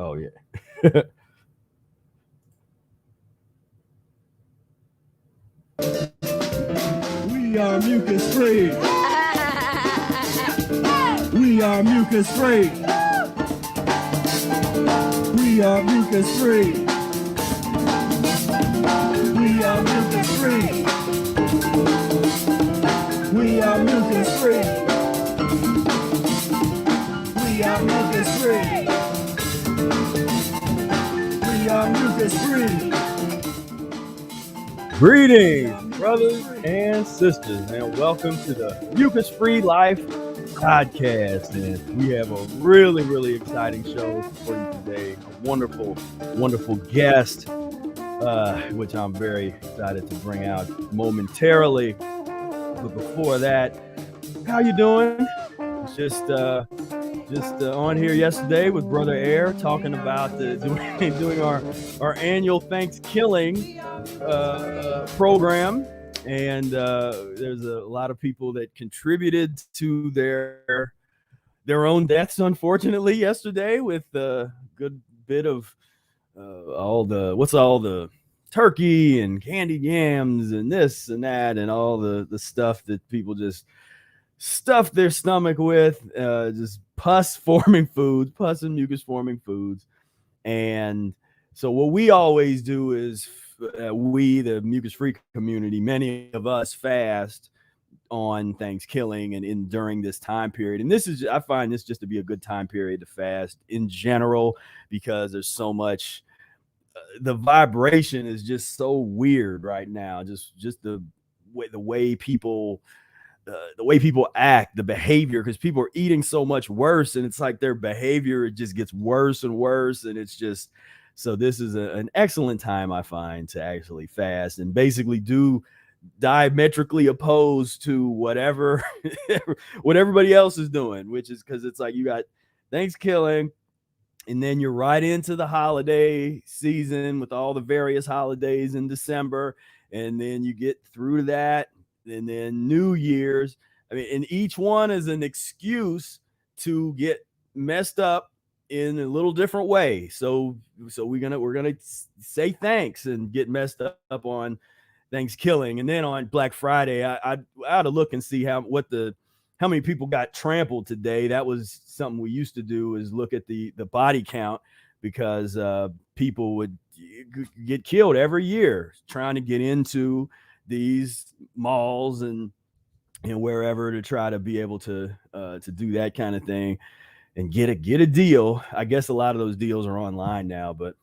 Oh yeah. We are mucus free. We are mucus free. We are mucus free. We are mucus free. We are mucus free. We are mucus free. We are mucus free. Greetings, brothers and sisters, and welcome to the Mucus-free Life Podcast. And we have a really exciting show for you today. A wonderful guest, which I'm very excited to bring out momentarily. But before that, how you doing? Just on here yesterday with Brother Air, talking about doing our annual Thanksgiving program, and there's a lot of people that contributed to their own deaths, unfortunately, yesterday, with a good bit of all the turkey and candied yams and this and that and all the stuff that people just stuff their stomach with, just pus and mucus forming foods. And so what we always do is we, the mucus free community, many of us fast on Thanksgiving and during this time period. And I find this just to be a good time period to fast in general, because there's so much, the vibration is just so weird right now. Just the way people act, the behavior, because people are eating so much worse, and it's like their behavior, it just gets worse and worse. And it's just, so this is an excellent time, I find, to actually fast and basically do diametrically opposed to whatever what everybody else is doing, which is, because it's like you got Thanksgiving, and then you're right into the holiday season with all the various holidays in December, and then you get through that, and then New Year's. I mean, and each one is an excuse to get messed up in a little different way. So we're gonna say thanks and get messed up on Thanksgiving, and then on Black Friday, I ought to look and see how many people got trampled today. That was something we used to do, is look at the body count, because people would get killed every year trying to get into these malls and wherever to try to be able to do that kind of thing and get a deal. I guess a lot of those deals are online now, but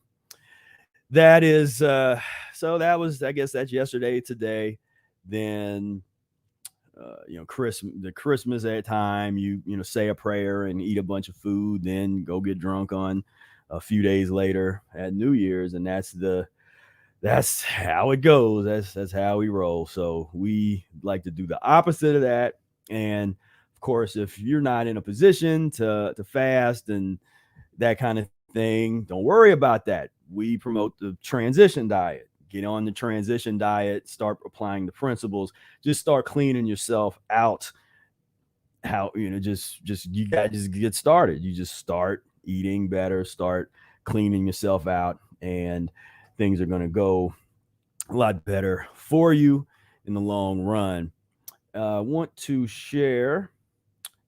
that is so that was, I guess that's yesterday. Today, then Christmas at time, you say a prayer and eat a bunch of food, then go get drunk on a few days later at New Year's, and that's how it goes. That's how we roll. So we like to do the opposite of that. And of course, if you're not in a position to fast and that kind of thing, don't worry about that. We promote the transition diet. Get on the transition diet, start applying the principles, just start cleaning yourself out. How, just you guys just get started. You just start eating better, start cleaning yourself out, and things are going to go a lot better for you in the long run. I want to share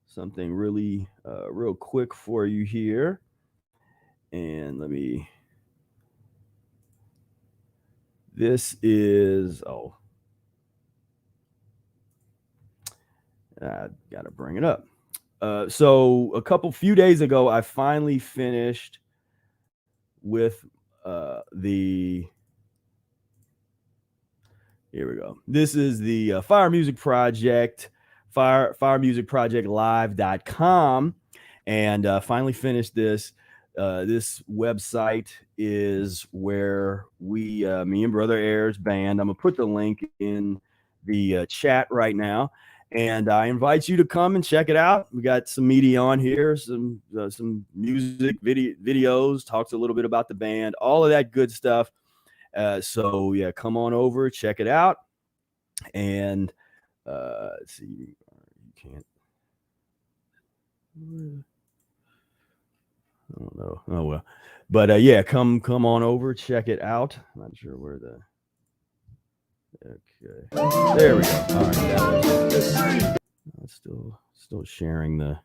something really real quick for you here. And this is, I got to bring it up. So a few days ago, I finally finished with here we go. This is the Fire Music Project, firemusicprojectlive.com, and finally finished this. This website is where me and Brother Air's band, I'm gonna put the link in the chat right now, and I invite you to come and check it out. We got some media on here, some music videos, talks a little bit about the band, all of that good stuff. So yeah, come on over, check it out. And let's see, you can't. I don't know. Oh well, but yeah, come on over, check it out. I'm not sure where the. Okay, there we go. All right, that was still sharing the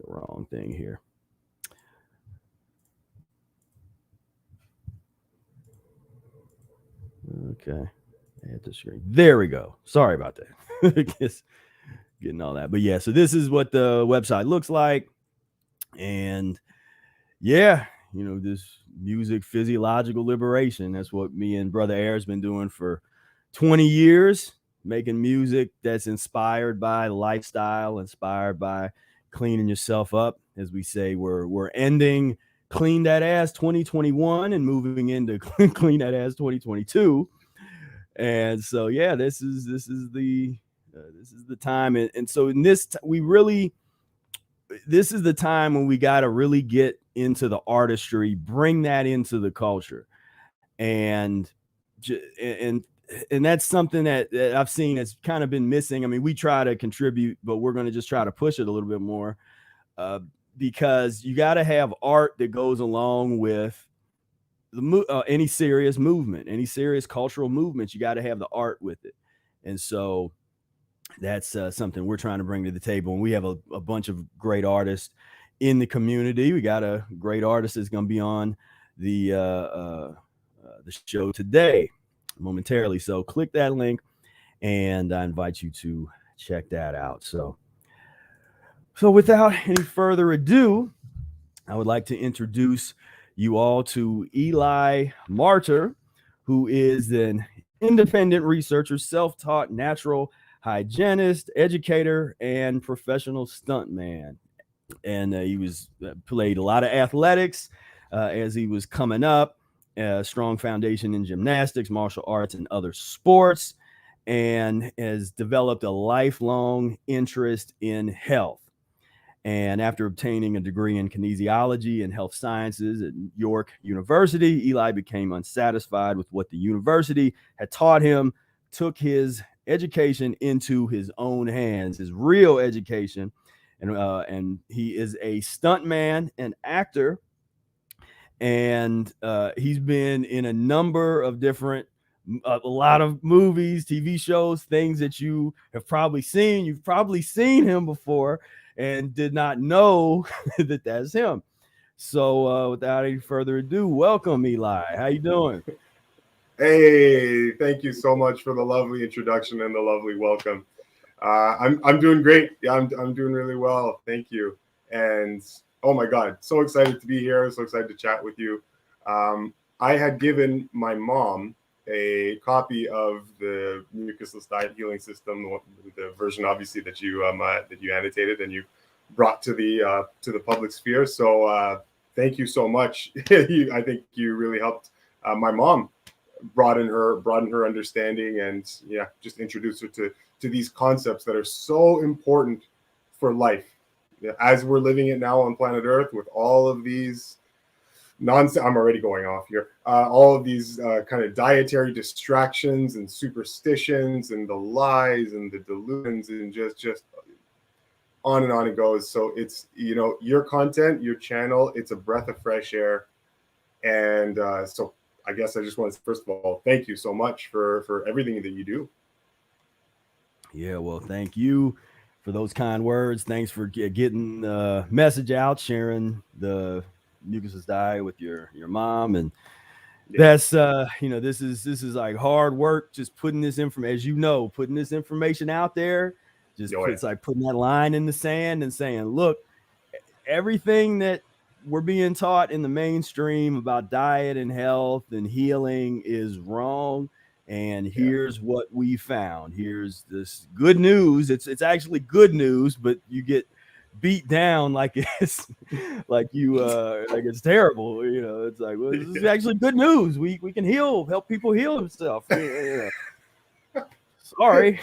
wrong thing here. Okay, add to screen. There we go. Sorry about that. Just getting all that, but yeah. So this is what the website looks like, and yeah, this music physiological liberation. That's what me and Brother Air's been doing for 20 years, making music that's inspired by lifestyle, inspired by cleaning yourself up. As we say, we're ending clean that ass 2021 and moving into clean that ass 2022. And so yeah, this is the time, and so in this we really, this is the time when we got to really get into the artistry, bring that into the culture, and and and that's something that I've seen has kind of been missing. I mean, we try to contribute, but we're going to just try to push it a little bit more, uh, because you got to have art that goes along with any serious movement, any serious cultural movements. You got to have the art with it, and so that's something we're trying to bring to the table. And we have a bunch of great artists in the community. We got a great artist that's going to be on the show today momentarily. So click that link, and I invite you to check that out. So without any further ado, I would like to introduce you all to Eli Martyr, who is an independent researcher, self-taught natural hygienist, educator, and professional stuntman. And he was played a lot of athletics as he was coming up. Strong foundation in gymnastics, martial arts, and other sports, and has developed a lifelong interest in health. And after obtaining a degree in kinesiology and health sciences at York University, Eli became unsatisfied with what the university had taught him, took his education into his own hands, his real education. And he is a stuntman and actor. And he's been in a number of different, a lot of movies, TV shows, things that you have probably seen. You've probably seen him before and did not know that that's him. So without any further ado, welcome, Eli. How you doing? Hey, thank you so much for the lovely introduction and the lovely welcome. I'm doing great. Yeah, I'm doing really well. Thank you. And oh my God, so excited to be here. So excited to chat with you. I had given my mom a copy of the Mucusless Diet Healing System, the version obviously that you annotated and you brought to the public sphere. So thank you so much. I think you really helped my mom broaden her understanding, and yeah, just introduce her to these concepts that are so important for life as we're living it now on planet Earth, with all of these nonsense. I'm already going off here. All of these kind of dietary distractions and superstitions and the lies and the delusions and just on and on it goes. So it's, your content, your channel, it's a breath of fresh air. And so I guess I just want to, first of all, thank you so much for everything that you do. Yeah, well, thank you for those kind words. Thanks for getting the message out, sharing the Mucusless diet with your mom. And that's this is like hard work, just putting this information, as putting this information out there. It's like putting that line in the sand and saying, look, everything that we're being taught in the mainstream about diet and health and healing is wrong. And here's what we found. Here's this good news. It's actually good news, but you get beat down like it's like it's terrible. It's like, well, this is actually good news. We can help people heal themselves. Sorry.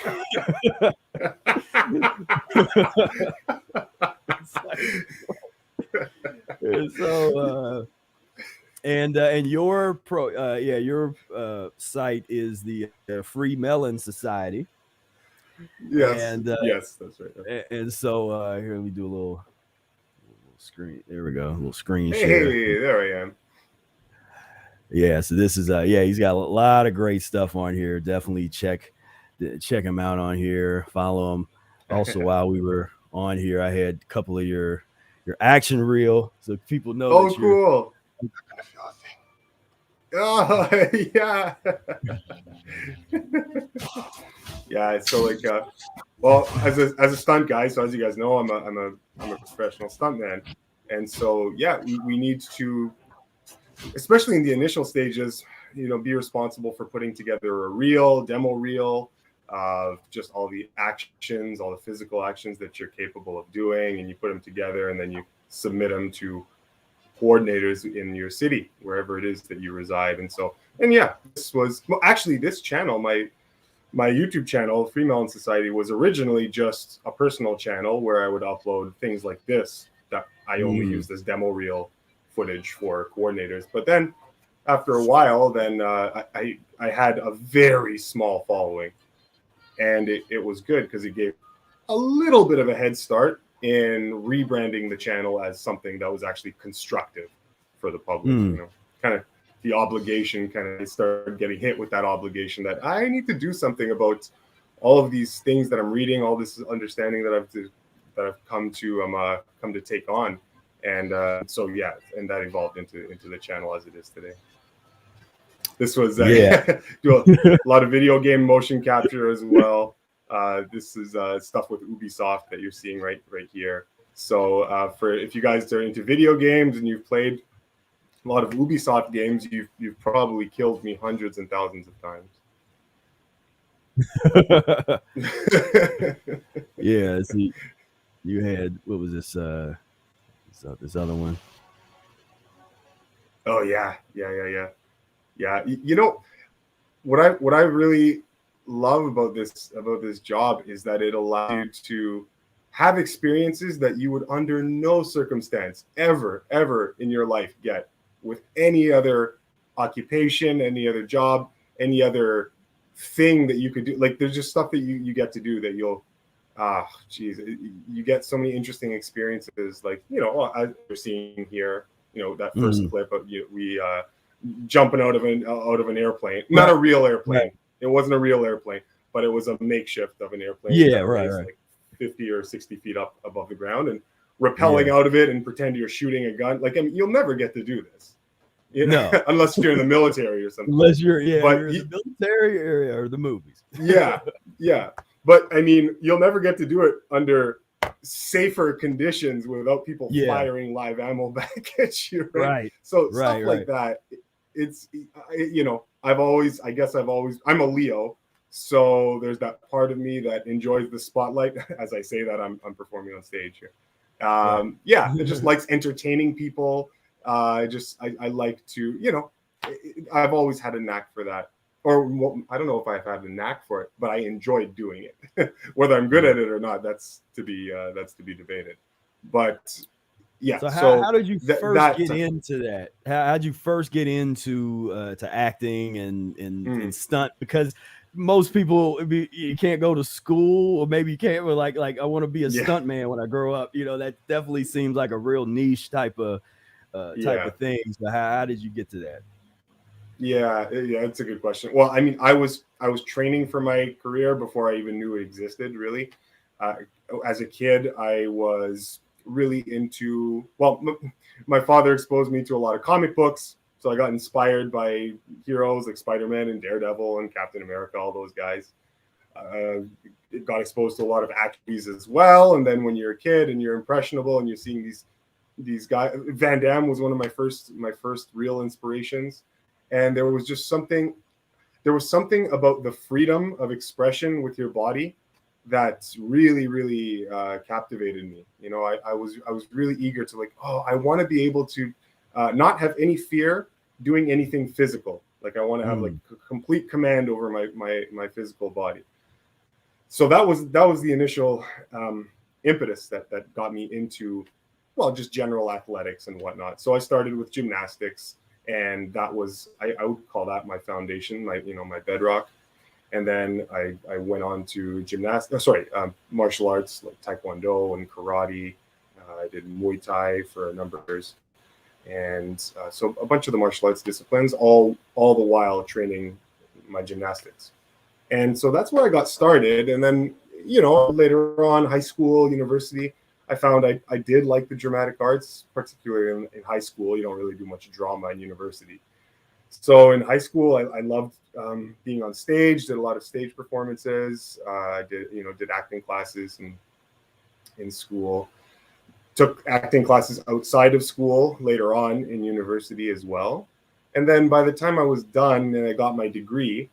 So and your site is the Free Melon Society. Yes, yes, that's right. And so here, let me do a little screen. There we go. A little screen share. Hey, there I am. Yeah, so this is he's got a lot of great stuff on here. Definitely check him out on here. Follow him. Also, while we were on here, I had a couple of your action reel, so people know that you're cool. Oh yeah. Yeah, so like well, as a stunt guy, so as you guys know, I'm a professional stuntman. And so yeah, we need to, especially in the initial stages, be responsible for putting together a demo reel of just all the actions, all the physical actions that you're capable of doing, and you put them together and then you submit them to coordinators in your city, wherever it is that you reside. And yeah, this channel, my YouTube channel, Free Melon Society, was originally just a personal channel where I would upload things like this that I only used as demo reel footage for coordinators. But then after a while, then I had a very small following, and it was good because it gave a little bit of a head start in rebranding the channel as something that was actually constructive for the public. Kind of the obligation, kind of started getting hit with that obligation that I need to do something about all of these things that I'm reading, all this understanding that I've come to take on. And so yeah, and that evolved into the channel as it is today. This was do a lot of video game motion capture as well. This is stuff with Ubisoft that you're seeing right here. So if you guys are into video games and you've played a lot of Ubisoft games, you've probably killed me hundreds and thousands of times. Yeah, see, you had, what was this this other one? Oh yeah. What I really love about this job is that it allows you to have experiences that you would under no circumstance ever in your life get with any other occupation, any other job, any other thing that you could do. Like, there's just stuff that you get to do that you'll you get so many interesting experiences. Like, as you're seeing here, that first clip of we jumping out of an airplane, not a real airplane. Right. It wasn't a real airplane, but it was a makeshift of an airplane. Yeah, right. Like 50 or 60 feet up above the ground, and rappelling out of it and pretend you're shooting a gun. Like, I mean, you'll never get to do this. No, unless you're in the military or something. Unless you're in the military area or the movies. Yeah. But I mean, you'll never get to do it under safer conditions without people firing live ammo back at you. Right. So stuff like that. It's I'm a Leo, so there's that part of me that enjoys the spotlight. As I say that, I'm performing on stage here. It just likes entertaining people. I like to, I've always had a knack for that. Or I don't know if I've had a knack for it, but I enjoy doing it. Whether I'm good at it or not, that's to be debated. But yeah. So how did you first get into that? How did you first get into to acting and stunt? Because most people, you can't go to school, or maybe you can't. Like I want to be a stuntman when I grow up. That definitely seems like a real niche type of thing. So how did you get to that? Yeah, it's a good question. Well, I mean, I was training for my career before I even knew it existed, really. As a kid, I was really into, my father exposed me to a lot of comic books, so I got inspired by heroes like Spider-Man and Daredevil and Captain America, all those guys. Got exposed to a lot of actors as well, and then when you're a kid and you're impressionable and you're seeing these guys, Van Damme was one of my first real inspirations. And there was something about the freedom of expression with your body that really, really captivated me. I was really eager to I want to be able to not have any fear doing anything physical. Like, I want to have complete command over my physical body. So that was the initial impetus that got me into, just general athletics and whatnot. So I started with gymnastics. And that was, I would call that my foundation, my bedrock. And then I went on to martial arts like Taekwondo and karate, I did Muay Thai for a number of years. And so a bunch of the martial arts disciplines, all the while training my gymnastics. And so that's where I got started. And then, later on, high school, university, I found I did like the dramatic arts, particularly in high school. You don't really do much drama in university. So in high school, I loved being on stage, did a lot of stage performances, did acting classes in school. Took acting classes outside of school later on in university as well. And then by the time I was done and I got my degree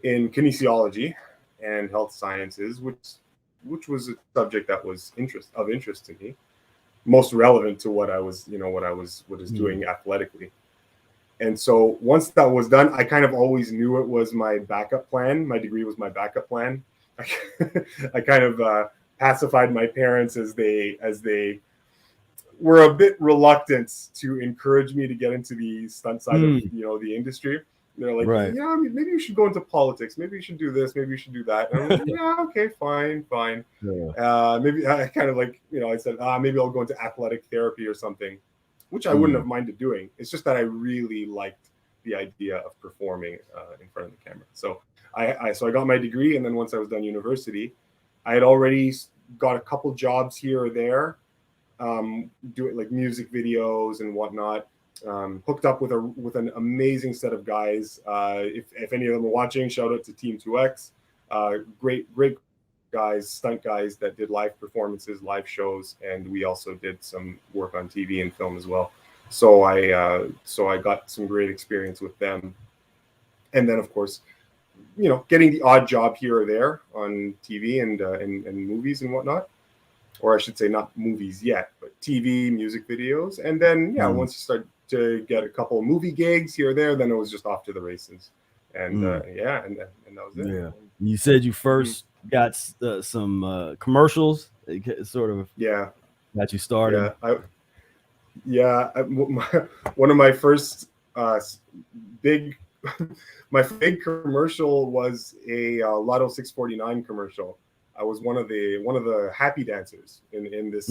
in kinesiology and health sciences, which was a subject that was of interest to me, most relevant to what I was doing athletically. And so once that was done, I kind of always knew it was my backup plan. My degree was my backup plan. I kind of pacified my parents as they were a bit reluctant to encourage me to get into the stunt side of the industry. They're like, right. Yeah, maybe you should go into politics. Maybe you should do this. Maybe you should do that. And I'm like, yeah, okay, fine. Yeah. Maybe I kind of like, I said, maybe I'll go into athletic therapy or something, which I wouldn't have minded doing. It's just that I really liked the idea of performing in front of the camera. So I got my degree, and then once I was done university, I had already got a couple jobs here or there, doing like music videos and whatnot. Hooked up with an amazing set of guys. If any of them are watching, shout out to Team 2X. Great guys, stunt guys that did live performances, live shows, and we also did some work on TV and film as well. So I got some great experience with them. And then of course, getting the odd job here or there on TV and movies and whatnot. Or I should say not movies yet, but TV, music videos. And then, once you start to get a couple of movie gigs here or there, then it was just off to the races. And and that was it. Yeah. You said you first got some commercials, sort of got you started. One of my first big commercial was a Lotto 649 commercial. I was one of the happy dancers in this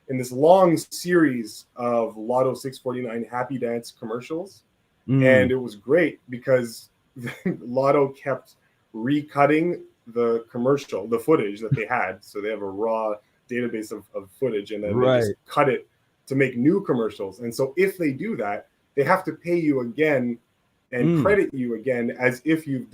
in this long series of Lotto 649 happy dance commercials. And it was great because Lotto kept recutting the footage that they had. So they have a raw database of footage, and then they just cut it to make new commercials. And so if they do that, they have to pay you again and credit you again as if you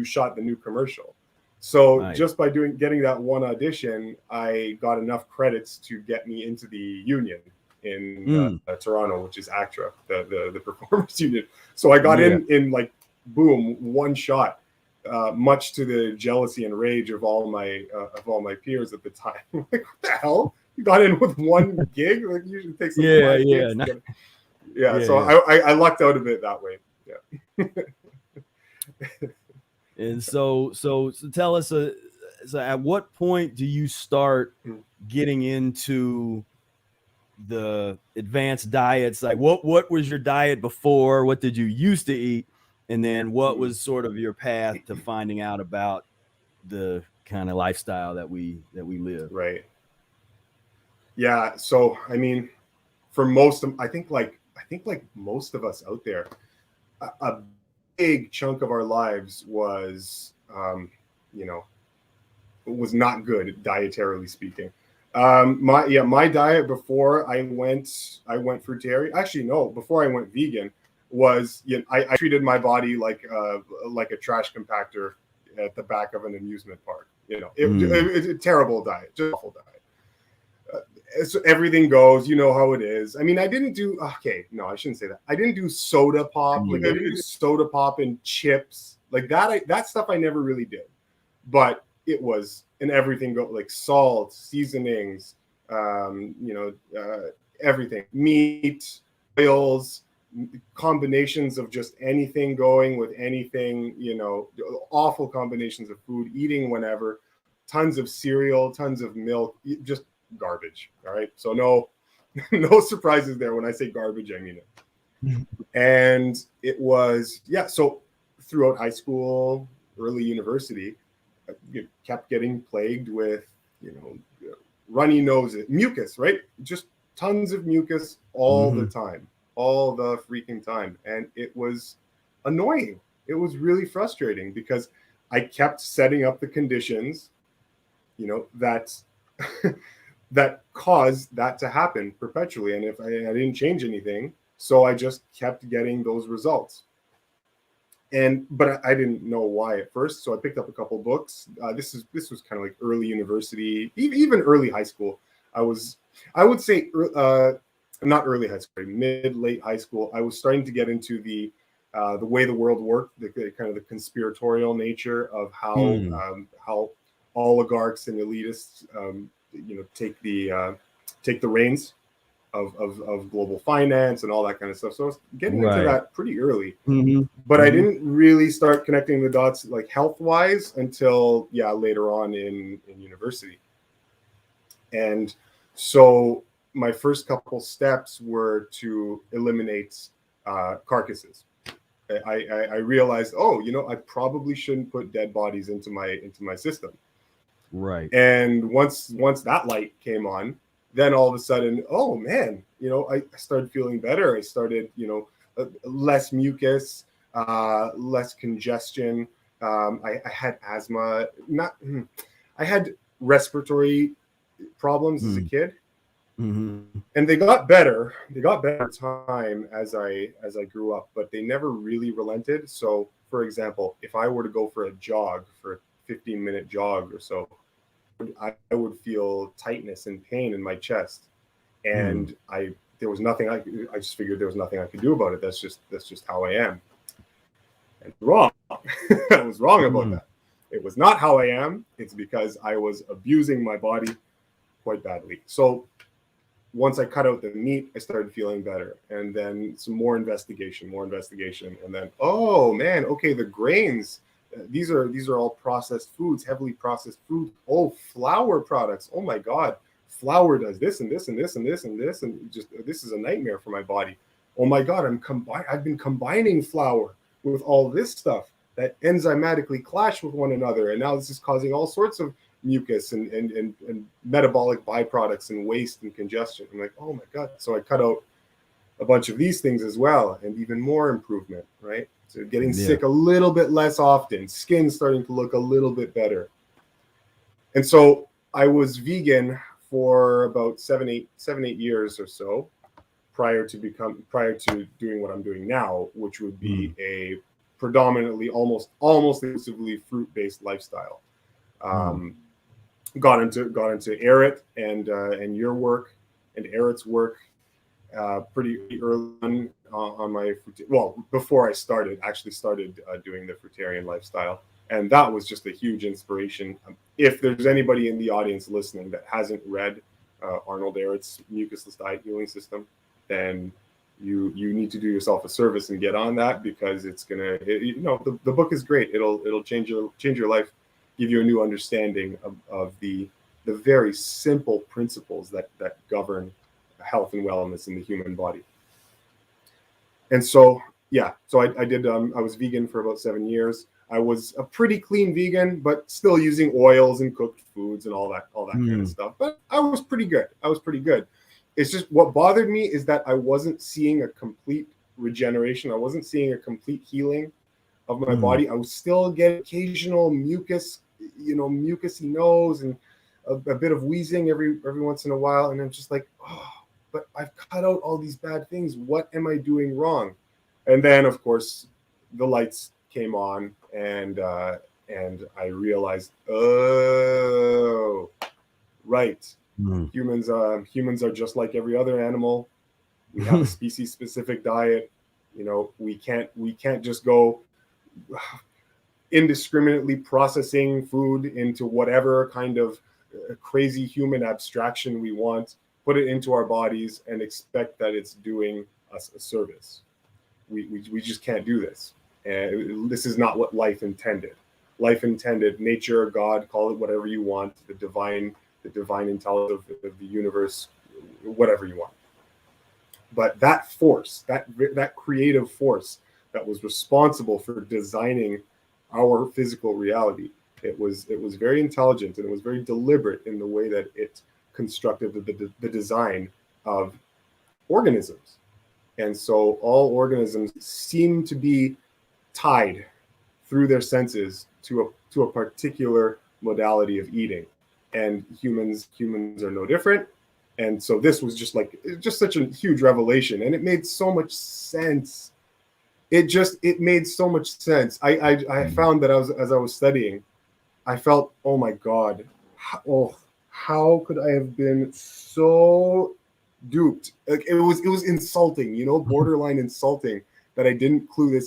shot the new commercial. So just by getting that one audition, I got enough credits to get me into the union in Toronto, which is ACTRA, the performers union. So I got in like boom, one shot, much to the jealousy and rage of all my peers at the time. Like, what the hell? You got in with one gig? Like, you usually take some gigs. So I lucked out a bit that way. Yeah. And so tell us, so at what point do you start getting into the advanced diets? Like what was your diet before? What did you used to eat? And then what was sort of your path to finding out about the kind of lifestyle that we live? Right. Yeah. So, I mean, for most of, I think like most of us out there, a big chunk of our lives was, was not good dietarily speaking. My diet before I went fruitarian. Actually, no, before I went vegan was, I treated my body like a trash compactor at the back of an amusement park. It's a terrible diet, just awful diet. So everything goes, you know how it is. I mean, I didn't do, no, I shouldn't say that. I didn't do soda pop. Like I didn't do soda pop and chips like that. That stuff I never really did, but it was, and everything go like salt, seasonings, everything, meat, oils, combinations of just anything going with anything, awful combinations of food, eating whenever, tons of cereal, tons of milk, just garbage. All right. So no surprises there. When I say garbage, I mean it. And it was, so throughout high school, early university, I kept getting plagued with, runny noses, mucus, right? Just tons of mucus all the time, all the freaking time. And it was annoying. It was really frustrating because I kept setting up the conditions, you know, that that caused that to happen perpetually. And if I didn't change anything, so I just kept getting those results. But I didn't know why at first, so I picked up a couple books. This was kind of like early university, even early high school. I would say not early high school, late high school. I was starting to get into the way the world worked, the kind of the conspiratorial nature of how oligarchs and elitists, take the reins of global finance and all that kind of stuff. So I was getting into that pretty early, but I didn't really start connecting the dots like health wise until later on in university. And so my first couple steps were to eliminate carcasses. I realized, I probably shouldn't put dead bodies into my system. Right. And once that light came on, then all of a sudden, oh man, I started feeling better. I started, less mucus, less congestion. I had asthma. I had respiratory problems as a kid, and they got better. They got better time as I grew up, but they never really relented. So, for example, if I were to go for a jog, for a 15-minute jog or so, I would feel tightness and pain in my chest, and there was nothing I just figured there was nothing I could do about it. That's just how I am. And wrong. I was wrong about that. It was not how I am. It's because I was abusing my body quite badly. So once I cut out the meat, I started feeling better, and then some more investigation, and then oh man, okay, the grains. These are all processed foods, heavily processed food. Oh, flour products. Oh my God, flour does this and this and this and this and this, and just this is a nightmare for my body. Oh my God, I've been combining flour with all this stuff that enzymatically clash with one another, and now this is causing all sorts of mucus and metabolic byproducts and waste and congestion. I'm like, oh my God. So I cut out a bunch of these things as well, and even more improvement, right? So getting sick a little bit less often, skin starting to look a little bit better. And so I was vegan for about seven, eight years or so prior to doing what I'm doing now, which would be a predominantly almost exclusively fruit-based lifestyle. Got into Erit and your work and Erit's work pretty early on my before I started doing the fruitarian lifestyle, and that was just a huge inspiration. If there's anybody in the audience listening that hasn't read Arnold Erit's Mucusless Diet Healing System, then you need to do yourself a service and get on that, because it's gonna the book is great. It'll change your life, give you a new understanding of the very simple principles that govern health and wellness in the human body. And so I did I was vegan for about 7 years. I was a pretty clean vegan, but still using oils and cooked foods and all that kind of stuff. But I was pretty good. It's just what bothered me is that I wasn't seeing a complete regeneration. I wasn't seeing a complete healing of my body. I was still getting occasional mucus, mucusy nose and a bit of wheezing every once in a while. And I'm just like, but I've cut out all these bad things. What am I doing wrong? And then, of course, the lights came on, and I realized, oh, right. Humans are just like every other animal. We have a species-specific diet. We can't just go indiscriminately processing food into whatever kind of crazy human abstraction we want, put it into our bodies, and expect that it's doing us a service. We just can't do this. And this is not what life intended. Life intended, nature, God, call it whatever you want, the divine intelligence of the universe, whatever you want. But that force, that creative force that was responsible for designing our physical reality, it was very intelligent, and it was very deliberate in the way that it constructed the design of organisms. And so all organisms seem to be tied through their senses to a particular modality of eating. And humans are no different. And so this was just such a huge revelation, and it made so much sense. It made so much sense. I found that as I was studying, I felt, oh my God, how could I have been so duped? Like it was insulting, borderline insulting that I didn't clue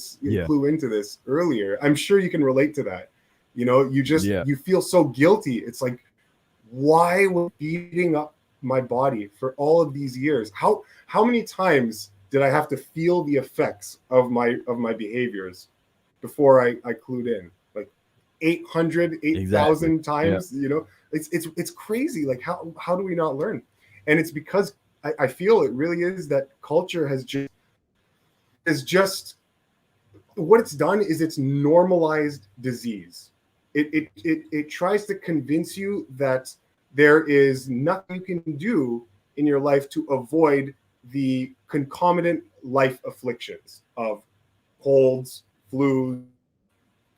into this earlier. I'm sure you can relate to that. You feel so guilty. It's like, why was I beating up my body for all of these years? How many times did I have to feel the effects of my behaviors before I clued in? Like 8,000 Exactly. times. It's crazy. Like how do we not learn? And it's because I feel it really is that culture has just what it's done is it's normalized disease. It tries to convince you that there is nothing you can do in your life to avoid the concomitant life afflictions of colds, flus,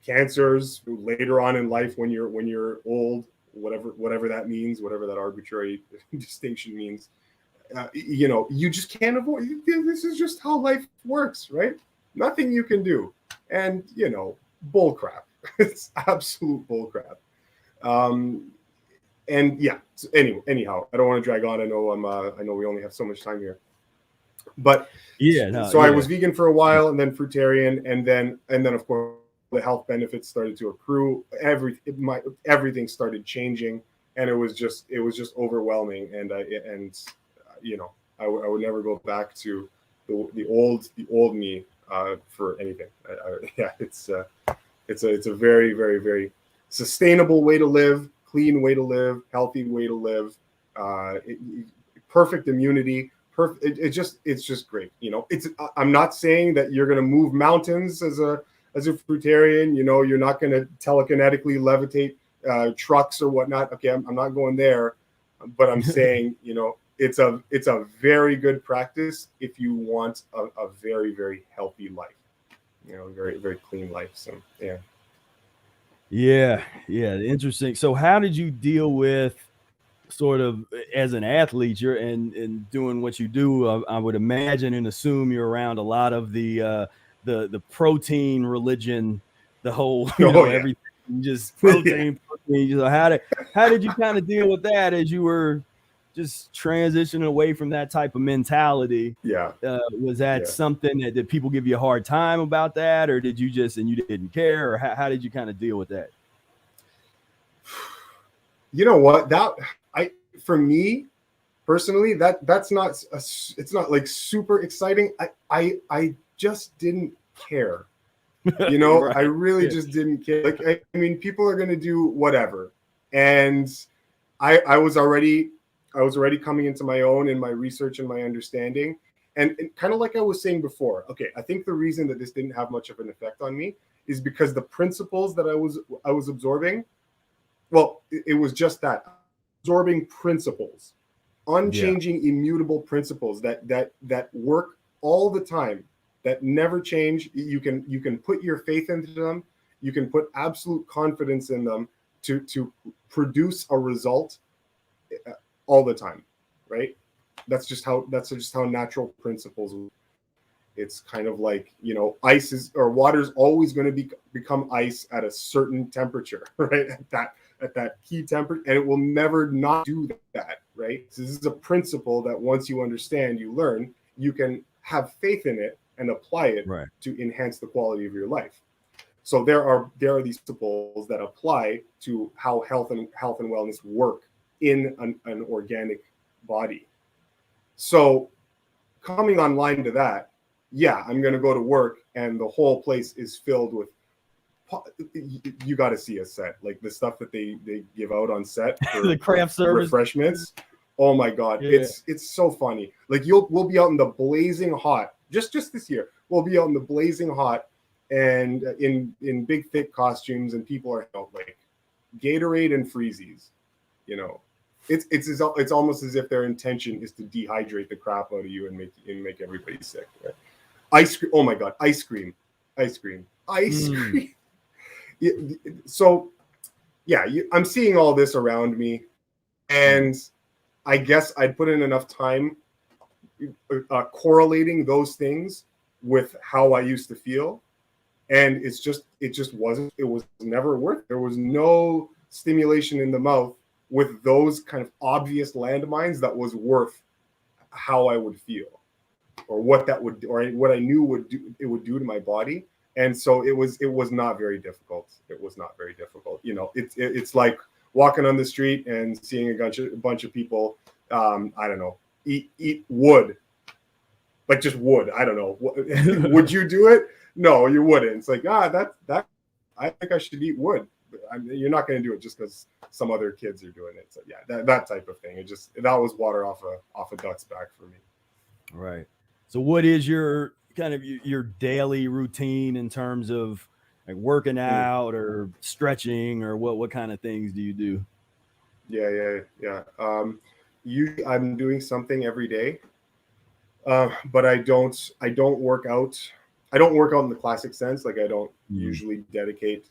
cancers later on in life when you're old, whatever that means, whatever that arbitrary distinction means. You just can't avoid. This is just how life works, right? Nothing you can do, and bull crap. It's absolute bull crap. And yeah. So anyhow, I don't want to drag on. I know we only have so much time here, but I was vegan for a while, and then fruitarian, and then of course the health benefits started to accrue. Everything started changing, and it was just overwhelming. And I would never go back to the old me for anything. It's a very, very, very sustainable way to live, clean way to live, healthy way to live, perfect immunity. It's just great. I'm not saying that you're going to move mountains as a fruitarian. You're not going to telekinetically levitate trucks or whatnot. Okay, I'm not going there, but I'm saying it's a very good practice if you want a very, very healthy life. Very, very clean life. So yeah. Yeah. Interesting. So how did you deal with sort of as an athlete, you're and doing what you do? I would imagine and assume you're around a lot of the protein religion, the whole, everything just protein. How did you kind of deal with that as you were just transitioning away from that type of mentality? Was that something that people give you a hard time about that, or did you you didn't care, or how did you kind of deal with that? You know what, for me personally, that's not it's not like super exciting. I just didn't care. Right. I really just didn't care. Like, I mean, people are going to do whatever. And I was already coming into my own in my research and my understanding. And kind of like I was saying before, okay, I think the reason that this didn't have much of an effect on me is because the principles that I was absorbing, well, it was just that, absorbing principles, unchanging, immutable principles that work all the time, that never change. You can put your faith into them. You can put absolute confidence in them to produce a result all the time, right? That's just how natural principles work. It's kind of like, ice or water is always going to become ice at a certain temperature, right? At that key temperature, and it will never not do that, right? So this is a principle that once you understand, you learn, you can have faith in it and apply it to enhance the quality of your life. So there are these principles that apply to how health and wellness work in an organic body. So coming online to that, I'm going to go to work and the whole place is filled with, you got to see a set, like the stuff that they give out on set for the craft service refreshments. Oh my God. It's so funny. Like we'll be out in the blazing hot, just this year, we'll be out in the blazing hot and in big thick costumes, and people are like Gatorade and Freezies, it's almost as if their intention is to dehydrate the crap out of you and make everybody sick. Right? Ice cream. Oh my God, ice cream. So yeah, I'm seeing all this around me, and I guess I'd put in enough time correlating those things with how I used to feel, and it was never worth it. There was no stimulation in the mouth with those kind of obvious landmines that was worth how I would feel, or what that would, or what I knew would do to my body. And so it was not very difficult. It was not very difficult. You know, it's like walking on the street and seeing a bunch of people, I don't know, eat wood, like just wood. I don't know. Would you do it? No, you wouldn't. It's like, that I think I should eat wood. You're not going to do it just because some other kids are doing it. So yeah, that type of thing. That was water off a duck's back for me. Right. So what is your kind of your daily routine in terms of like working out or stretching, or what kind of things do you do? Yeah. Usually I'm doing something every day, but I don't work out. I don't work out in the classic sense. Like I don't usually dedicate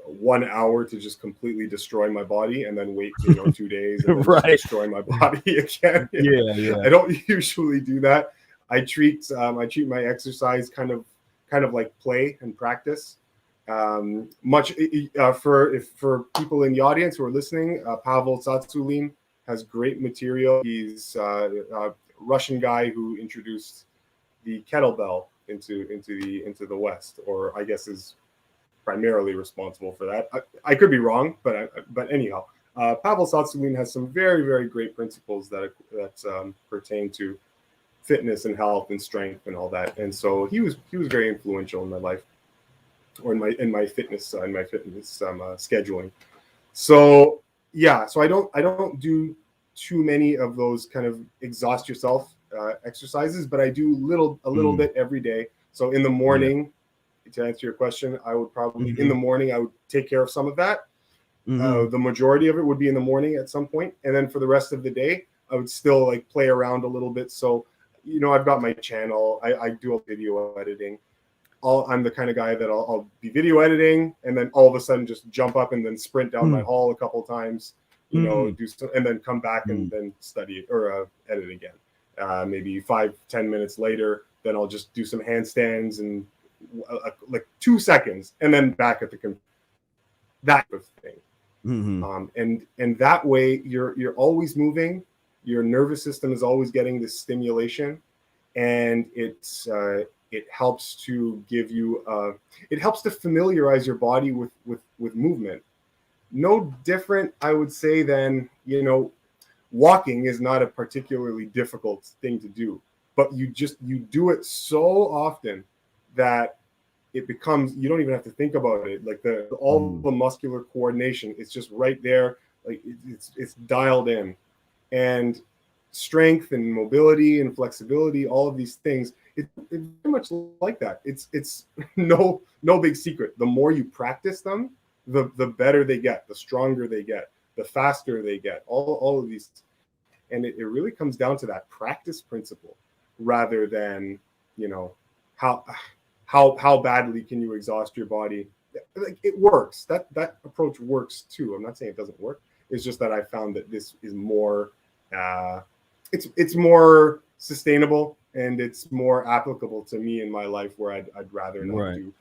1 hour to just completely destroy my body and then wait 2 days and then Right. just destroy my body again. Yeah. I don't usually do that. I treat my exercise kind of like play and practice. For people in the audience who are listening, Pavel Tsatsouline has great material. He's a Russian guy who introduced the kettlebell into the West, or I guess is primarily responsible for that. I could be wrong, but anyhow, Pavel Tsatsouline has some very, very great principles that pertain to fitness and health and strength and all that. And so he was very influential in my life, or in my fitness scheduling. So yeah, so I don't do too many of those kind of exhaust yourself exercises, but I do a little bit every day. So in the morning, to answer your question, I would probably in the morning I would take care of some of that. The majority of it would be in the morning at some point, and then for the rest of the day, I would still like play around a little bit. So, you know, I've got my channel. I do a video editing. I'm the kind of guy that I'll be video editing, and then all of a sudden just jump up and then sprint down my hall a couple times, you know, do some, and then come back and then study it or edit again. Maybe 5-10 minutes later, then I'll just do some handstands and like 2 seconds, and then back at the computer. That type of thing. And that way you're always moving. Your nervous system is always getting this stimulation, and it helps to give you it helps to familiarize your body with movement. No different, I would say, than, you know, walking is not a particularly difficult thing to do, but you do it so often that it becomes, you don't even have to think about it. Like all the muscular coordination, it's just right there. Like it's dialed in, and strength and mobility and flexibility, all of these things, it's very much like that. It's no big secret. The more you practice them, the better they get, the stronger they get, the faster they get, all of these. And it really comes down to that practice principle, rather than, you know, how badly can you exhaust your body. Like, it works. That approach works too. I'm not saying it doesn't work. It's just that I found that this is more it's more sustainable, and it's more applicable to me in my life, where I'd rather not do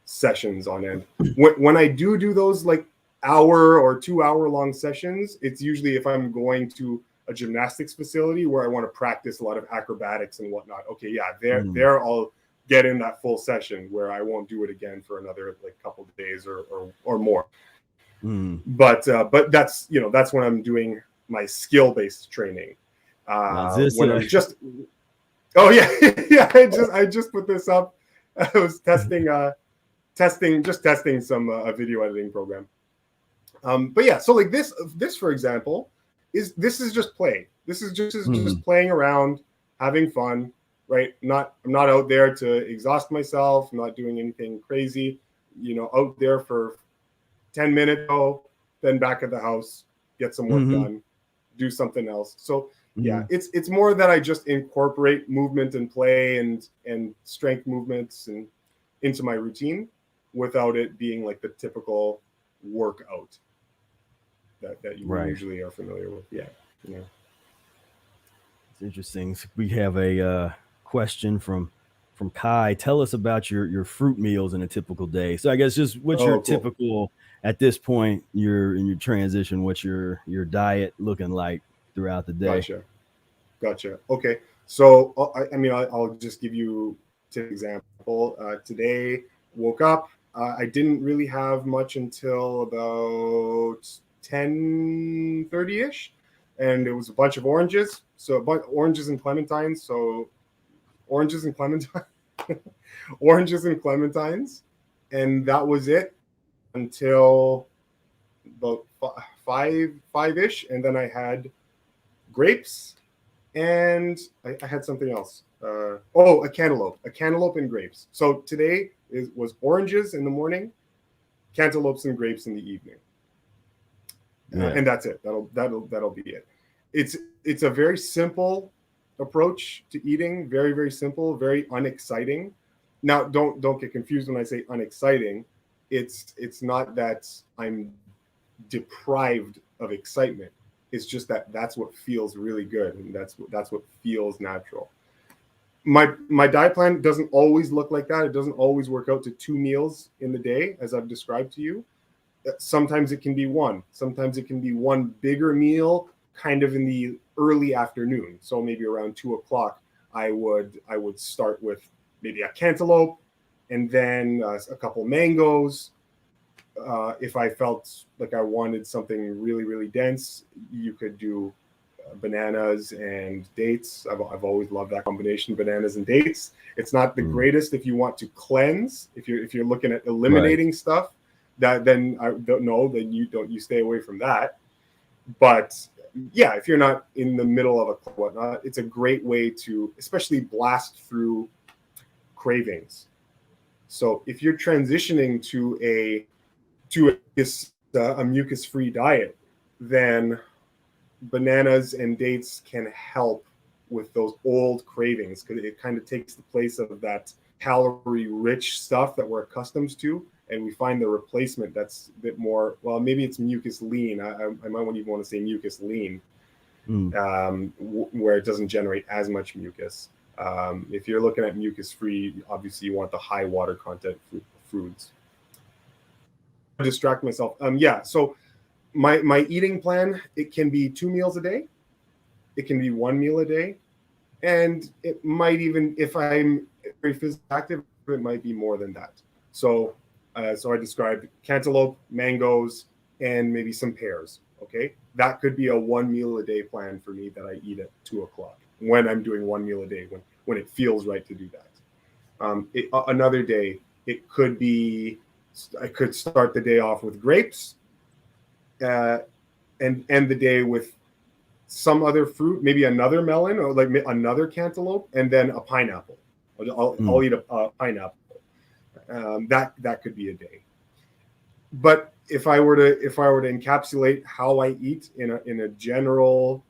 sessions on end. When I do those like hour or 2 hour long sessions, it's usually if I'm going to a gymnastics facility where I want to practice a lot of acrobatics and whatnot. Okay, yeah, there I'll get in that full session where I won't do it again for another like couple of days or more. But that's, you know, that's when I'm doing my skill-based training. When I'm just I just put this up. I was testing some a video editing program. But yeah, so like this for example is just play. This is just playing around, having fun, right? I'm not out there to exhaust myself. I'm not doing anything crazy. You know, out there for 10 minutes, then back at the house, get some work done. do something else. So yeah, it's more that I just incorporate movement and play and strength movements and into my routine without it being like the typical workout that you usually are familiar with. Yeah. It's interesting. We have a question from Kai. Tell us about your fruit meals in a typical day. So I guess just what's your typical at this point, you're in your transition, what's your diet looking like throughout the day? Gotcha. Okay. So I'll just give you an example. Today, woke up. I didn't really have much until about 10:30ish, and it was a bunch of oranges. So oranges and clementines. So oranges and clementines, oranges and clementines, and that was it until about five-ish, and then I had grapes, and I had something else. A cantaloupe and grapes. So today was oranges in the morning, cantaloupes and grapes in the evening, and that's it. That'll be it. It's a very simple approach to eating. Very, very simple. Very unexciting. Now, don't get confused when I say unexciting. It's not that I'm deprived of excitement. It's just that's what feels really good, and that's what feels natural. My diet plan doesn't always look like that. It doesn't always work out to 2 meals in the day, as I've described to you. Sometimes it can be one. Sometimes it can be one bigger meal, kind of in the early afternoon. So maybe around 2:00, I would start with maybe a cantaloupe, and then a couple mangoes. If I felt like I wanted something really, really dense, you could do bananas and dates. I've always loved that combination, bananas and dates. It's not the greatest if you want to cleanse. If you're looking at eliminating stuff, then I don't know. Then you stay away from that. But yeah, if you're not in the middle of a whatnot, it's a great way to especially blast through cravings. So if you're transitioning to a mucus-free diet, then bananas and dates can help with those old cravings, because it kind of takes the place of that calorie-rich stuff that we're accustomed to, and we find the replacement that's a bit more, well, maybe it's mucus lean. I might even want to say mucus lean, where it doesn't generate as much mucus. If you're looking at mucus-free, obviously you want the high water content foods. Distract myself. So my eating plan, it can be 2 meals a day, it can be 1 meal a day, and it might even, if I'm very physically active, it might be more than that. So I described cantaloupe, mangoes, and maybe some pears. Okay, that could be a 1 meal a day plan for me that I eat at 2:00 when I'm doing 1 meal a day, when it feels right to do that. Another day, it could be, I could start the day off with grapes, and end the day with some other fruit, maybe another melon or like another cantaloupe, and then a pineapple. I'll eat a pineapple. That could be a day. But if I were to encapsulate how I eat in a general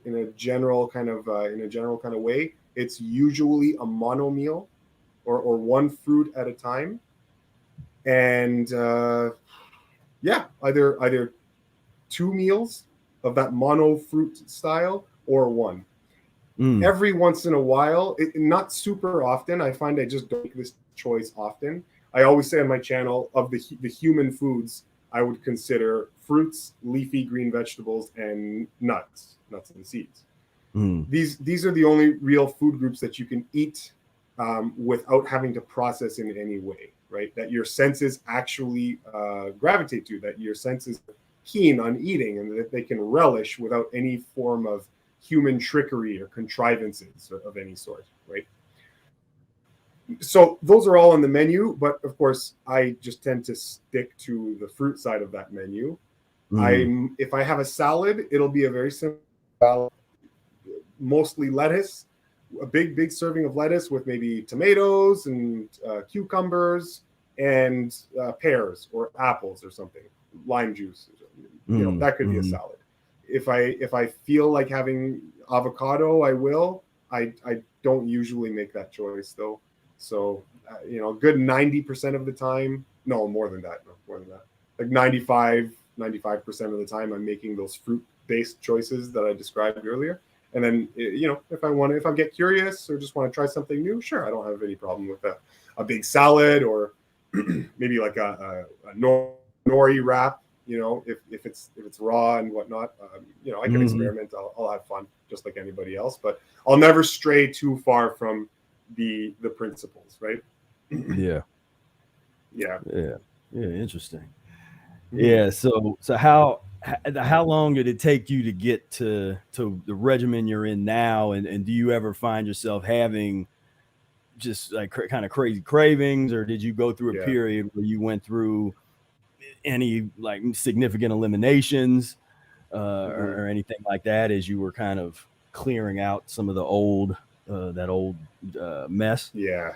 kind of way, it's usually a mono meal, or one fruit at a time. And either 2 meals of that mono fruit style, or 1. Every once in a while, not super often. I find I just don't make this choice often. I always say on my channel, of the human foods, I would consider fruits, leafy green vegetables, and nuts and seeds. These are the only real food groups that you can eat without having to process in any way, right? That your senses actually gravitate to, that your senses are keen on eating, and that they can relish without any form of human trickery or contrivances of any sort, right? So those are all on the menu, but of course, I just tend to stick to the fruit side of that menu. If I have a salad, it'll be a very simple salad, mostly lettuce, a big serving of lettuce with maybe tomatoes and cucumbers and pears or apples or something, lime juice. That could be a salad. If I feel like having avocado, I will. I don't usually make that choice though. So a good 90% of the time, no, more than that, like 95% of the time, I'm making those fruit-based choices that I described earlier. And then, if I get curious or just want to try something new, sure, I don't have any problem with a big salad or maybe like a nori wrap. If it's raw and whatnot, I can experiment. I'll have fun just like anybody else, but I'll never stray too far from the principles, right? Yeah. Yeah. Interesting. Yeah. So how long did it take you to get to the regimen you're in now? And do you ever find yourself having just like kind of crazy cravings, or did you go through a period where you went through any like significant eliminations or anything like that as you were kind of clearing out some of the old mess? Yeah.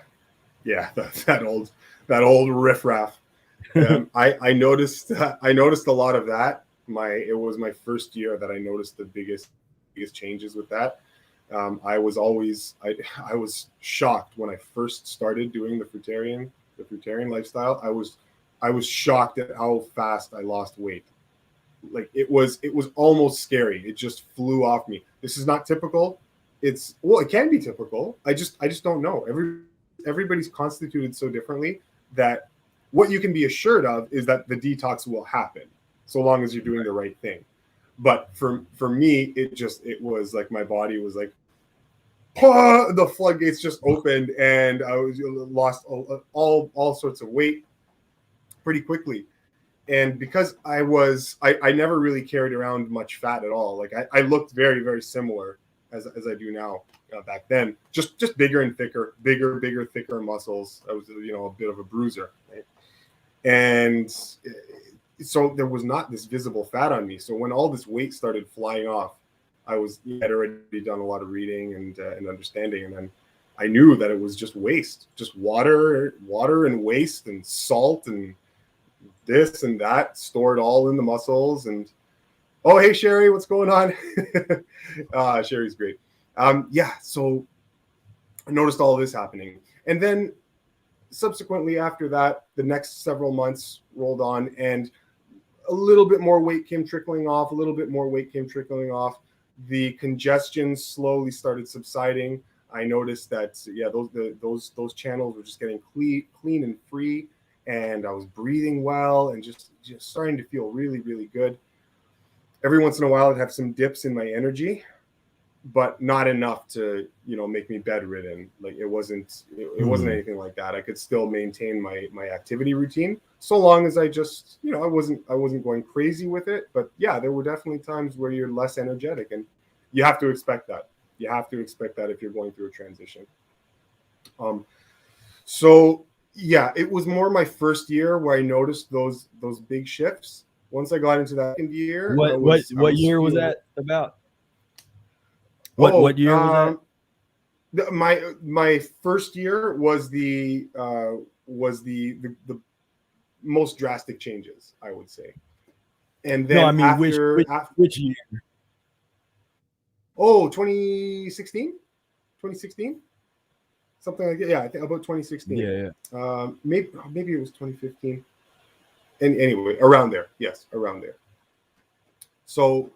That old riffraff. I noticed a lot of that. It was my first year that I noticed the biggest changes with that. I was shocked when I first started doing the fruitarian lifestyle. I was shocked at how fast I lost weight. Like it was almost scary. It just flew off me. This is not typical. It can be typical. I just don't know. Everybody's constituted so differently that what you can be assured of is that the detox will happen so long as you're doing the right thing. But for me, it was like my body was like, the floodgates just opened, and I lost all sorts of weight pretty quickly. And because I never really carried around much fat at all. Like I looked very, very similar as I do now. Back then, just bigger and thicker, bigger, thicker muscles. I was, a bit of a bruiser, right? And so there was not this visible fat on me. So when all this weight started flying off, I had already done a lot of reading and understanding, and then I knew that it was just waste, just water and waste and salt and this and that stored all in the muscles. And oh, hey Sherry, what's going on? Sherry's great. So I noticed all of this happening. And then subsequently after that, the next several months rolled on, and a little bit more weight came trickling off, The congestion slowly started subsiding. I noticed that, those channels were just getting clean and free, and I was breathing well and just starting to feel really, really good. Every once in a while, I'd have some dips in my energy, but not enough to, make me bedridden. Like it wasn't anything like that. I could still maintain my activity routine so long as I just, I wasn't going crazy with it. But yeah, there were definitely times where you're less energetic, and you have to expect that. You have to expect that if you're going through a transition. So yeah, it was more my first year where I noticed those big shifts. Once I got into that second year, what year was that about? What year was that? My first year was the most drastic changes, I would say. And then which year? Oh, 2016, something like that. Yeah, I think about 2016. Yeah. Maybe it was 2015. And anyway, around there. Yes, around there. So,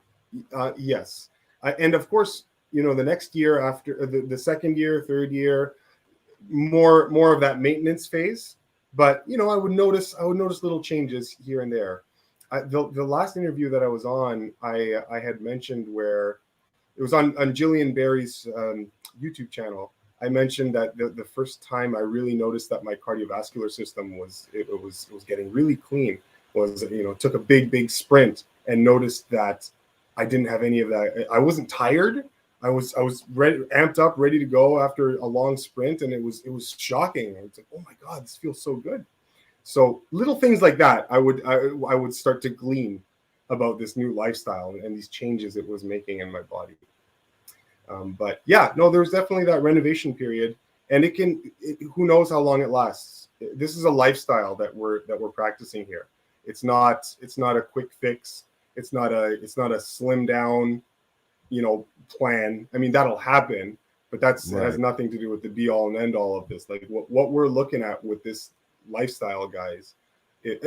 yes. And of course, the next year after the second year, third year, more of that maintenance phase. But, I would notice little changes here and there. The last interview that I was on, I had mentioned where it was on Jillian Barry's YouTube channel. I mentioned that the first time I really noticed that my cardiovascular system was getting really clean was, took a big sprint and noticed that I didn't have any of that. I wasn't tired. I was amped up, ready to go after a long sprint, and it was shocking. I was like, oh my God, this feels so good. So little things like that, I would start to glean about this new lifestyle and these changes it was making in my body. But yeah, no, there's definitely that renovation period, and who knows how long it lasts. This is a lifestyle that we're practicing here. It's not a quick fix. It's not a slim down, plan. I mean, that'll happen, but that has nothing to do with the be all and end all of this. Like what we're looking at with this lifestyle, guys,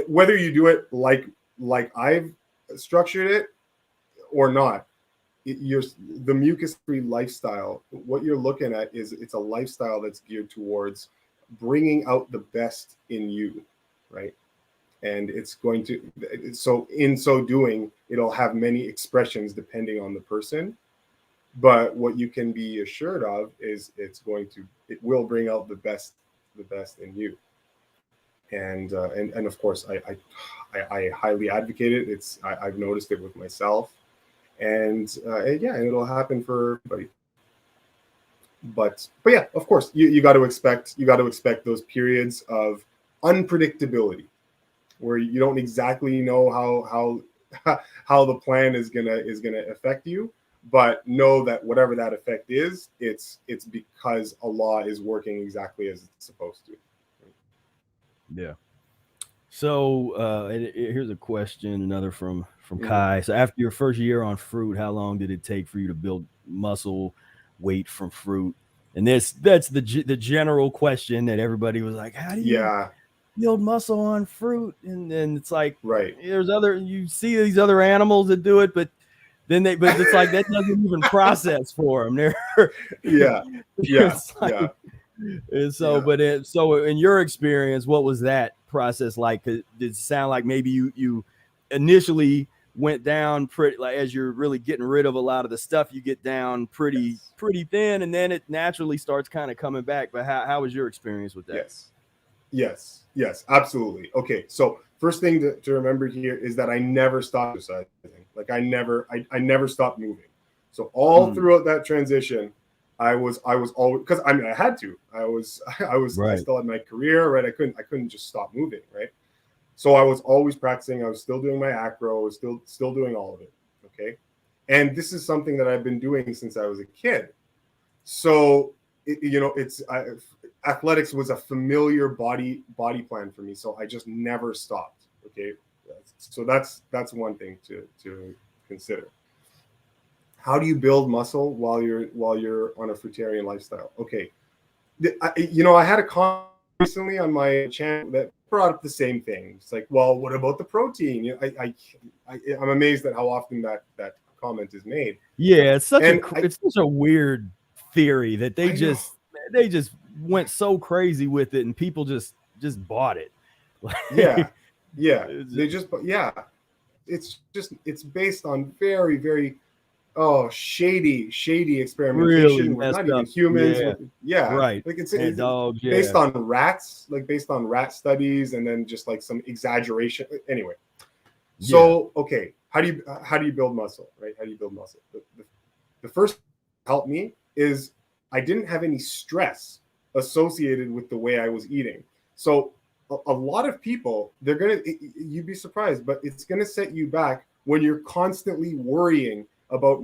whether you do it like I've structured it or not, the mucus-free lifestyle, what you're looking at is it's a lifestyle that's geared towards bringing out the best in you, right? And it's going to, so in so doing, it'll have many expressions depending on the person. But what you can be assured of is it will bring out the best in you. And of course, I highly advocate it. I've noticed it with myself, and it'll happen for everybody. But yeah, of course, you got to expect those periods of unpredictability, where you don't exactly know how the plan is gonna affect you, but know that whatever that effect is, it's because Allah is working exactly as it's supposed to. Yeah. So here's a question, another from Kai. So after your first year on fruit, how long did it take for you to build muscle weight from fruit? And that's the general question that everybody was like, how do you build muscle on fruit? And then it's like, you see these other animals that do it, but it's like that doesn't even process for them. So in your experience, what was that process like? Did it sound like maybe you initially went down pretty, like as you're really getting rid of a lot of the stuff, you get down pretty thin, and then it naturally starts kind of coming back? But how was your experience with that? Yes, absolutely. Okay, so first thing to remember here is that I never stopped exercising. Like I never stopped moving. So all throughout that transition, I was always, because I mean I had to. I still had my career, right? I couldn't just stop moving, right? So I was always practicing. I was still doing my acro. I was still doing all of it. Okay, and this is something that I've been doing since I was a kid. So athletics was a familiar body plan for me. So I just never stopped. Okay, so that's one thing to consider. How do you build muscle while you're on a fruitarian lifestyle? Okay, I had a comment recently on my channel that brought up the same thing. It's like, well, what about the protein? I'm amazed at how often that comment is made. Yeah, it's such a weird theory that they just went so crazy with it, and people just bought it. It's based on very, very shady experimentation with not even humans. Like it's dogs, based on rats, like based on rat studies, and then just like some exaggeration. Anyway, so okay, how do you build muscle, right? How do you build muscle? The first help me is I didn't have any stress associated with the way I was eating. So a lot of people, you'd be surprised, but it's gonna set you back when you're constantly worrying about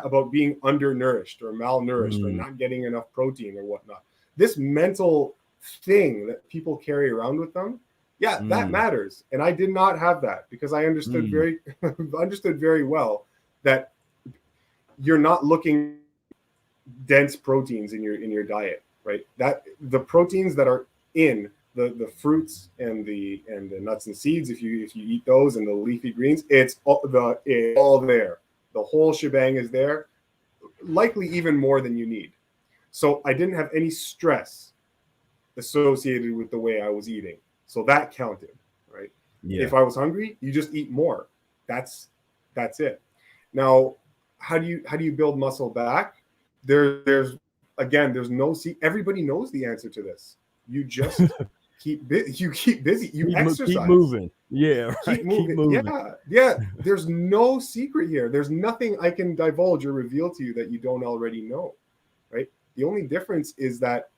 about being undernourished or malnourished or not getting enough protein or whatnot. This mental thing that people carry around with them, that matters. And I did not have that, because I understood very well that you're not looking dense proteins in your diet, right? That the proteins that are in the fruits and the nuts and seeds, if you eat those, and the leafy greens, it's all there. The whole shebang is there, likely even more than you need. So I didn't have any stress associated with the way I was eating. So that counted, right? Yeah. If I was hungry, you just eat more. That's it. Now, how do you build muscle back? There's no everybody knows the answer to this. You just keep busy. You exercise. Keep moving. Yeah. Keep moving. Yeah. There's no secret here. There's nothing I can divulge or reveal to you that you don't already know, right? The only difference is that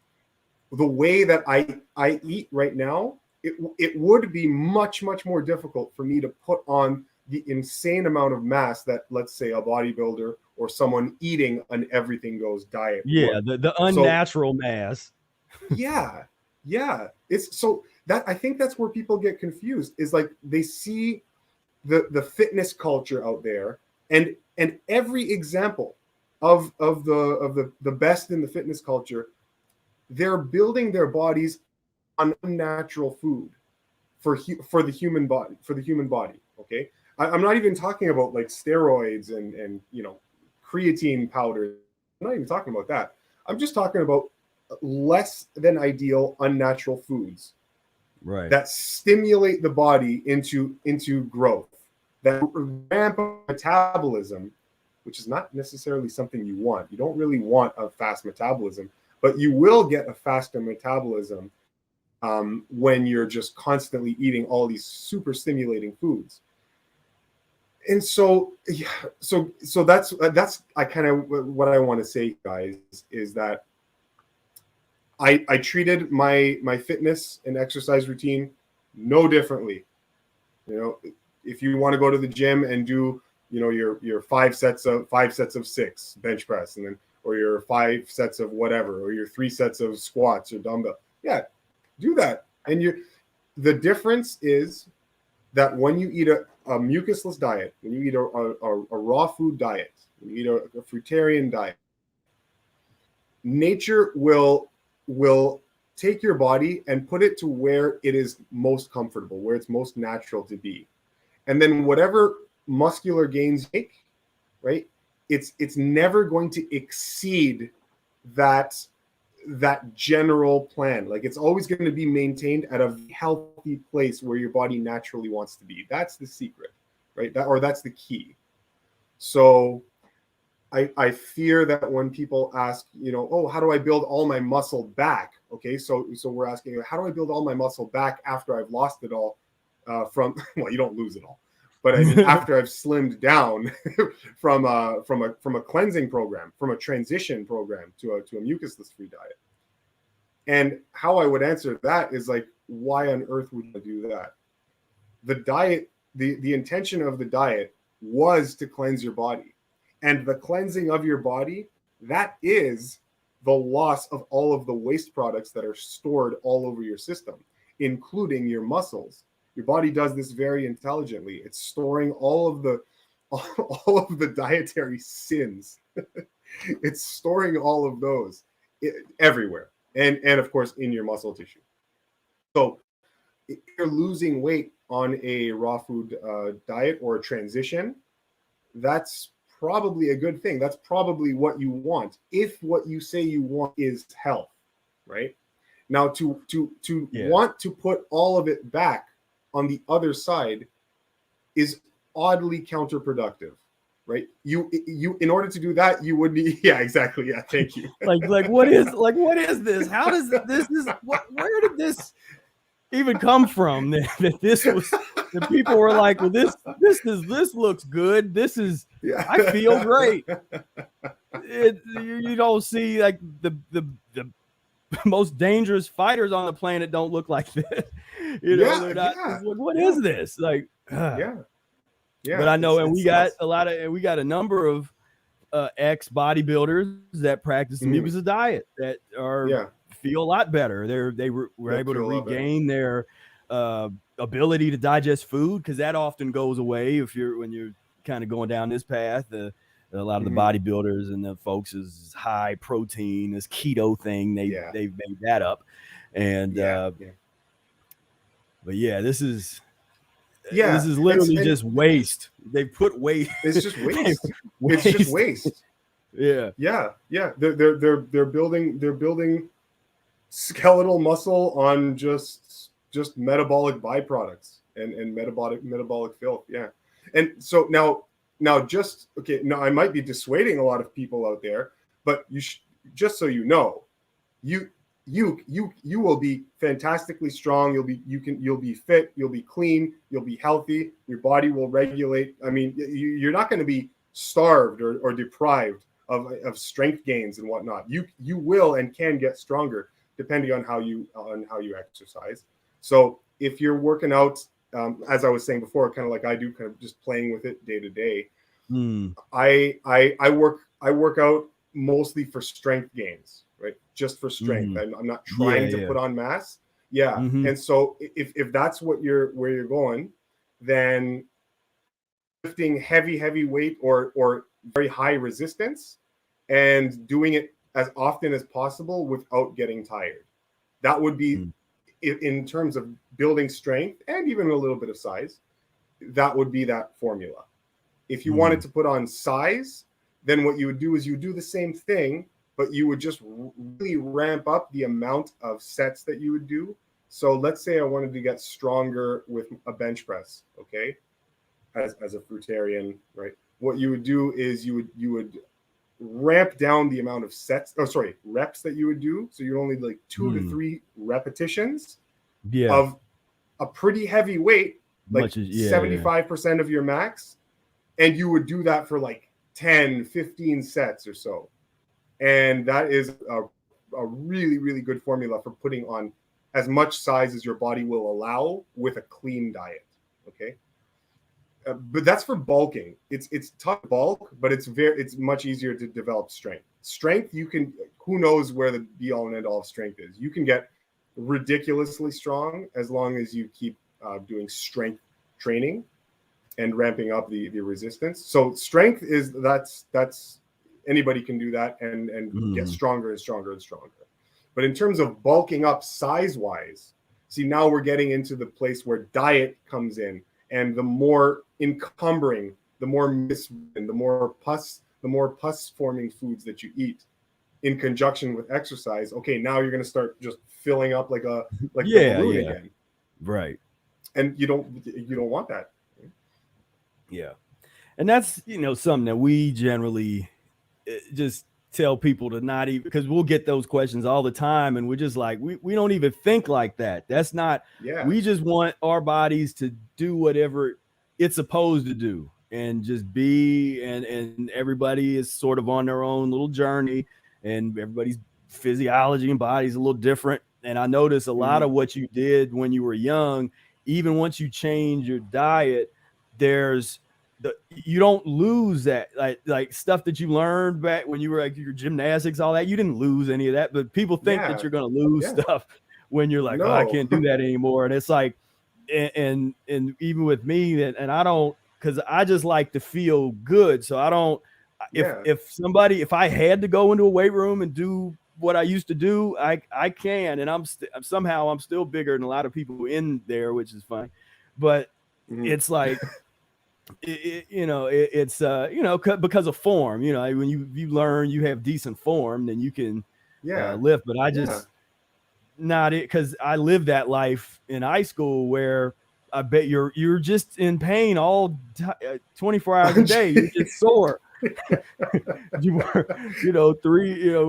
the way that I eat right now, it would be much, much more difficult for me to put on the insane amount of mass that, let's say, a bodybuilder or someone eating an everything goes diet. Yeah, the unnatural mass. Yeah. It's so that I think that's where people get confused, is like they see the fitness culture out there, and every example of the best in the fitness culture, they're building their bodies on unnatural food for the human body. Okay, I'm not even talking about like steroids and creatine powder. I'm not even talking about that. I'm just talking about less than ideal unnatural foods, right, that stimulate the body into growth, that ramp up metabolism, which is not necessarily something you want. You don't really want a fast metabolism, but you will get a faster metabolism when you're just constantly eating all these super stimulating foods. And so that's I kind of what I want to say, guys, is that I treated my fitness and exercise routine no differently. If you want to go to the gym and do your 5 sets of 6 bench press, and then or your 5 sets of whatever, or your 3 sets of squats or dumbbell, yeah, do that. And the difference is that when you eat a mucusless diet, when you eat a raw food diet, when you eat a fruitarian diet, nature will take your body and put it to where it is most comfortable, where it's most natural to be. And then whatever muscular gains you make, right, it's never going to exceed that general plan. Like, it's always going to be maintained at a healthy place where your body naturally wants to be. That's the secret, right? That's the key. So I fear that when people ask, oh, how do I build all my muscle back? Okay, so we're asking, how do I build all my muscle back after I've lost it all well, you don't lose it all, but I mean, after I've slimmed down from a cleansing program, from a transition program to a mucusless free diet. And how I would answer that is like, why on earth would you do that? The diet, the intention of the diet was to cleanse your body. And the cleansing of your body, that is the loss of all of the waste products that are stored all over your system, including your muscles. Your body does this very intelligently. It's storing all of the dietary sins. It's storing all of those everywhere, and of course in your muscle tissue. So if you're losing weight on a raw food diet or a transition, that's probably a good thing. That's probably what you want, if what you say you want is health, right? Now, to want to put all of it back on the other side is oddly counterproductive, right? You in order to do that, you would need, yeah, exactly, yeah, thank you. like what is this? How does this is where did this even come from? That this was, the people were like, well, this looks good. This is, yeah. I feel great. You don't see like the most dangerous fighters on the planet don't look like this. They're not. Yeah. What is this? Like, yeah. But I know, and we got a number of ex bodybuilders that practice the Mucusless diet that are feel a lot better. They were able to regain their ability to digest food, because that often goes away when you're kind of going down this path. A lot of the bodybuilders and the folks is high protein, this keto thing. They've made that up, and but yeah, this is literally just waste. They put waste. It's just waste. It's just waste. Yeah. They're building skeletal muscle on just metabolic byproducts and metabolic filth. Yeah. And so now just okay. Now I might be dissuading a lot of people out there, but just so you know, you will be fantastically strong. You'll be fit. You'll be clean. You'll be healthy. Your body will regulate. I mean, you're not going to be starved or deprived of strength gains and whatnot. You will and can get stronger depending on how you exercise. So if you're working out, as I was saying before, kind of like I do, kind of just playing with it day to day. I work out mostly for strength gains, right? Just for strength. I'm not trying to put on mass. Yeah. And so if that's where you're going, then lifting heavy weight or very high resistance and doing it as often as possible without getting tired. That would be, in terms of building strength and even a little bit of size, that would be that formula. If you wanted to put on size, then what you would do is you would do the same thing, but you would just really ramp up the amount of sets that you would do. So let's say I wanted to get stronger with a bench press, okay? As a fruitarian, right? What you would do is you would ramp down the amount of reps that you would do. So you're only like 2 to 3 repetitions of a pretty heavy weight, like 75% of your max. And you would do that for like 10, 15 sets or so. And that is a really, really good formula for putting on as much size as your body will allow with a clean diet, okay? But that's for bulking. It's tough to bulk, but it's much easier to develop strength. Strength, you can, who knows where the be all and end all of strength is. You can get ridiculously strong as long as you keep doing strength training and ramping up the resistance. So strength is that's anybody can do that and get stronger and stronger and stronger. But in terms of bulking up size wise, see, now we're getting into the place where diet comes in. And the more encumbering, the more pus forming foods that you eat in conjunction with exercise. Okay, now you're going to start just filling up like a balloon again, right? And you don't want that. Yeah, and that's something that we generally just tell people to not even, because we'll get those questions all the time, and we're just like, we don't even think like that. That's not. We just want our bodies to do whatever it's supposed to do and just be, and everybody is sort of on their own little journey, and everybody's physiology and body is a little different. And I notice a lot of what you did when you were young, even once you change your diet, you don't lose that like stuff that you learned back when you were like your gymnastics, all that. You didn't lose any of that, but people think that you're going to lose stuff when you're like, oh, I can't do that anymore. And it's like, and even with me, and I don't, because I just like to feel good. So I don't, if I had to go into a weight room and do what I used to do, I can, and I'm still bigger than a lot of people in there, which is fine. But it's like, it's because of form, when you learn you have decent form, then you can lift. But I just not it, because I lived that life in high school where I bet you're just in pain all 24 hours a day. You're just sore. You were,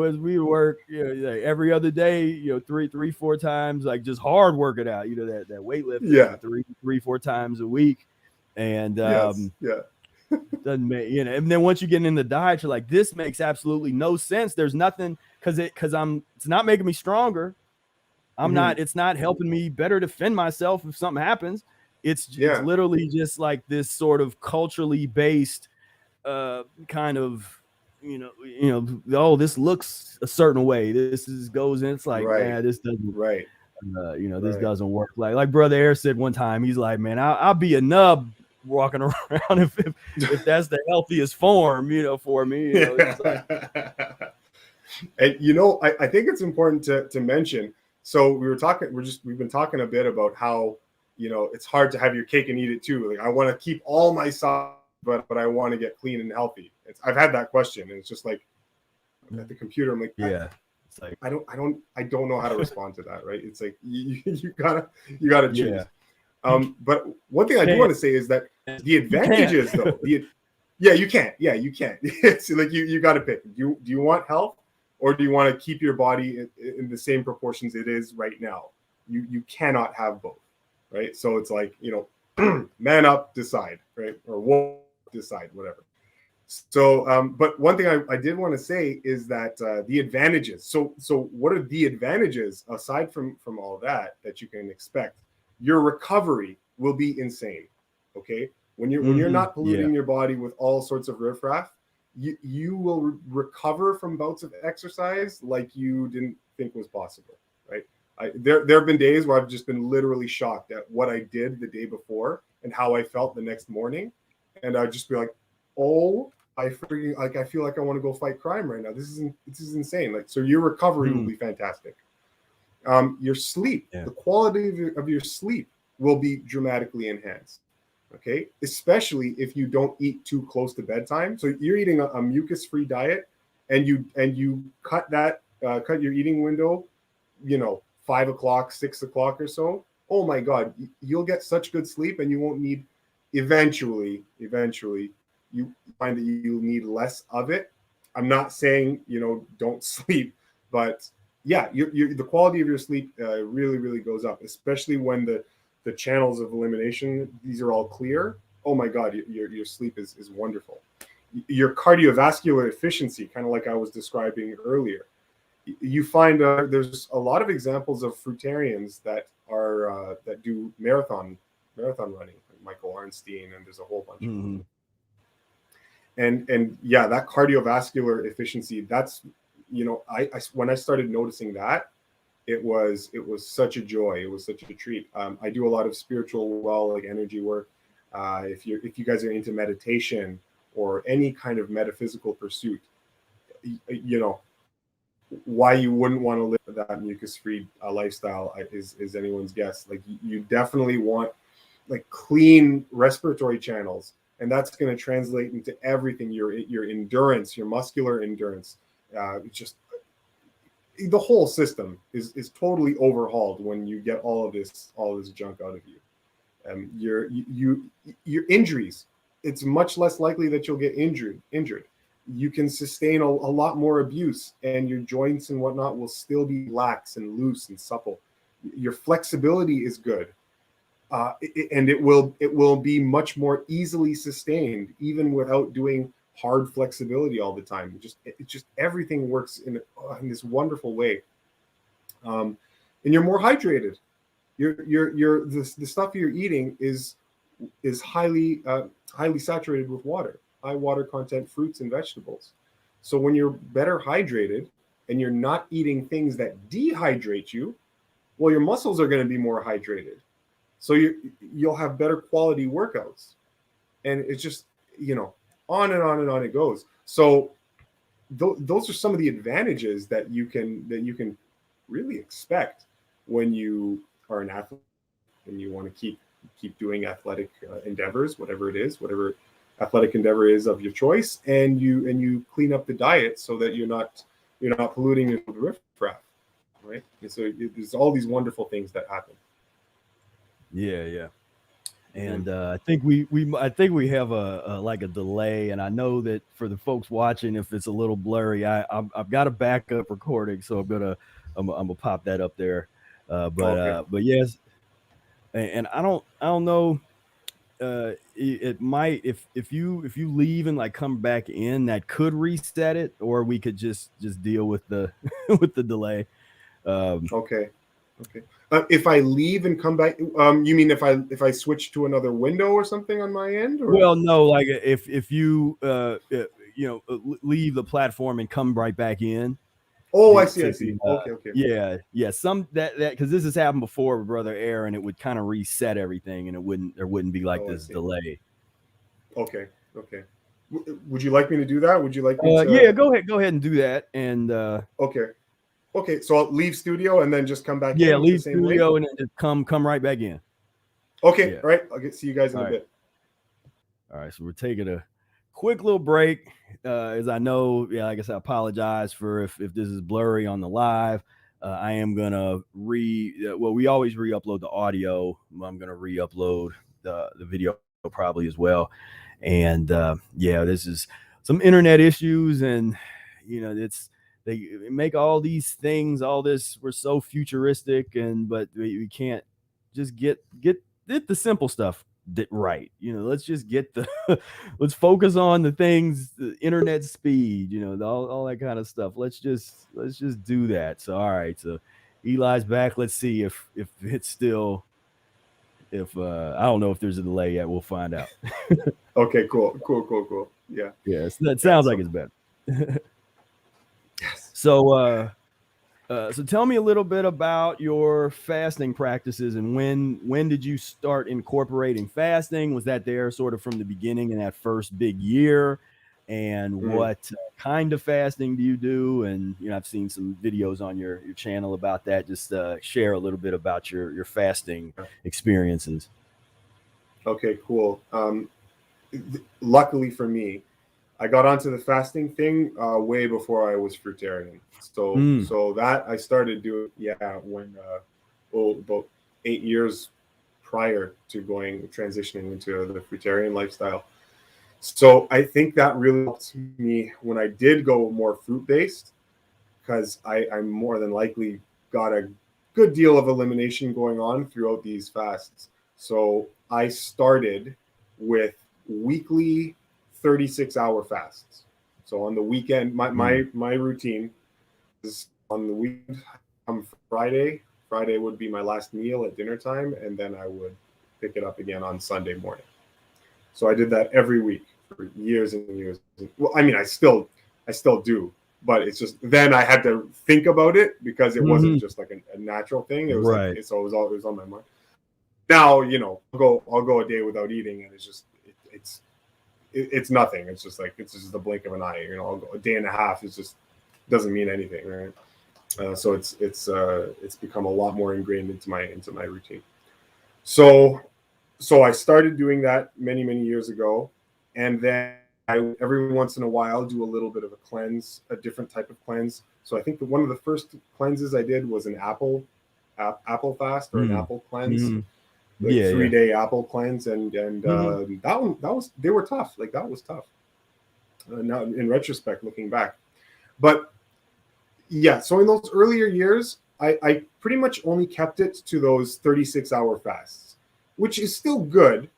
as we work, like every other day, 3-4 times, like just hard working out, that weightlifting, 3-4 times a week. And doesn't make, and then once you get in the diet, you're like, this makes absolutely no sense. There's nothing, because it's not making me stronger. It's not helping me better defend myself if something happens. It's literally just like this sort of culturally based kind of, oh, this looks a certain way. This goes in. It's like, this doesn't, this doesn't work. Like Brother Air said one time, he's like, man, I'll be a nub walking around if that's the healthiest form, for me. It's like... And I think it's important to mention. So we've been talking a bit about how it's hard to have your cake and eat it too. Like, I want to keep all my size, but I want to get clean and healthy. I've had that question, and it's just like at the computer, I'm like, it's like I don't know how to respond to that, right? It's like you gotta choose. But one thing I do want to say is that the advantages, though, you can't. It's like you got to pick. Do you want health, or do you want to keep your body in the same proportions it is right now? You cannot have both, right? So it's like, man up, decide, right? Or we'll decide, whatever. So, but one thing I did want to say is that the advantages. So what are the advantages aside from all that you can expect? Your recovery will be insane. Okay, when you're not polluting your body with all sorts of riffraff, you will recover from bouts of exercise like you didn't think was possible. Right? There have been days where I've just been literally shocked at what I did the day before and how I felt the next morning. and I'd just be like, oh, I freaking, like, I feel like I want to go fight crime right now. This is insane. Like, so your recovery will be fantastic. Your sleep, the quality of your sleep will be dramatically enhanced. Okay, especially if you don't eat too close to bedtime. So you're eating a mucus-free diet, and you cut your eating window, 5 o'clock, 6 o'clock or so. Oh my God, you'll get such good sleep, and you won't need. Eventually, you find that you need less of it. I'm not saying don't sleep, but yeah, the quality of your sleep really, really goes up, especially when the channels of elimination, these are all clear. Oh my God, your sleep is wonderful. Your cardiovascular efficiency, kind of like I was describing earlier, you find there's a lot of examples of fruitarians that are that do marathon running, like Michael Arnstein, and there's a whole bunch of them. And yeah, that cardiovascular efficiency, that's I when I started noticing that, it was such a joy. It was such a treat. I do a lot of spiritual like energy work. If you guys are into meditation or any kind of metaphysical pursuit, why you wouldn't want to live that mucus-free lifestyle is anyone's guess. Like, you definitely want like clean respiratory channels, and that's going to translate into everything. Your endurance, your muscular endurance, just the whole system is totally overhauled when you get all of this junk out of you. Your injuries, it's much less likely that you'll get injured. You can sustain a lot more abuse, and your joints and whatnot will still be lax and loose and supple. Your flexibility is good, and it will be much more easily sustained, even without doing hard flexibility all the time. It just everything works in this wonderful way, and you're more hydrated. The stuff you're eating is highly saturated with water, high water content fruits and vegetables. So when you're better hydrated and you're not eating things that dehydrate you, well, your muscles are going to be more hydrated. So you'll have better quality workouts, and it's just on and on and on it goes. So those are some of the advantages that you can really expect when you are an athlete and you want to keep doing athletic endeavors, whatever athletic endeavor is of your choice, and you clean up the diet so that you're not polluting your riffraff, right? And so there's all these wonderful things that happen. Yeah. And I think we have a delay, and I know that for the folks watching, if it's a little blurry, I've got a backup recording, so I'm gonna pop that up there. But yes, and I don't know. It might, if you leave and like come back in, that could reset it, or we could just deal with the with the delay. Okay. If I leave and come back, you mean if I switch to another window or something on my end? Or? Well, no, like if you leave the platform and come right back in. Oh, I see. Okay. Yeah. Some that because this has happened before with Brother Air, and it would kind of reset everything, and there wouldn't be like this delay. Okay. Would you like me to do that? Would you like me to? Yeah, go ahead and do that. And Okay. So I'll leave studio and then just come back. Yeah, leave studio and then just come right back in. Okay. Yeah. All right. I'll see you guys in a bit. All right. So we're taking a quick little break. As I know, like I said, I apologize for if this is blurry on the live. I am gonna we always re-upload the audio. I'm gonna re-upload the video probably as well. And this is some internet issues, and they make all these things, all this, we're so futuristic, but we can't just get the simple stuff right. Let's just let's focus on the things, the internet speed, all that kind of stuff. Let's just do that. So all right, so Eli's back. Let's see if it's still, I don't know if there's a delay yet. We'll find out. Okay, cool. Yeah, so that sounds like it's better. Yes. So So tell me a little bit about your fasting practices, and when did you start incorporating fasting? Was that there sort of from the beginning in that first big year? And what kind of fasting do you do? And I've seen some videos on your channel about that. Just share a little bit about your fasting experiences. Okay, cool. Luckily for me, I got onto the fasting thing way before I was fruitarian. So that I started doing, when about 8 years prior to transitioning into the fruitarian lifestyle. So I think that really helped me when I did go more fruit based, because I more than likely got a good deal of elimination going on throughout these fasts. So I started with weekly 36-hour fasts. So on the weekend, my routine is on the weekend. Friday would be my last meal at dinner time, and then I would pick it up again on Sunday morning. So I did that every week for years and years. Well, I mean, I still do, but it's just then I had to think about it because it wasn't just like a natural thing. It was Right. like so it was on my mind. Now I'll go a day without eating, and it's just it's nothing. It's just the blink of an eye. I'll go a day and a half. It just doesn't mean anything, right? So it's become a lot more ingrained into my routine. So I started doing that many years ago, and then I every once in a while do a little bit of a cleanse, a different type of cleanse. So I think that one of the first cleanses I did was an apple fast or an apple cleanse. Like 3-day apple cleanse, and they were tough. Like that was tough. Now in retrospect, looking back, but yeah. So in those earlier years, I pretty much only kept it to those 36-hour fasts, which is still good.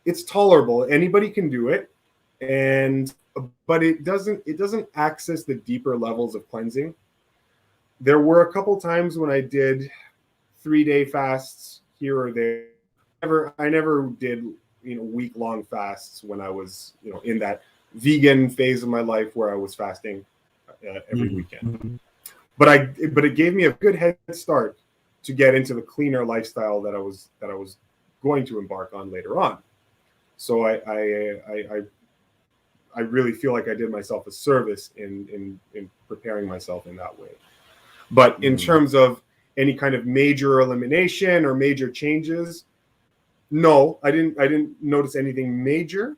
It's tolerable. Anybody can do it, but it doesn't access the deeper levels of cleansing. There were a couple times when I did 3-day fasts here or there. I never did week-long fasts when I was in that vegan phase of my life where I was fasting every weekend. But it gave me a good head start to get into the cleaner lifestyle that I was going to embark on later on. So I really feel like I did myself a service in preparing myself in that way. But in terms of any kind of major elimination or major changes, no, I didn't notice anything major,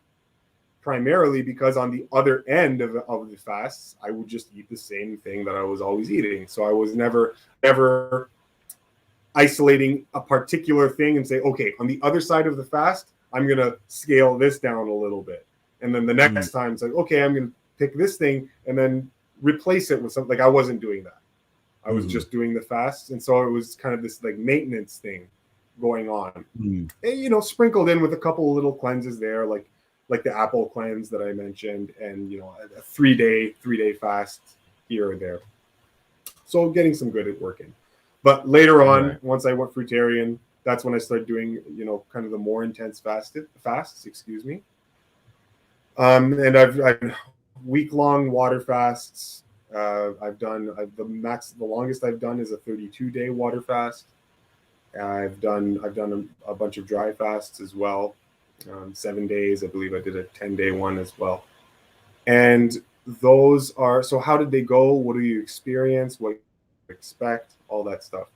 primarily because on the other end of the fasts, I would just eat the same thing that I was always eating. So I was never isolating a particular thing and say, okay, on the other side of the fast, I'm going to scale this down a little bit. And then the next time it's like, okay, I'm going to pick this thing and then replace it with something. Like I wasn't doing that. I was just doing the fast. And so it was kind of this like maintenance thing going on, and, sprinkled in with a couple of little cleanses there, like the apple cleanse that I mentioned, and a 3-day fast here or there. So getting some good at working. But later on, once I went fruitarian, that's when I started doing kind of the more intense fasts. Excuse me. And I've week-long water fasts. The longest I've done is a 32-day water fast. I've done a bunch of dry fasts as well, 7 days. I believe I did a 10-day one as well. And those are, so how did they go? What do you experience? What do you expect? All that stuff.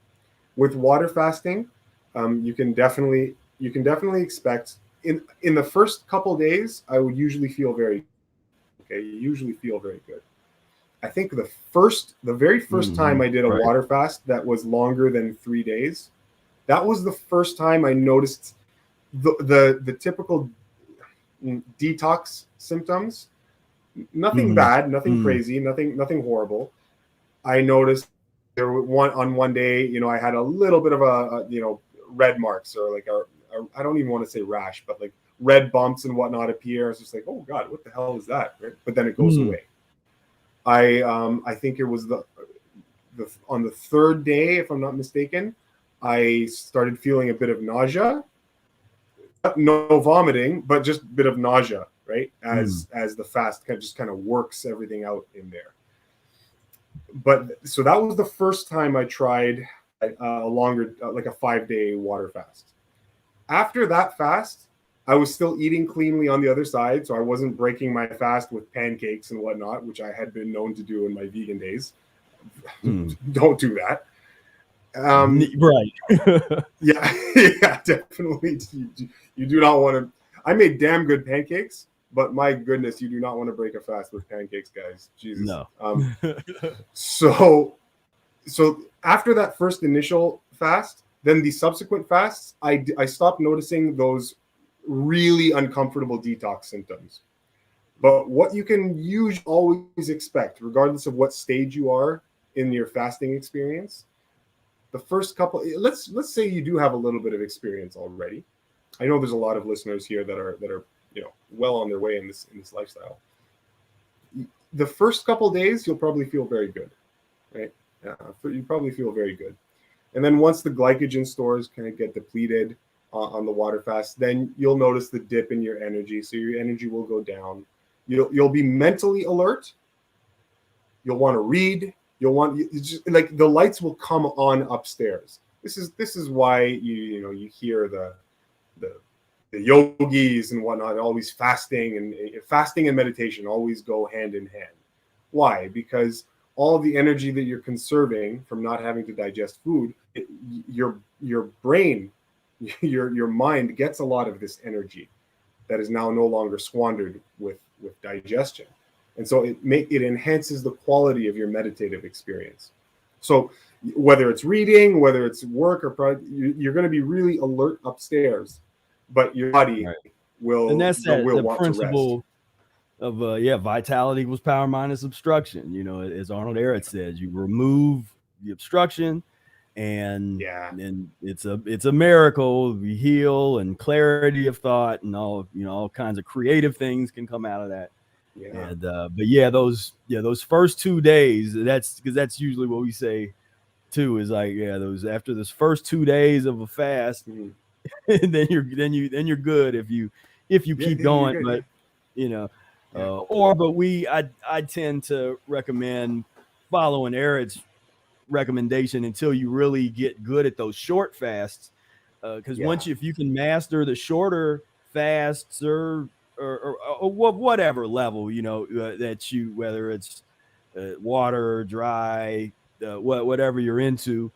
With water fasting, you can definitely expect in the first couple days, I would usually feel very good. I think the very first time I did a water fast that was longer than 3 days, that was the first time I noticed the typical detox symptoms. Nothing bad, nothing crazy, nothing horrible. I noticed there on one day, I had a little bit of a red marks, or like I don't even want to say rash, but like red bumps and whatnot appear. I was just like, oh God, what the hell is that? Right? But then it goes away. I think it was on the third day, if I'm not mistaken, I started feeling a bit of nausea. No vomiting, but just a bit of nausea, right? As the fast kind of works everything out in there. But so that was the first time I tried a longer, like a 5-day water fast. After that fast, I was still eating cleanly on the other side. So I wasn't breaking my fast with pancakes and whatnot, which I had been known to do in my vegan days. Don't do that. Right. Yeah, yeah, definitely. You do not want to. I made damn good pancakes, but my goodness, you do not want to break a fast with pancakes, guys. Jesus. No. So after that first initial fast, then the subsequent fasts, I stopped noticing those really uncomfortable detox symptoms. But what you can usually always expect, regardless of what stage you are in your fasting experience, the first couple, let's say you do have a little bit of experience already. I know there's a lot of listeners here that are well on their way in this lifestyle. The first couple days, you'll probably feel very good, right? You probably feel very good. And then once the glycogen stores kind of get depleted on the water fast, then you'll notice the dip in your energy. So your energy will go down. You'll be mentally alert. You'll want to read. Like the lights will come on upstairs. This is why you hear the yogis and whatnot always fasting and meditation always go hand in hand. Why? Because all the energy that you're conserving from not having to digest food, your brain, your mind gets a lot of this energy that is now no longer squandered with digestion. And so it enhances the quality of your meditative experience. So whether it's reading, whether it's work or project, you're going to be really alert upstairs, but your body will. And that's the want principle of vitality equals power minus obstruction. As Arnold Ehret says, you remove the obstruction, and it's a miracle. We heal, and clarity of thought, and all kinds of creative things can come out of that. Yeah. And those first 2 days, that's because that's usually what we say too, is like, those after this first 2 days of a fast, and then you're good if you keep going. But I tend to recommend following Eric's recommendation until you really get good at those short fasts, because if you can master the shorter fasts or whatever level, that you, whether it's water, dry, whatever you're into,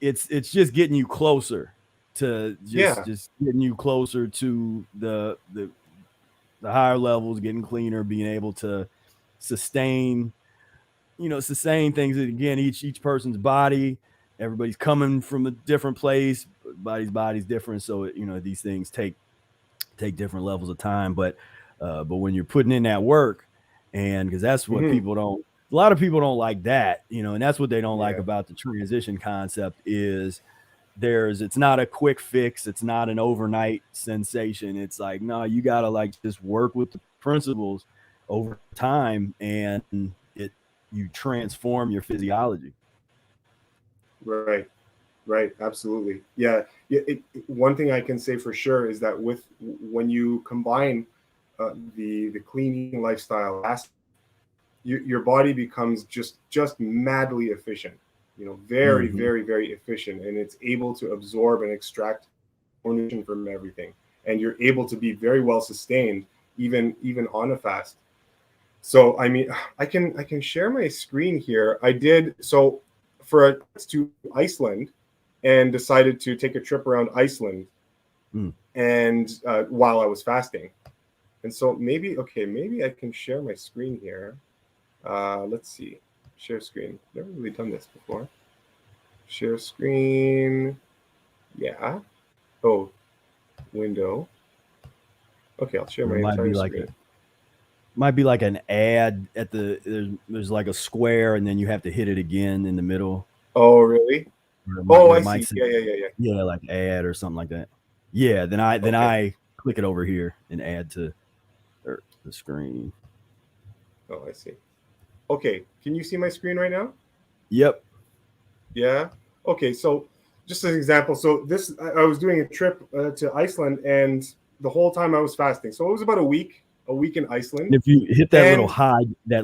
it's just getting you closer to just getting you closer to the higher levels, getting cleaner, being able to sustain things. Again, each person's body, everybody's coming from a different place, body's different, so these things take different levels of time, but when you're putting in that work, and because that's what a lot of people don't like that, and that's what they don't like about the transition concept is it's not a quick fix. It's not an overnight sensation. It's like, no, you got to just work with the principles over time, and you transform your physiology. Right. Absolutely. Yeah. One thing I can say for sure is that when you combine the cleaning lifestyle, your body becomes just madly efficient, very, very, very efficient. And it's able to absorb and extract nutrition from everything. And you're able to be very well sustained, even on a fast. So, I mean, I can share my screen here. I did so for a trip to Iceland, and decided to take a trip around Iceland, and while I was fasting. And so maybe I can share my screen here. Let's see, share screen. Never really done this before. Share screen. Yeah. Oh, window. Okay, I'll share my entire screen. Might be like an ad at there's like a square, and then you have to hit it again in the middle. Oh, really? I see. Yeah, like add or something like that. Yeah, then I click it over here and add to the screen. Oh, I see. Okay, can you see my screen right now? Yep. Yeah. Okay, so just as an example, so I was doing a trip to Iceland, and the whole time I was fasting. So it was about a week in Iceland. And if you hit that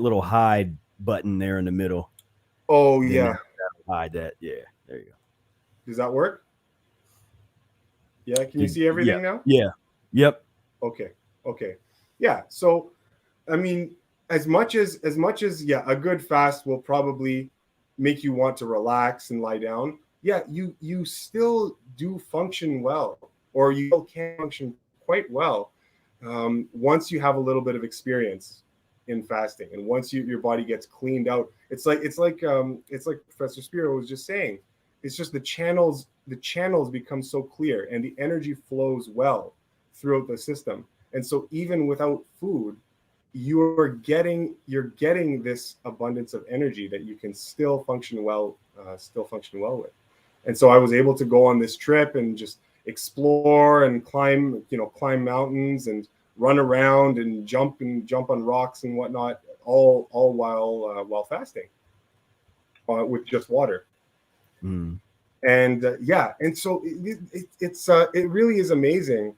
little hide button there in the middle. Oh, Then yeah. hide that. Yeah, there you go. Does that work? Yeah. Can you see everything now? Yeah. Yep. Okay. Okay. Yeah. So, I mean, as much as yeah, a good fast will probably make you want to relax and lie down. Yeah, you still do function well, or you still can function quite well once you have a little bit of experience in fasting, and once your body gets cleaned out. It's like Professor Spira was just saying. It's just the channels become so clear, and the energy flows well throughout the system. And so even without food, you're getting this abundance of energy that you can still function well with. And so I was able to go on this trip and just explore and climb mountains and run around and jump on rocks and whatnot, all while fasting with just water. And and so it really is amazing.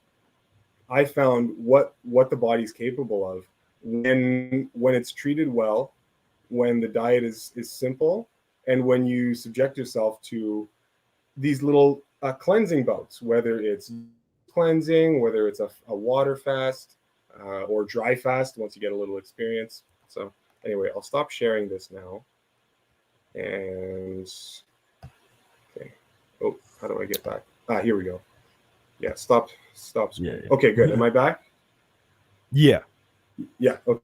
I found what the body's capable of when it's treated well, when the diet is simple, and when you subject yourself to these little cleansing bouts, whether it's cleansing, whether it's a water fast or dry fast once you get a little experience. So anyway, I'll stop sharing this now. And okay. Oh, how do I get back? Here we go. Yeah, stop. Yeah. Okay, good. Am I back? Yeah. Yeah. Okay.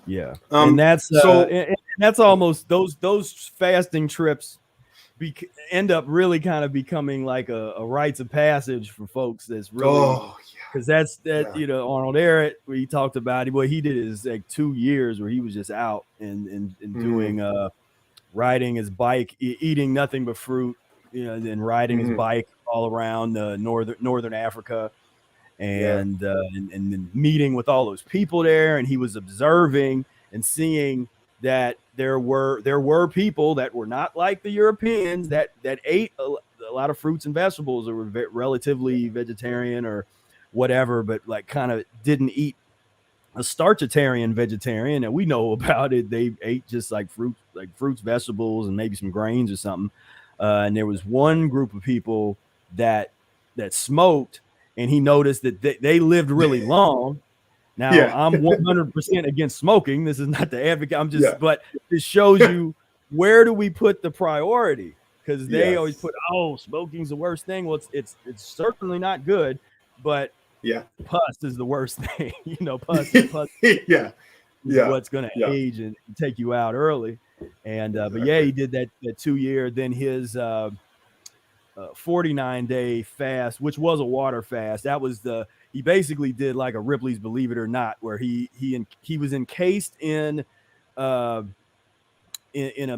Yeah. And that's and that's almost those fasting trips end up really kind of becoming like a rites of passage for folks. That's really because Arnold Ehret, where he talked about it. What he did is like 2 years where he was just out and doing riding his bike, eating nothing but fruit, and then riding his bike all around northern Africa, and then meeting with all those people there, and he was observing and seeing that there were people that were not like the Europeans that ate a lot of fruits and vegetables, or were relatively vegetarian or whatever, but like kind of didn't eat a starchitarian vegetarian that we know about it. They ate just like fruits, vegetables, and maybe some grains or something. And there was one group of people that smoked, and he noticed that they lived really long. Now, I'm 100% against smoking. This is not the advocate. I'm just, but it shows you where do we put the priority? Because they always put, smoking's the worst thing. Well, it's certainly not good, but pus is the worst thing. Pus is what's going to age and take you out early. And but he did that 2 year. Then his 49-day fast, which was a water fast. That was he basically did like a Ripley's Believe It or Not, where he was encased in a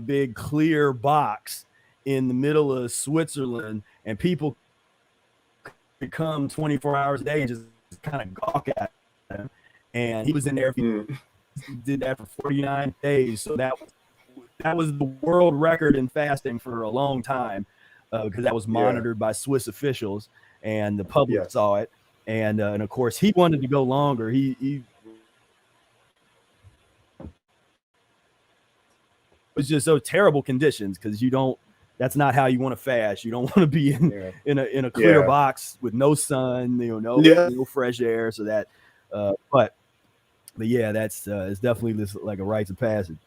big clear box in the middle of Switzerland, and people could come 24 hours a day and just kind of gawk at him. And he was in there. He did that for 49 days. So that was the world record in fasting for a long time, because that was monitored by Swiss officials, and the public saw it. And of course, he wanted to go longer. He was just so terrible conditions, because that's not how you want to fast. You don't want to be in a clear box with no sun, no fresh air. So that, but that's it's definitely this like a rites of passage.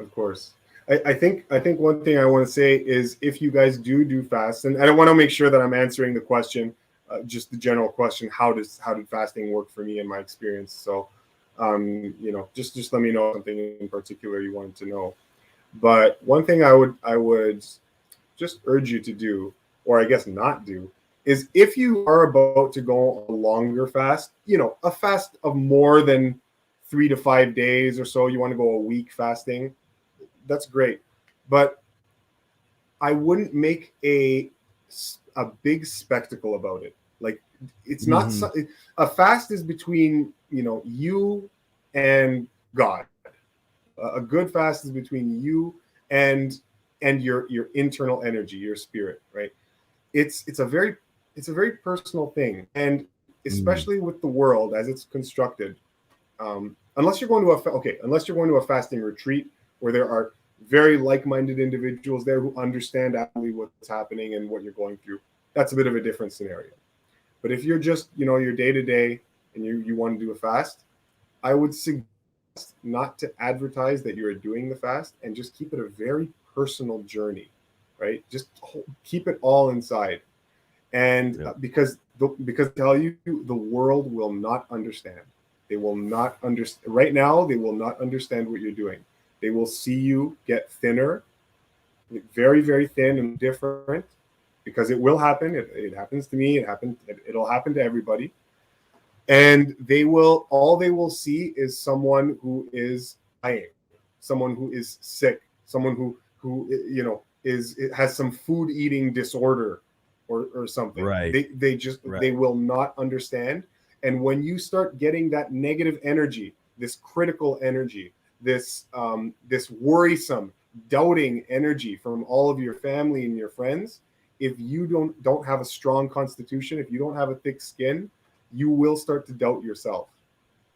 Of course. I think one thing I want to say is, if you guys do fast, and I want to make sure that I'm answering the question, just the general question, how did fasting work for me in my experience? So, just let me know something in particular you wanted to know. But one thing I would just urge you to do, or I guess not do, is if you are about to go a longer fast, a fast of more than 3 to 5 days or so, you want to go a week fasting, that's great. But I wouldn't make a big spectacle about it. Like, it's not a fast is between you and God. A good fast is between you and your internal energy, your spirit, right? It's a very personal thing, and especially with the world as it's constructed, unless you're going to a fasting retreat where there are very like-minded individuals there who understand actually what's happening and what you're going through. That's a bit of a different scenario. But if you're just, your day-to-day and you want to do a fast, I would suggest not to advertise that you're doing the fast and just keep it a very personal journey, right? Just keep it all inside. And because I tell you, the world will not understand. They will not understand. Right now, they will not understand what you're doing. They will see you get thinner, very, very thin and different, because it will happen. It happens to me. It'll happen to everybody. And all they will see is someone who is dying, someone who is sick, someone who has some food eating disorder or something. Right. They will not understand. And when you start getting that negative energy, this critical energy, this worrisome, doubting energy from all of your family and your friends, if you don't have a strong constitution, if you don't have a thick skin, you will start to doubt yourself.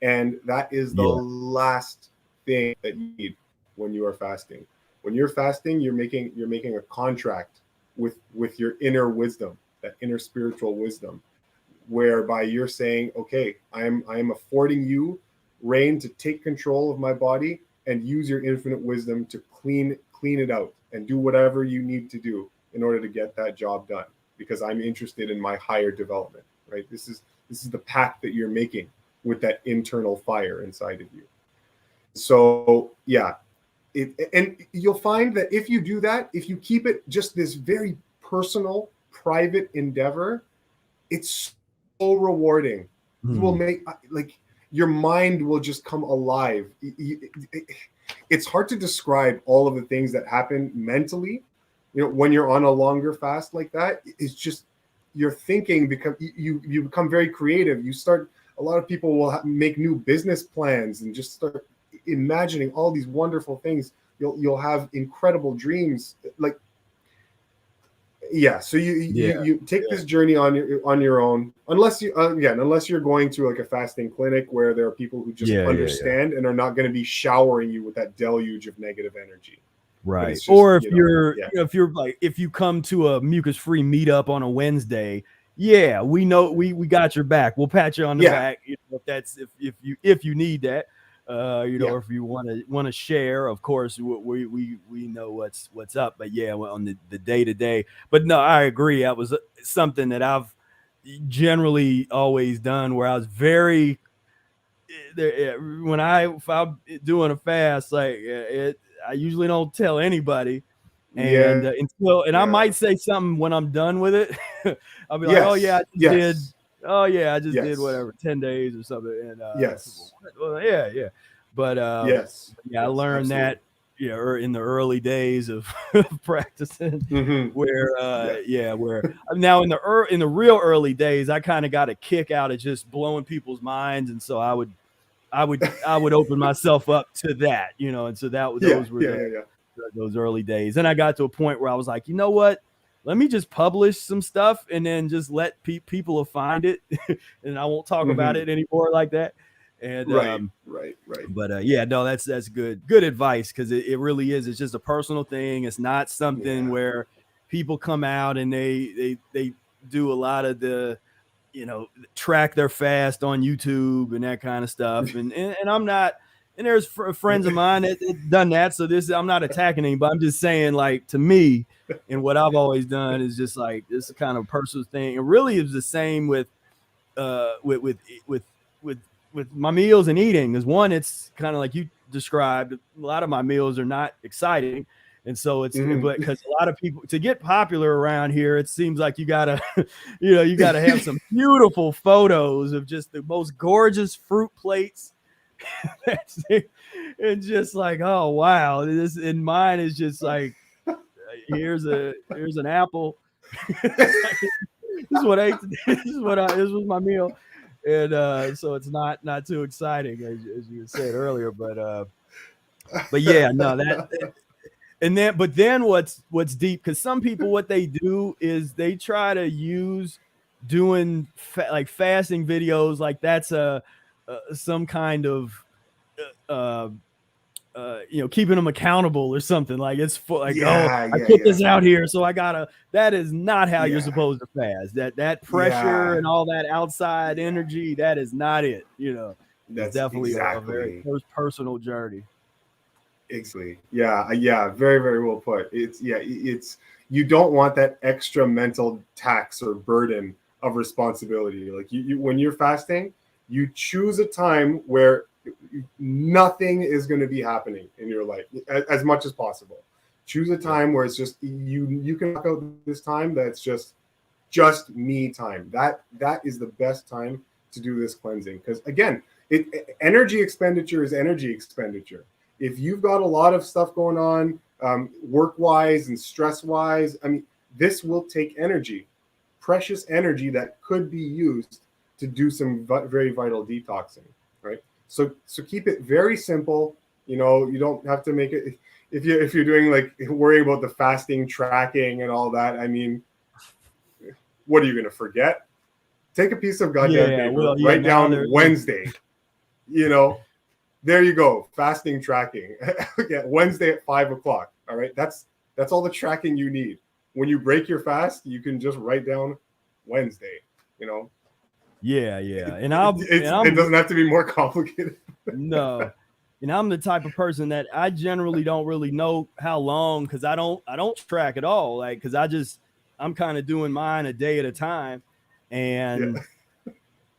And that is the last thing that you need when you are fasting. When you're fasting, you're making a contract with your inner wisdom, that inner spiritual wisdom, whereby you're saying, okay, I am affording you reign to take control of my body and use your infinite wisdom to clean it out and do whatever you need to do in order to get that job done, because I'm interested in my higher development, right? This is the pact that you're making with that internal fire inside of you. So and you'll find that if you do that, if you keep it just this very personal, private endeavor, it's so rewarding. You will make your mind will just come alive. It's hard to describe all of the things that happen mentally, when you're on a longer fast like that. It's just your thinking you become very creative. A lot of people will make new business plans and just start imagining all these wonderful things. You'll have incredible dreams. So you take this journey on your own, unless you're going to like a fasting clinic where there are people who just understand and are not going to be showering you with that deluge of negative energy. Right. Or if you come to a mucus-free meetup on a Wednesday, we know we got your back. We'll pat you on the back, if you need that. If you want to share, of course, we know what's up. But on the day-to-day. But no, I agree. That was something that I've generally always done, where I was very if I'm doing a fast, I usually don't tell anybody. And I might say something when I'm done with it. I'll be like, I just did whatever 10 days or something. And but I learned that in the early days of practicing, where now in the real early days, I kind of got a kick out of just blowing people's minds, and so I would open myself up to that, and so those were those early days. And I got to a point where I was like, you know what? Let me just publish some stuff and then just let people will find it, and I won't talk about it anymore like that. And right. But that's good advice, because it really is. It's just a personal thing. It's not something where people come out and they do a lot of the track their fast on YouTube and that kind of stuff. And I'm not. And there's friends of mine that done that. So I'm not attacking anybody. I'm just saying, to me, and what I've always done is just this kind of personal thing. It really is the same with my meals and eating. Is one, it's kind of like you described. A lot of my meals are not exciting, and so it's but because a lot of people, to get popular around here, it seems like you gotta have some beautiful photos of just the most gorgeous fruit plates. That's it. And just oh wow, this in mine is just here's an apple. This was my meal. And so it's not too exciting, as you said earlier, but then what's deep, because some people, what they do is they try to use doing fasting videos, that's some kind of keeping them accountable or something. Like it's for like, Yeah, I yeah, put yeah. this out here, so I gotta. That is not how you're Yeah. supposed to fast. That pressure Yeah. and all that outside Yeah. energy, that is not it. It's That's definitely a very exactly. personal journey. Exactly. Yeah. Yeah. Very, very well put. It's you don't want that extra mental tax or burden of responsibility. Like you when you're fasting, you choose a time where nothing is going to be happening in your life as much as possible. Choose a time where it's just you can knock out this time that's just me time. That is the best time to do this cleansing, because again, energy expenditure is energy expenditure. If you've got a lot of stuff going on, work wise and stress wise, I mean, this will take energy, precious energy that could be used to do some very vital detoxing, right? So keep it very simple. You don't have to make it if you're doing like worrying about the fasting tracking and all that. I mean, what are you going to forget? Take a piece of goddamn paper, write down Wednesday. There you go. Fasting tracking. Wednesday at 5:00. All right. That's all the tracking you need. When you break your fast, you can just write down Wednesday. Yeah. And it doesn't have to be more complicated. No. And I'm the type of person that I generally don't really know how long, because I don't track at all. Like, because I'm kind of doing mine a day at a time. And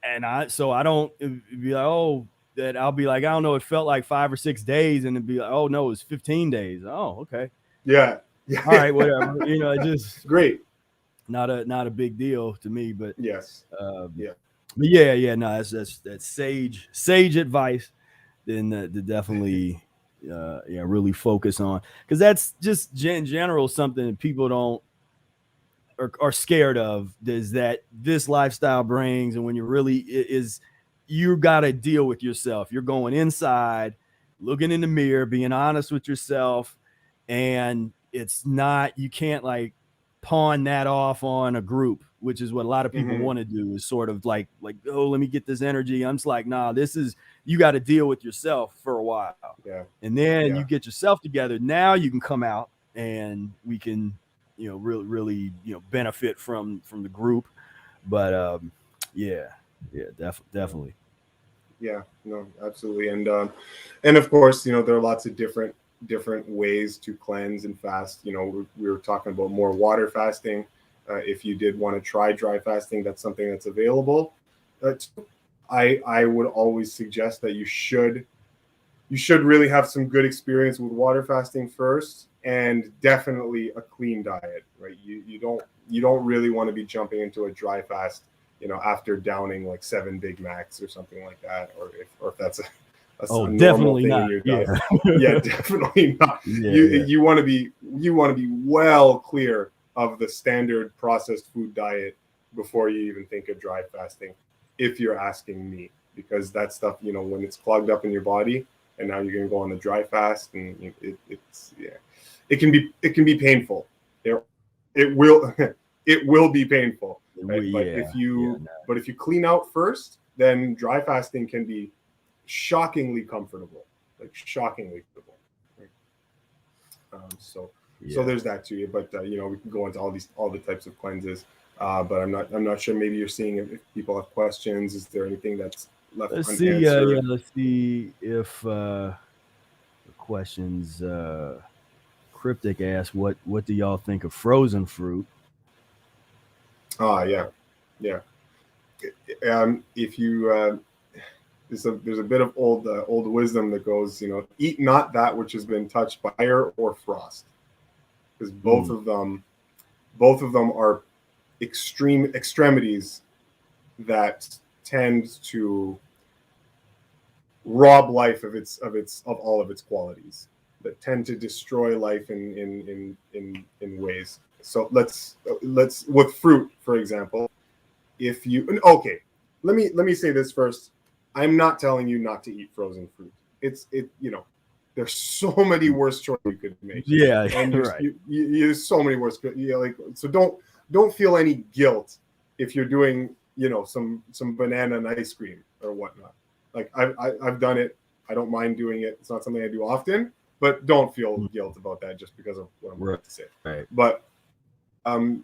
I don't be like, that I'll be like, I don't know, it felt like 5 or 6 days, and it'd be like, oh no, it's 15 days. Oh, okay. Yeah. All right, whatever. It just great. Not a big deal to me, but yes. Yeah. But yeah, no, that's sage advice. Then to definitely really focus on, because that's just in general something that people don't are scared of, is that this lifestyle brings. And when you got to deal with yourself. You're going inside, looking in the mirror, being honest with yourself, and you can't like pawn that off on a group, which is what a lot of people want to do, is sort of like, oh, let me get this energy. I'm just like, nah, you got to deal with yourself for a while. Yeah. And then you get yourself together. Now you can come out and we can, really, benefit from the group. But definitely. Yeah, no, absolutely. And of course, there are lots of different ways to cleanse and fast. We were talking about more water fasting. If you did want to try dry fasting, that's something that's available. I would always suggest that you should really have some good experience with water fasting first, and definitely a clean diet, right? You don't really want to be jumping into a dry fast, after downing like 7 Big Macs or something like that, or if that's a normal thing in your diet. Yeah, definitely not. You want to be well clear of the standard processed food diet before you even think of dry fasting, if you're asking me, because that stuff, when it's clogged up in your body, and now you're going to go on the dry fast, and it can be painful. It will be painful. Right? But if you clean out first, then dry fasting can be shockingly comfortable, like shockingly comfortable. Right? So there's that to you. But we can go into all the types of cleanses. But I'm not sure. Maybe you're seeing if people have questions. Is there anything that's left unanswered? Let's see if the questions. Cryptic asks, what do y'all think of frozen fruit? Yeah. If you there's a bit of old wisdom that goes, eat not that which has been touched by fire or frost, because both of them are extreme extremities that tend to rob life of all of its qualities, that tend to destroy life in ways. So let's with fruit, for example, let me say this first. I'm not telling you not to eat frozen fruit. There's so many worse choices you could make. Yeah, and right. There's so many worse. So don't feel any guilt if you're doing some banana and ice cream or whatnot. Like I've done it. I don't mind doing it. It's not something I do often, but don't feel guilt about that just because of what I'm about to say. Right. But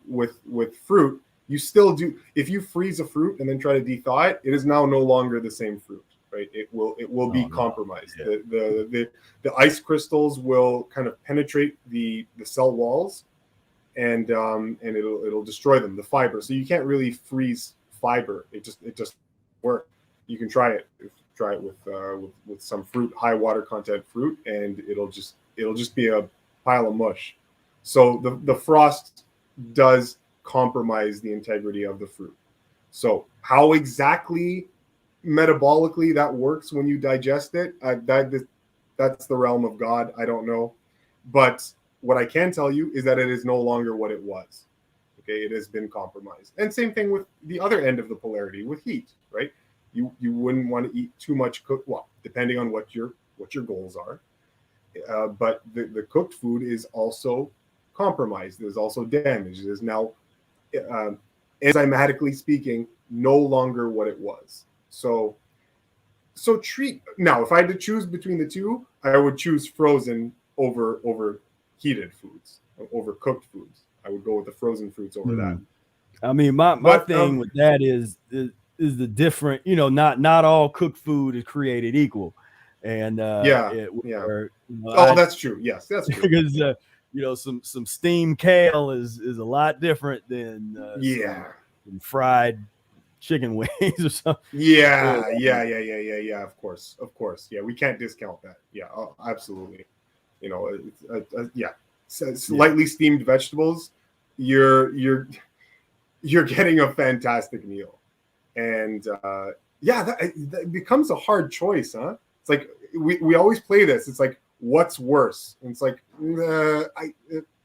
with fruit, you still do. If you freeze a fruit and then try to de-thaw it, it is now no longer the same fruit, right? It will be compromised. Yeah. The ice crystals will kind of penetrate the cell walls, and it'll destroy them, the fiber. So you can't really freeze fiber. It just works. You can try it. Try it with some fruit, high water content fruit, and it'll just be a pile of mush. So the frost does compromise the integrity of the fruit. So how exactly metabolically that works when you digest it, that's the realm of God. I don't know. But what I can tell you is that it is no longer what it was. Okay, it has been compromised. And same thing with the other end of the polarity with heat, right? You wouldn't want to eat too much cooked, well, depending on what your goals are. But the cooked food is also compromised. There's also damage. It is now, enzymatically speaking, no longer what it was. So now, if I had to choose between the two, I would choose frozen over heated foods, over cooked foods. I would go with the frozen fruits over that. I mean, my thing with that is the different, not all cooked food is created equal. And that's true. Yes, that's true. Because some steamed kale is a lot different than some fried chicken wings or something. Yeah. Of course. Yeah, we can't discount that. Yeah, absolutely. Slightly steamed vegetables, you're getting a fantastic meal. And that becomes a hard choice, huh? It's like we always play this. It's like, what's worse? And it's like,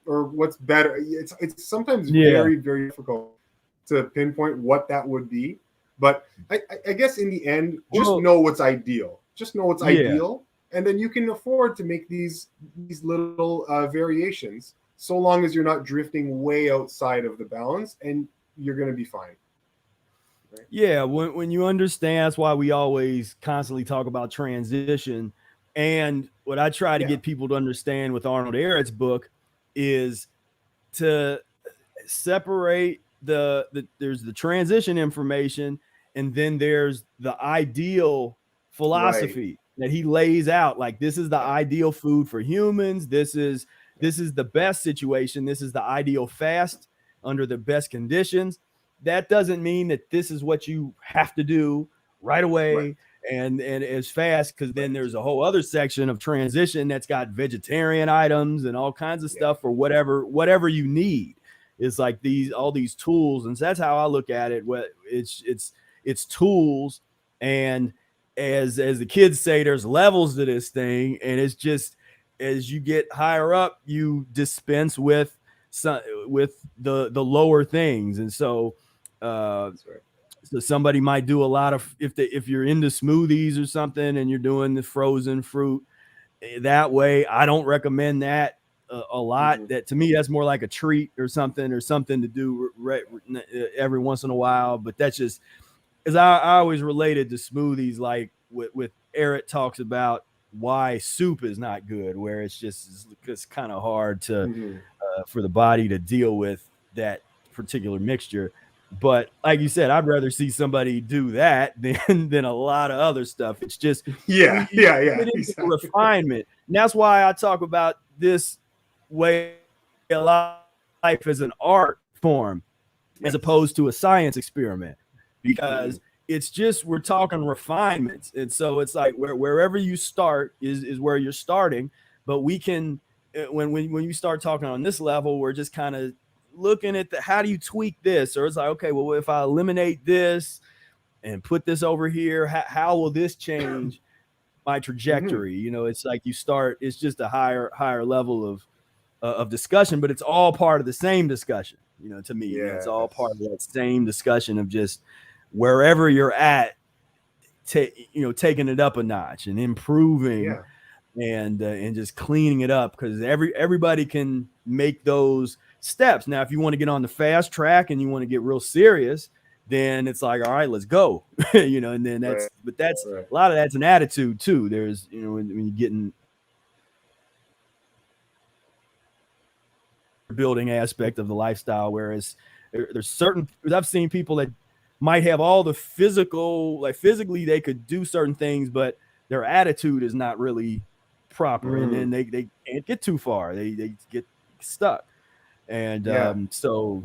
or what's better? It's sometimes very, very difficult to pinpoint what that would be. But I guess in the end, know what's ideal. Just know what's ideal, and then you can afford to make these little variations, so long as you're not drifting way outside of the balance, and you're going to be fine. Right? Yeah, when you understand, that's why we always constantly talk about transition. And what I try to get people to understand with Arnold Ehret's book is to separate there's the transition information, and then there's the ideal philosophy that he lays out. Like, this is the ideal food for humans. This is the best situation. This is the ideal fast under the best conditions. That doesn't mean that this is what you have to do right away and as fast, because then there's a whole other section of transition that's got vegetarian items and all kinds of stuff for whatever you need. It's like all these tools, and so that's how I look at it. It's tools, and as the kids say, there's levels to this thing, and it's just as you get higher up, you dispense with the lower things, and so. So somebody might do a lot of, if you're into smoothies or something and you're doing the frozen fruit that way, I don't recommend that a lot. That to me, that's more like a treat or something to do every once in a while. But that's just, as I always related to smoothies, like with Ehret talks about why soup is not good, where it's kind of hard to for the body to deal with that particular mixture. But like you said, I'd rather see somebody do that than a lot of other stuff. It's just exactly. Refinement. And that's why I talk about this way of life as an art form as opposed to a science experiment, because it's just, we're talking refinements. And so it's like wherever you start is where you're starting. But we can, when you start talking on this level, we're just kind of looking at how do you tweak this? Or it's like, okay, well, if I eliminate this and put this over here, how will this change my trajectory? It's like you start, it's just a higher level of discussion, but it's all part of the same discussion, to me. It's all part of that same discussion of just wherever you're at, taking it up a notch and improving and just cleaning it up, because everybody can make those steps. Now, if you want to get on the fast track and you want to get real serious, then it's like, all right, let's go. And then Right. that's Right. a lot of that's an attitude too. There's, when you're getting building aspect of the lifestyle, whereas there's certain, I've seen people that might have all the physical, like physically they could do certain things, but their attitude is not really proper, and then they can't get too far. They get stuck. And so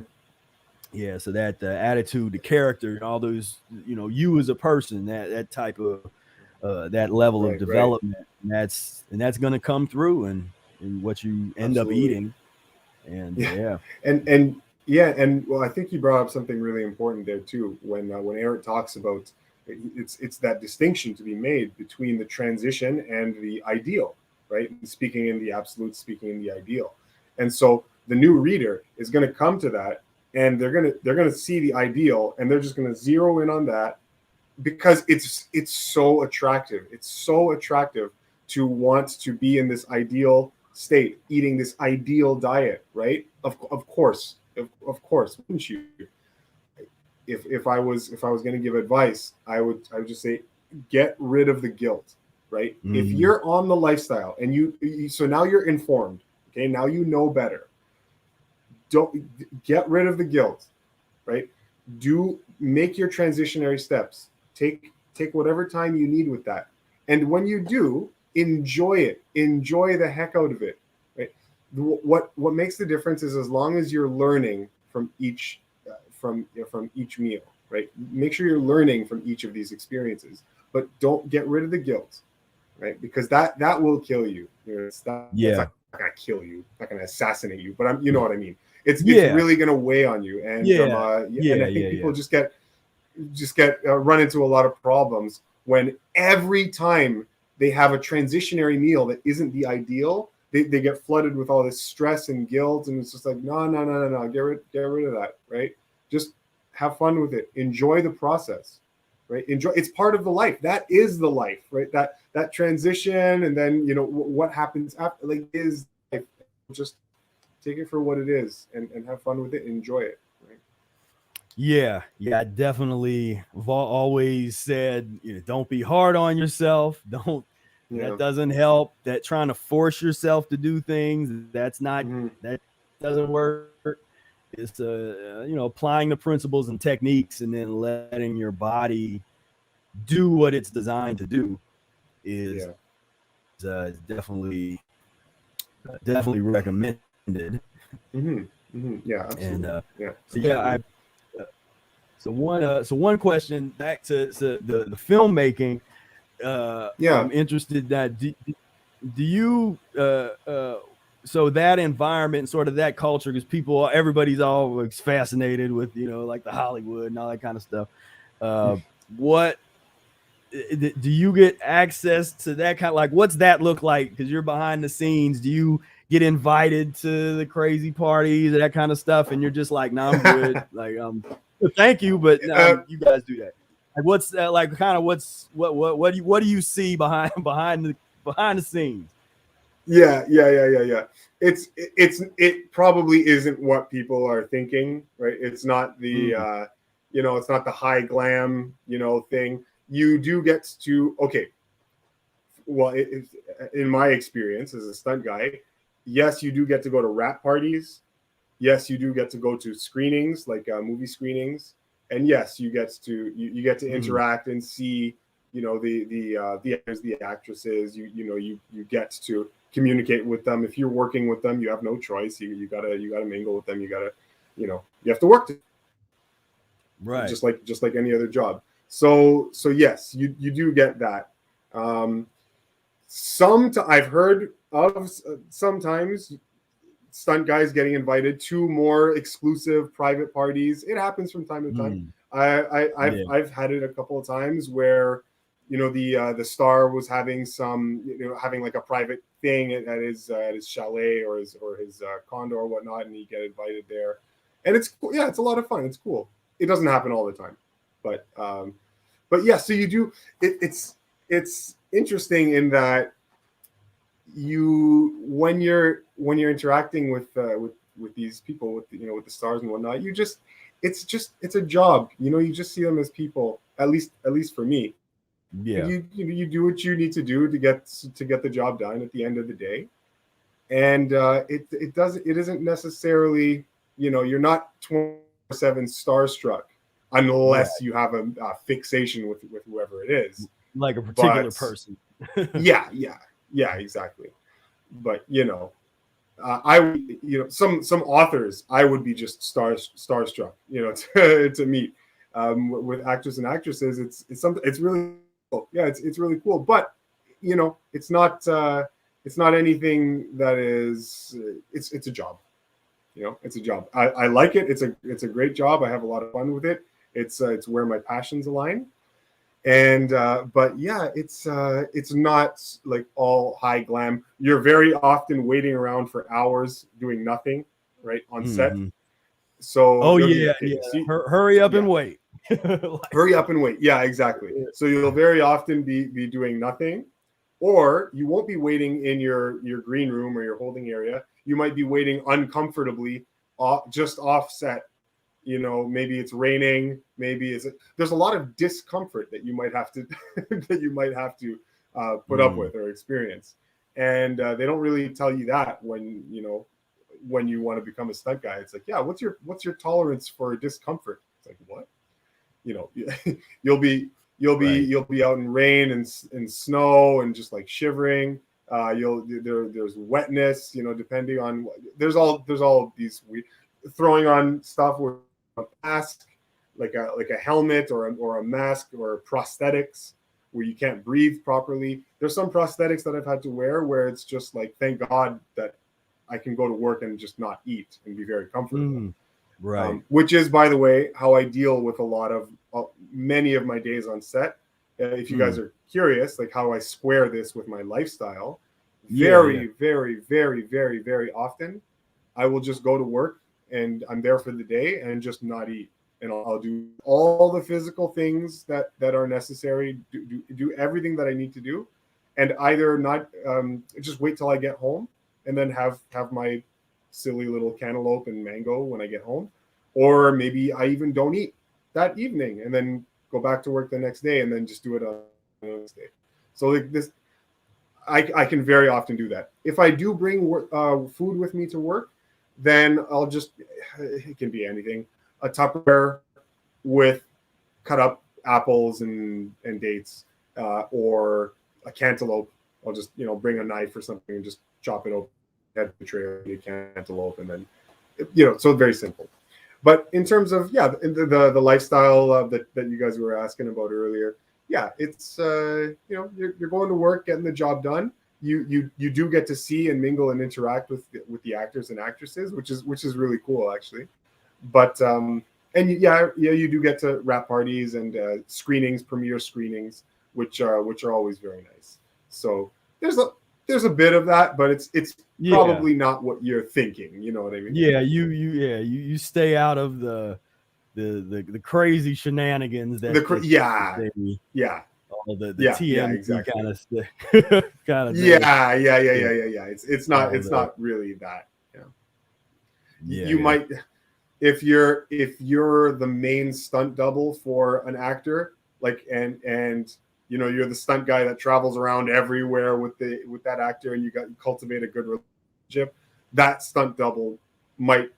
that the attitude, the character, and all those, you as a person, that type of that level of development, and that's going to come through and what you end up eating. And and well, I think you brought up something really important there too. When Eric talks about it's that distinction to be made between the transition and the ideal, right? Speaking in the absolute, speaking in the ideal. And so the new reader is going to come to that, and they're going to see the ideal, and they're just going to zero in on that because it's so attractive. It's so attractive to want to be in this ideal state, eating this ideal diet, right? Of course, wouldn't you? If I was going to give advice, I would just say, get rid of the guilt, right? If you're on the lifestyle and you so now you're informed, okay, now you know better. Don't get rid of the guilt, right? Make your transitionary steps. Take whatever time you need with that, and when you do, enjoy it. Enjoy the heck out of it, right? What makes the difference is as long as you're learning from each meal, right? Make sure you're learning from each of these experiences, but don't get rid of the guilt, right? Because that will kill you. It's not gonna kill you, it's not gonna assassinate you, but you know what I mean. It's really gonna weigh on you, and and I think people just get run into a lot of problems when every time they have a transitionary meal that isn't the ideal, they get flooded with all this stress and guilt, and it's just like, no, get rid of that, right? Just have fun with it. Enjoy the process, right? It's part of the life. That is the life, right? That transition, and then what happens after, like, is life. Just take it for what it is, and have fun with it. Enjoy it. Right? Yeah, I definitely have always said, don't be hard on yourself. That doesn't help. That trying to force yourself to do things, that's not, that doesn't work. It's applying the principles and techniques, and then letting your body do what it's designed to do is definitely recommended. Yeah, absolutely. So one question back to the filmmaking. I'm interested that do you so that environment, sort of that culture, because everybody's always fascinated with like the Hollywood and all that kind of stuff. What do you get access to that kind of, like, what's that look like? Because you're behind the scenes. Do you get invited to the crazy parties, that kind of stuff, and you're just like, no, I'm good. Like, thank you, but no, you guys do that. Like, what's like, kind of what do you see behind the scenes? Yeah. It probably isn't what people are thinking, right? It's not the it's not the high glam thing. You do get to, okay, well, in my experience as a stunt guy, yes, you do get to go to wrap parties. Yes, you do get to go to screenings, like movie screenings, and yes, you get to interact and see the actors, the actresses. You get to communicate with them. If you're working with them, you have no choice. You gotta mingle with them. You have to work, right? Just like any other job. So yes, you do get that. I've heard of sometimes stunt guys getting invited to more exclusive private parties. It happens from time to time. I've had it a couple of times where the star was having having like a private thing at his chalet or his condo or whatnot, and he get invited there, and it's cool. Yeah, it's a lot of fun. It's cool. It doesn't happen all the time, but yeah. So you do. It's interesting in that when you're interacting with these people, with the stars and whatnot, it's a job. You just see them as people. At least for me. Yeah. You do what you need to do to get the job done at the end of the day, and it isn't necessarily, you're not 24/7 starstruck unless you have a fixation with whoever it is, like a particular person. yeah, exactly. But I some authors I would be just starstruck, to meet. With actors and actresses, it's something. It's really cool. Yeah, it's really cool. But it's not anything that is. It's a job. It's a job. I like it. It's a great job. I have a lot of fun with it. It's where my passions align. And but yeah, it's not like all high glam. You're very often waiting around for hours doing nothing, right, on set. So hurry up and wait. Hurry up and wait. Yeah, exactly. So you'll very often be doing nothing, or you won't be waiting in your green room or your holding area. You might be waiting uncomfortably, just offset. Maybe it's raining. Maybe there's a lot of discomfort that you might have to put up with or experience, and they don't really tell you that when you want to become a stunt guy. It's like, yeah, what's your tolerance for discomfort? It's like, what? You'll be out in rain and snow and just like shivering. There's wetness, depending on there's all these throwing on stuff with a mask, like a helmet or a mask or prosthetics where you can't breathe properly. There's some prosthetics that I've had to wear where it's just like, thank God that I can go to work and just not eat and be very comfortable. Right. Which is, by the way, how I deal with a lot of many of my days on set. If you guys are curious, like how I square this with my lifestyle, very, very, very, very, very often, I will just go to work and I'm there for the day and just not eat. And I'll do all the physical things that are necessary, do everything that I need to do, and either not just wait till I get home and then have my silly little cantaloupe and mango when I get home, or maybe I even don't eat that evening and then go back to work the next day and then just do it on the next day. So like this, I can very often do that. If I do bring food with me to work, then I'll just, it can be anything, a Tupperware with cut up apples and dates, or a cantaloupe. I'll just, bring a knife or something and just chop it open, head the tray of the cantaloupe, and then, so very simple. But in terms of, the lifestyle that you guys were asking about earlier, it's, you're going to work, getting the job done. You do get to see and mingle and interact with the actors and actresses, which is really cool, actually. But and you do get to wrap parties and screenings, premiere screenings, which are always very nice. So there's a bit of that, but it's probably not what you're thinking. You know what I mean? Yeah, you stay out of the crazy shenanigans that all the TMZ exactly. kind of stuff. It's not really that. You might, if you're the main stunt double for an actor, like and you're the stunt guy that travels around everywhere with that actor, and you cultivate a good relationship, that stunt double might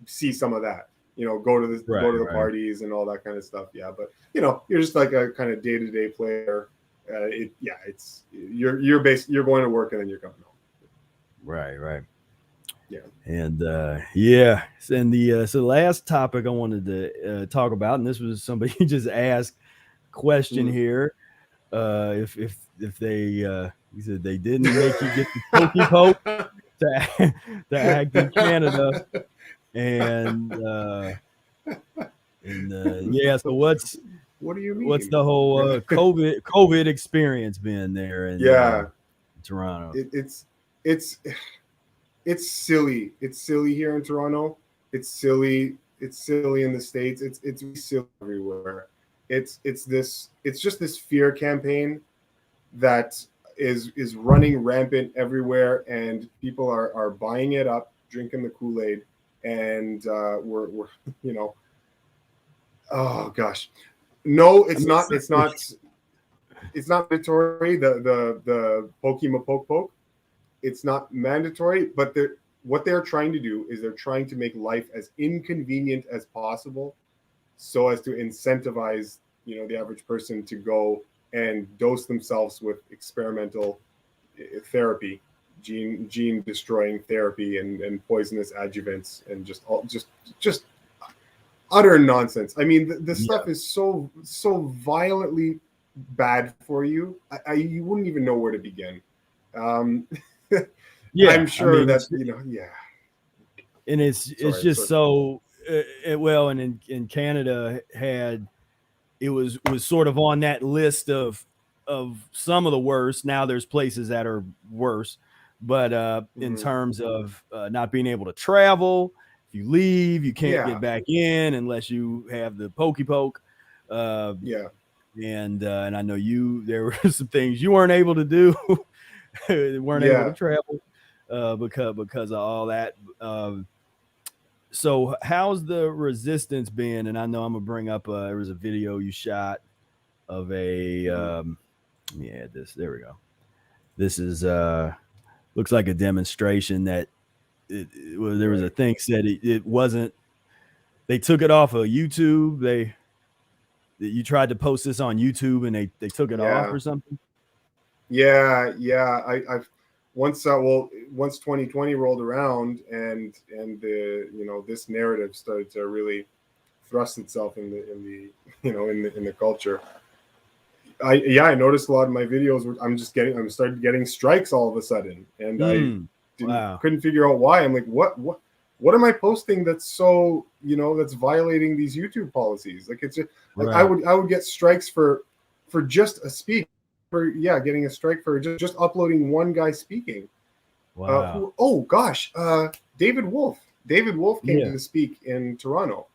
see some of that. Go to the parties and all that kind of stuff. Yeah, but you're just like a kind of day-to-day player. You're going to work and then you're coming home. Right. Yeah. And and the last topic I wanted to talk about, and this was somebody just asked question here. If they he said they didn't make you get the Pokey Poke to act in Canada. And so what do you mean? What's the whole COVID experience been there in Toronto? It's silly. It's silly here in Toronto. It's silly in the States. It's silly everywhere. It's just this fear campaign that is running rampant everywhere, and people are buying it up, drinking the Kool-Aid. And we're Oh gosh, no, I it's mean, not. It's not. It's not mandatory. The Pokemon poke. It's not mandatory, but what they're trying to do is they're trying to make life as inconvenient as possible, so as to incentivize the average person to go and dose themselves with experimental therapy, gene destroying therapy, and poisonous adjuvants, and just utter nonsense. I mean, the yeah, stuff is so violently bad for you. You wouldn't even know where to begin. Um, I'm yeah. I sure mean, that it's yeah. and it's Sorry, just sorry. so well. And in Canada had was sort of on that list of some of the worst. Now there's places that are worse, but in Hmm. terms of not being able to travel, if you leave, you can't get Yeah, back in unless you have the pokey poke. Uh, yeah, and I know there were some things you weren't able to do, weren't able to yeah. travel because of all that. So how's the resistance been? And I know I'm gonna bring up there was a video you shot of a Hmm. yeah, there we go. This is looks like a demonstration that well, there was a Right. thing said it wasn't, they took it off of YouTube. You tried to post this on YouTube and they took it off Yeah, or something. yeah. I've once 2020 rolled around, and the this narrative started to really thrust itself in the culture. I noticed a lot of my videos were I'm started getting strikes all of a sudden, and I didn't Wow. couldn't figure out why. I'm like, what am I posting that's so that's violating these YouTube policies? Like, it's just, like, I Right. would get strikes for just a speak, for getting a strike for just uploading one guy speaking. Wow. Who, oh gosh, David Wolf. David Wolf came Yeah. to speak in Toronto.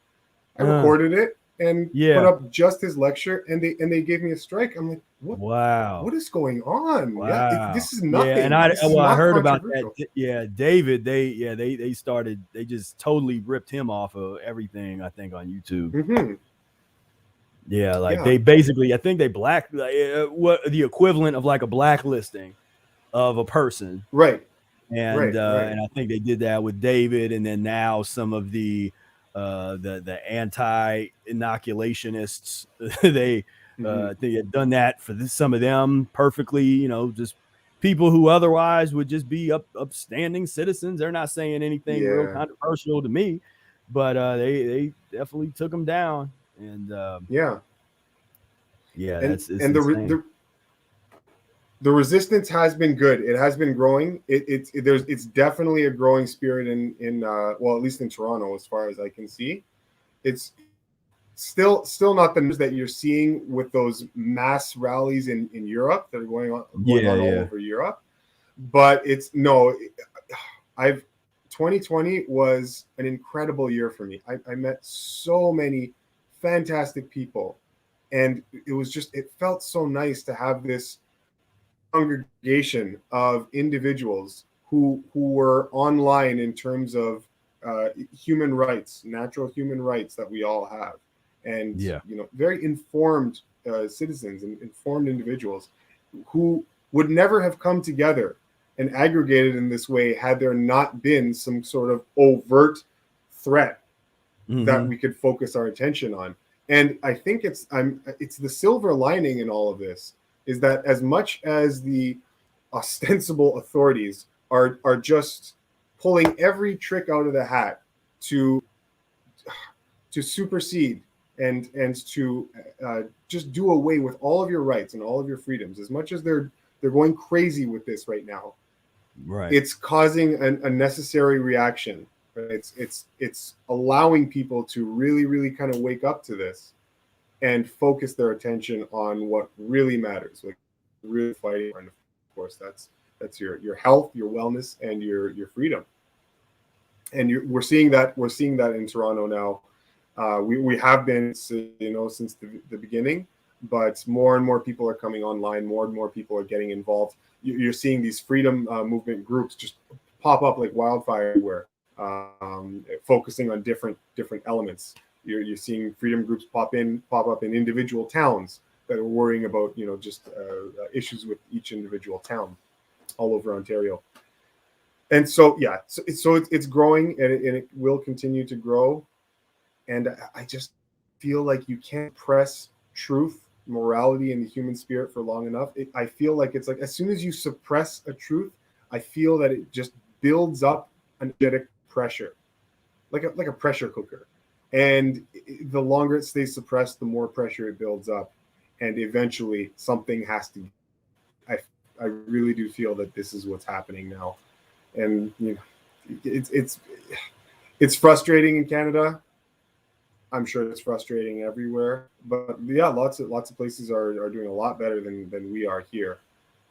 I Uh, recorded it and put yeah. up just his lecture, and they gave me a strike. I'm like, Wow. what is going on? Yeah, Wow. this is Yeah, and nothing. This is I not heard about that. controversial. Yeah, David. They started. They just totally ripped him off of everything. I think on YouTube. Hmm. Yeah, like Yeah, they basically. I think they what the equivalent of like a blacklisting of a person, right, right, right. and I think they did that with David, and then now some of the anti inoculationists Hmm. they had done that for some of them perfectly, just people who otherwise would just be upstanding citizens. They're not saying anything real Yeah, controversial to me, but they definitely took them down, and yeah. yeah, And it's and insane. the resistance has been good. It has been growing. It's definitely a growing spirit in well, at least in Toronto, as far as I can see. It's still not the news that you're seeing with those mass rallies in Europe that are going Yeah, on all yeah, over Europe. But it's no, I've 2020 was an incredible year for me. I met so many fantastic people, and it felt so nice to have this congregation of individuals who were online in terms of human rights, natural human rights that we all have, and yeah. very informed citizens and informed individuals who would never have come together and aggregated in this way had there not been some sort of overt threat that Mm-hmm. we could focus our attention on. And I think it's the silver lining in all of this is that as much as the ostensible authorities are just pulling every trick out of the hat to supersede and to just do away with all of your rights and all of your freedoms, as much as they're going crazy with this right now, Right. it's causing a necessary reaction. Right? It's allowing people to really, really kind of wake up to this and focus their attention on what really matters, like really fighting. And of course, that's your health, your wellness, and your freedom. And we're seeing that in Toronto now. We have been, since the beginning, but more and more people are coming online. More and more people are getting involved. You're seeing these freedom movement groups just pop up like wildfire everywhere, focusing on different elements. You're seeing freedom groups pop up in individual towns that are worrying about, just issues with each individual town all over Ontario. And so, it's growing, and it will continue to grow. And I just feel like you can't press truth, morality, and the human spirit for long enough. I feel like it's like as soon as you suppress a truth, I feel that it just builds up an energetic pressure, like a pressure cooker. And the longer it stays suppressed, the more pressure it builds up. And eventually something has to. I really do feel that this is what's happening now. And it's frustrating in Canada. I'm sure it's frustrating everywhere, but yeah, lots of places are doing a lot better than we are here.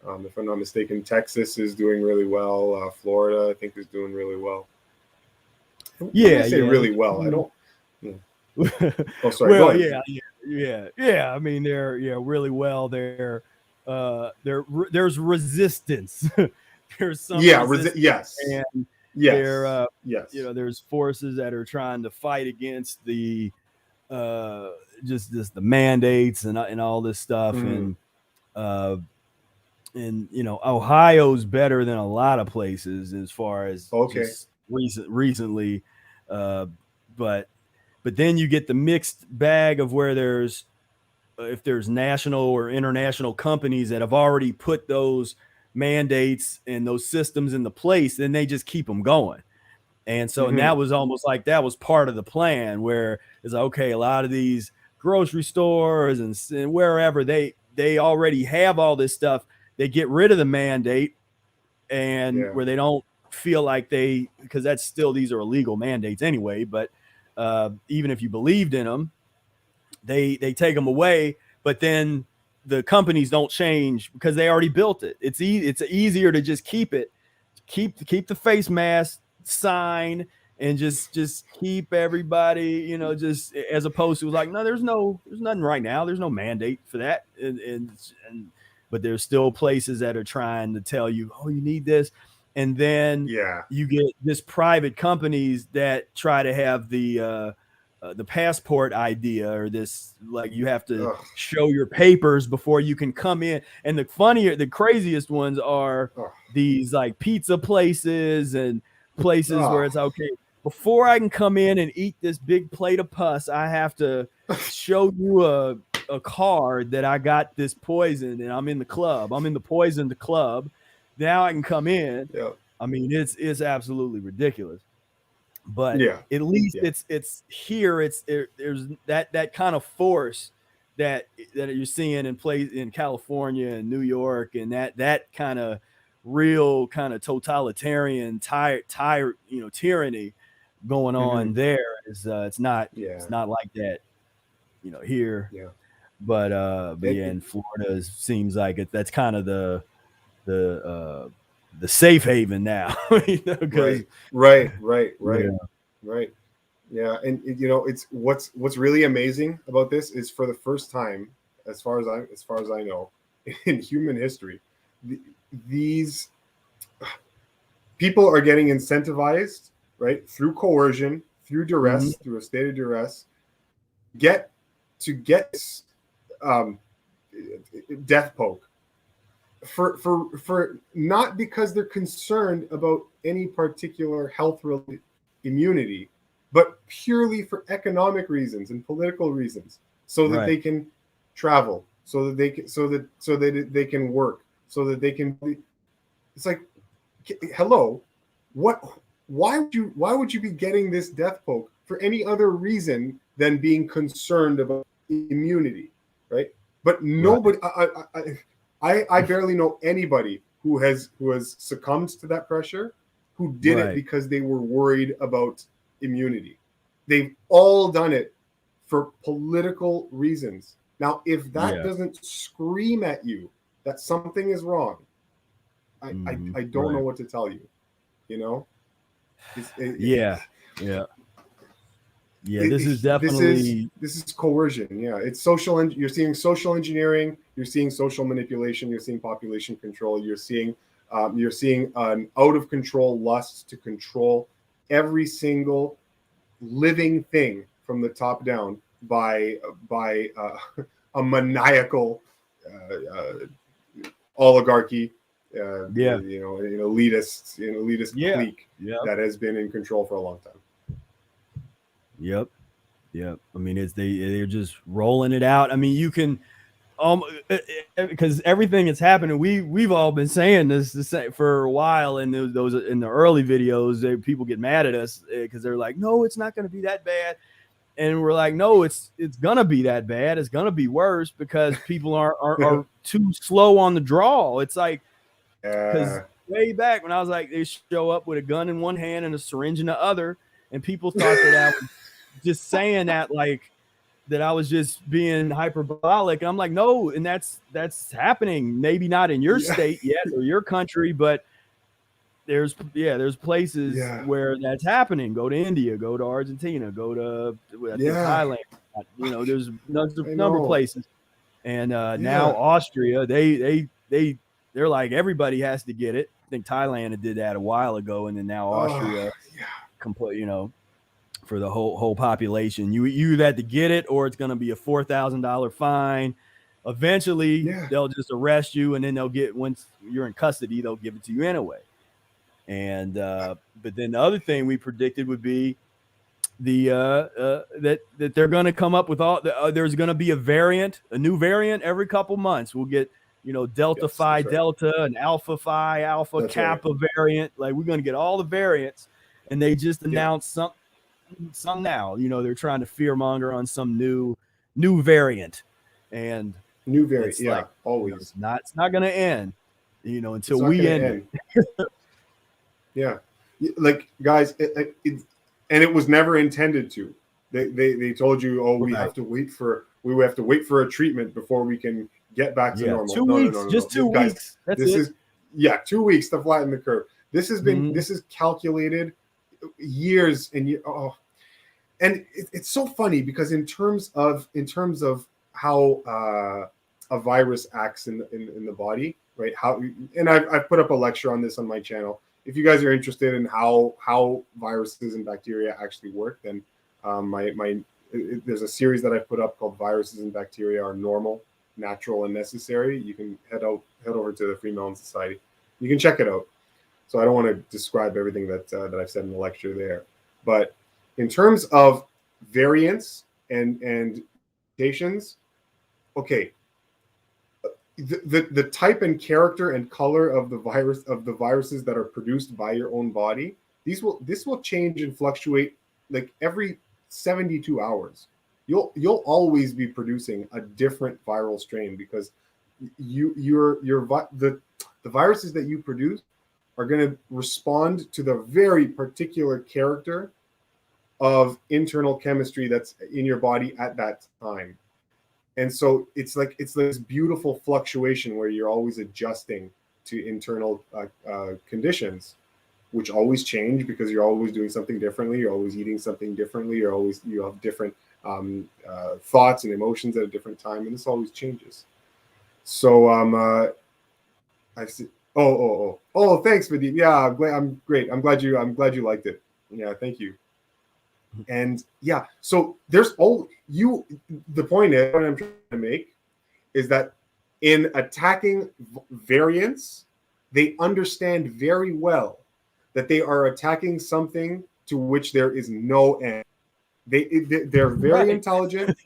If I'm not mistaken, Texas is doing really well. Florida, I think, is doing really well. Yeah, I say really well. I don't. Oh, sorry. Well, yeah. I mean, they're really well. There's resistance. There's some resistance. Yes. And yes. Yes. There's forces that are trying to fight against the just the mandates and all this stuff. And Ohio's better than a lot of places as far as just recently, but then you get the mixed bag of where if there's national or international companies that have already put those mandates and those systems into place, then they just keep them going. And so and that was almost like that was part of the plan, where it's like, okay, a lot of these grocery stores and wherever they already have all this stuff, they get rid of the mandate, and where they don't feel like because that's still, these are illegal mandates anyway, but even if you believed in them, they take them away, but then the companies don't change because they already built it. It's easier to just keep the face mask sign and just keep everybody, just as opposed to like, no, there's nothing right now. There's no mandate for that. But there's still places that are trying to tell you, oh, you need this. And then you get this private companies that try to have the passport idea, or this, like, you have to show your papers before you can come in. And the craziest ones are these like pizza places and places where it's okay, before I can come in and eat this big plate of pus, I have to show you a card that I got this poison and I'm in the club. I'm in the poisoned club. Now I can come in. Yeah. I mean, it's absolutely ridiculous. But at least it's here. There's that kind of force that you're seeing in California and New York, and that kind of real kind of totalitarian tyranny going on there. It's not like that, here. Yeah. But in Florida, seems like that's kind of the safe haven now. Right. Yeah. And it's what's really amazing about this is, for the first time, as far as I know, in human history, these people are getting incentivized, right, through coercion, through duress, through a state of duress, get death poke for not because they're concerned about any particular health related immunity, but purely for economic reasons and political reasons, so that they can travel, so that they can work, so that they can. It's like, hello, why would you be getting this death poke for any other reason than being concerned about immunity, right? But nobody, I barely know anybody who has succumbed to that pressure, who did it because they were worried about immunity. They've all done it for political reasons. Now, if that doesn't scream at you that something is wrong, I don't know what to tell you. This is definitely this is coercion. Yeah, it's social. You're seeing social engineering. You're seeing social manipulation. You're seeing population control. You're seeing an out of control lust to control every single living thing from the top down by a maniacal oligarchy, an elitist clique that has been in control for a long time. Yep. I mean, they're just rolling it out. I mean, you can, because everything that's happening, we've all been saying this for a while, and those in the early videos, people get mad at us because they're like, no, it's not going to be that bad. And we're like, no, it's gonna be that bad. It's gonna be worse because people are too slow on the draw. It's like, because way back when I was like, they show up with a gun in one hand and a syringe in the other, and people thought that I was just saying that like that I was just being hyperbolic. I'm like, no, and that's happening. Maybe not in your state yet or your country, but there's places where that's happening. Go to India, go to Argentina, go to Thailand. There's a number of places. And now Austria, they're like, everybody has to get it. I think Thailand did that a while ago, and then now Austria, for the whole population. You either have to get it, or it's going to be a $4,000 fine. Eventually, they'll just arrest you, and then once you're in custody, they'll give it to you anyway. And but then the other thing we predicted would be that they're going to come up with there's going to be a new variant every couple months. We'll get Delta Phi Delta and Alpha Phi Alpha Kappa variant. Like, we're going to get all the variants, and they just announced some now. They're trying to fearmonger on some new variant, and new variant. Always. It's not going to end. Until we end it. Yeah, like, guys, and it was never intended to. They told you, we have to wait for a treatment before we can get back to normal. 2 weeks, just 2 weeks. That's it. 2 weeks to flatten the curve. This has been this is calculated years and years. And it's so funny because in terms of how a virus acts in the body, right? I've put up a lecture on this on my channel. If you guys are interested in how viruses and bacteria actually work, then there's a series that I put up called "Viruses and Bacteria Are Normal, Natural, and Necessary." You can head over to the Free Melon Society. You can check it out. So I don't want to describe everything that I've said in the lecture there, but in terms of variants and mutations, okay. The type and character and color of the viruses that are produced by your own body, this will change and fluctuate like every 72 hours. You'll always be producing a different viral strain because the viruses that you produce are going to respond to the very particular character of internal chemistry that's in your body at that time. And so it's this beautiful fluctuation where you're always adjusting to internal conditions, which always change because you're always doing something differently. You're always eating something differently. You have different thoughts and emotions at a different time, and this always changes. So I see. Oh, thanks, Vadim. Yeah, I'm great. I'm glad you liked it. Yeah, thank you. And so there's the point I'm trying to make is that in attacking variants, they understand very well that they are attacking something to which there is no end. They're very intelligent.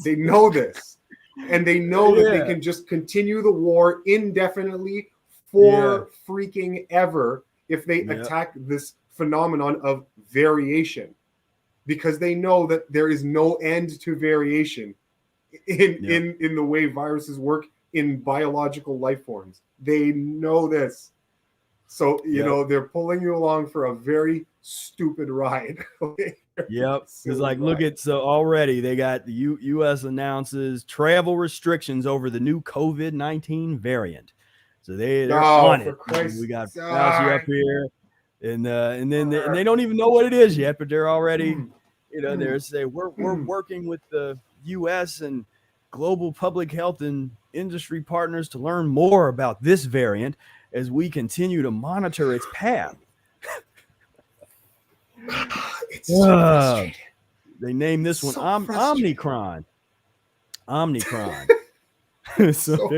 They know this, and they know that they can just continue the war indefinitely for freaking ever if they attack this phenomenon of variation. Because they know that there is no end to variation in the way viruses work in biological life forms. They know this. So, they're pulling you along for a very stupid ride. Yep. It's like, look at, so already they got the U.S. announces travel restrictions over the new COVID-19 variant. So they're on it. We got Fauci up here. And then they don't even know what it is yet, but they're already, they're saying we're working with the U.S. and global public health and industry partners to learn more about this variant as we continue to monitor its path. It's so frustrating. they named this one So frustrating. Omnicron. So So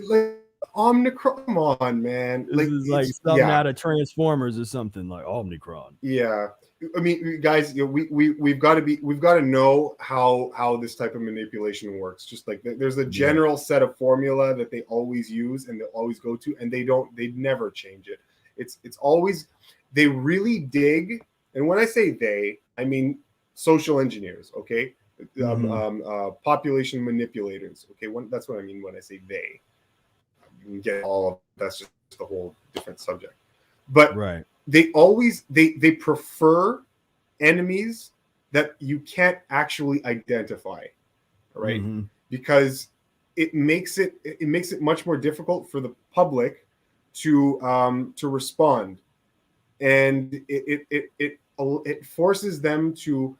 like Omnicron, come on, man. this Like is like something out of Transformers or something, like Omnicron. Yeah, I mean, guys, we've got to know how this type of manipulation works. Just like there's a general set of formula that they always use and they always go to, and they never change it. It's always, they really dig, and when I say they, I mean social engineers, okay, population manipulators, okay. That's what I mean when I say they. You can get all of that's just a whole different subject, but they always they prefer enemies that you can't actually identify, right? Because it makes it much more difficult for the public to respond, and it forces them to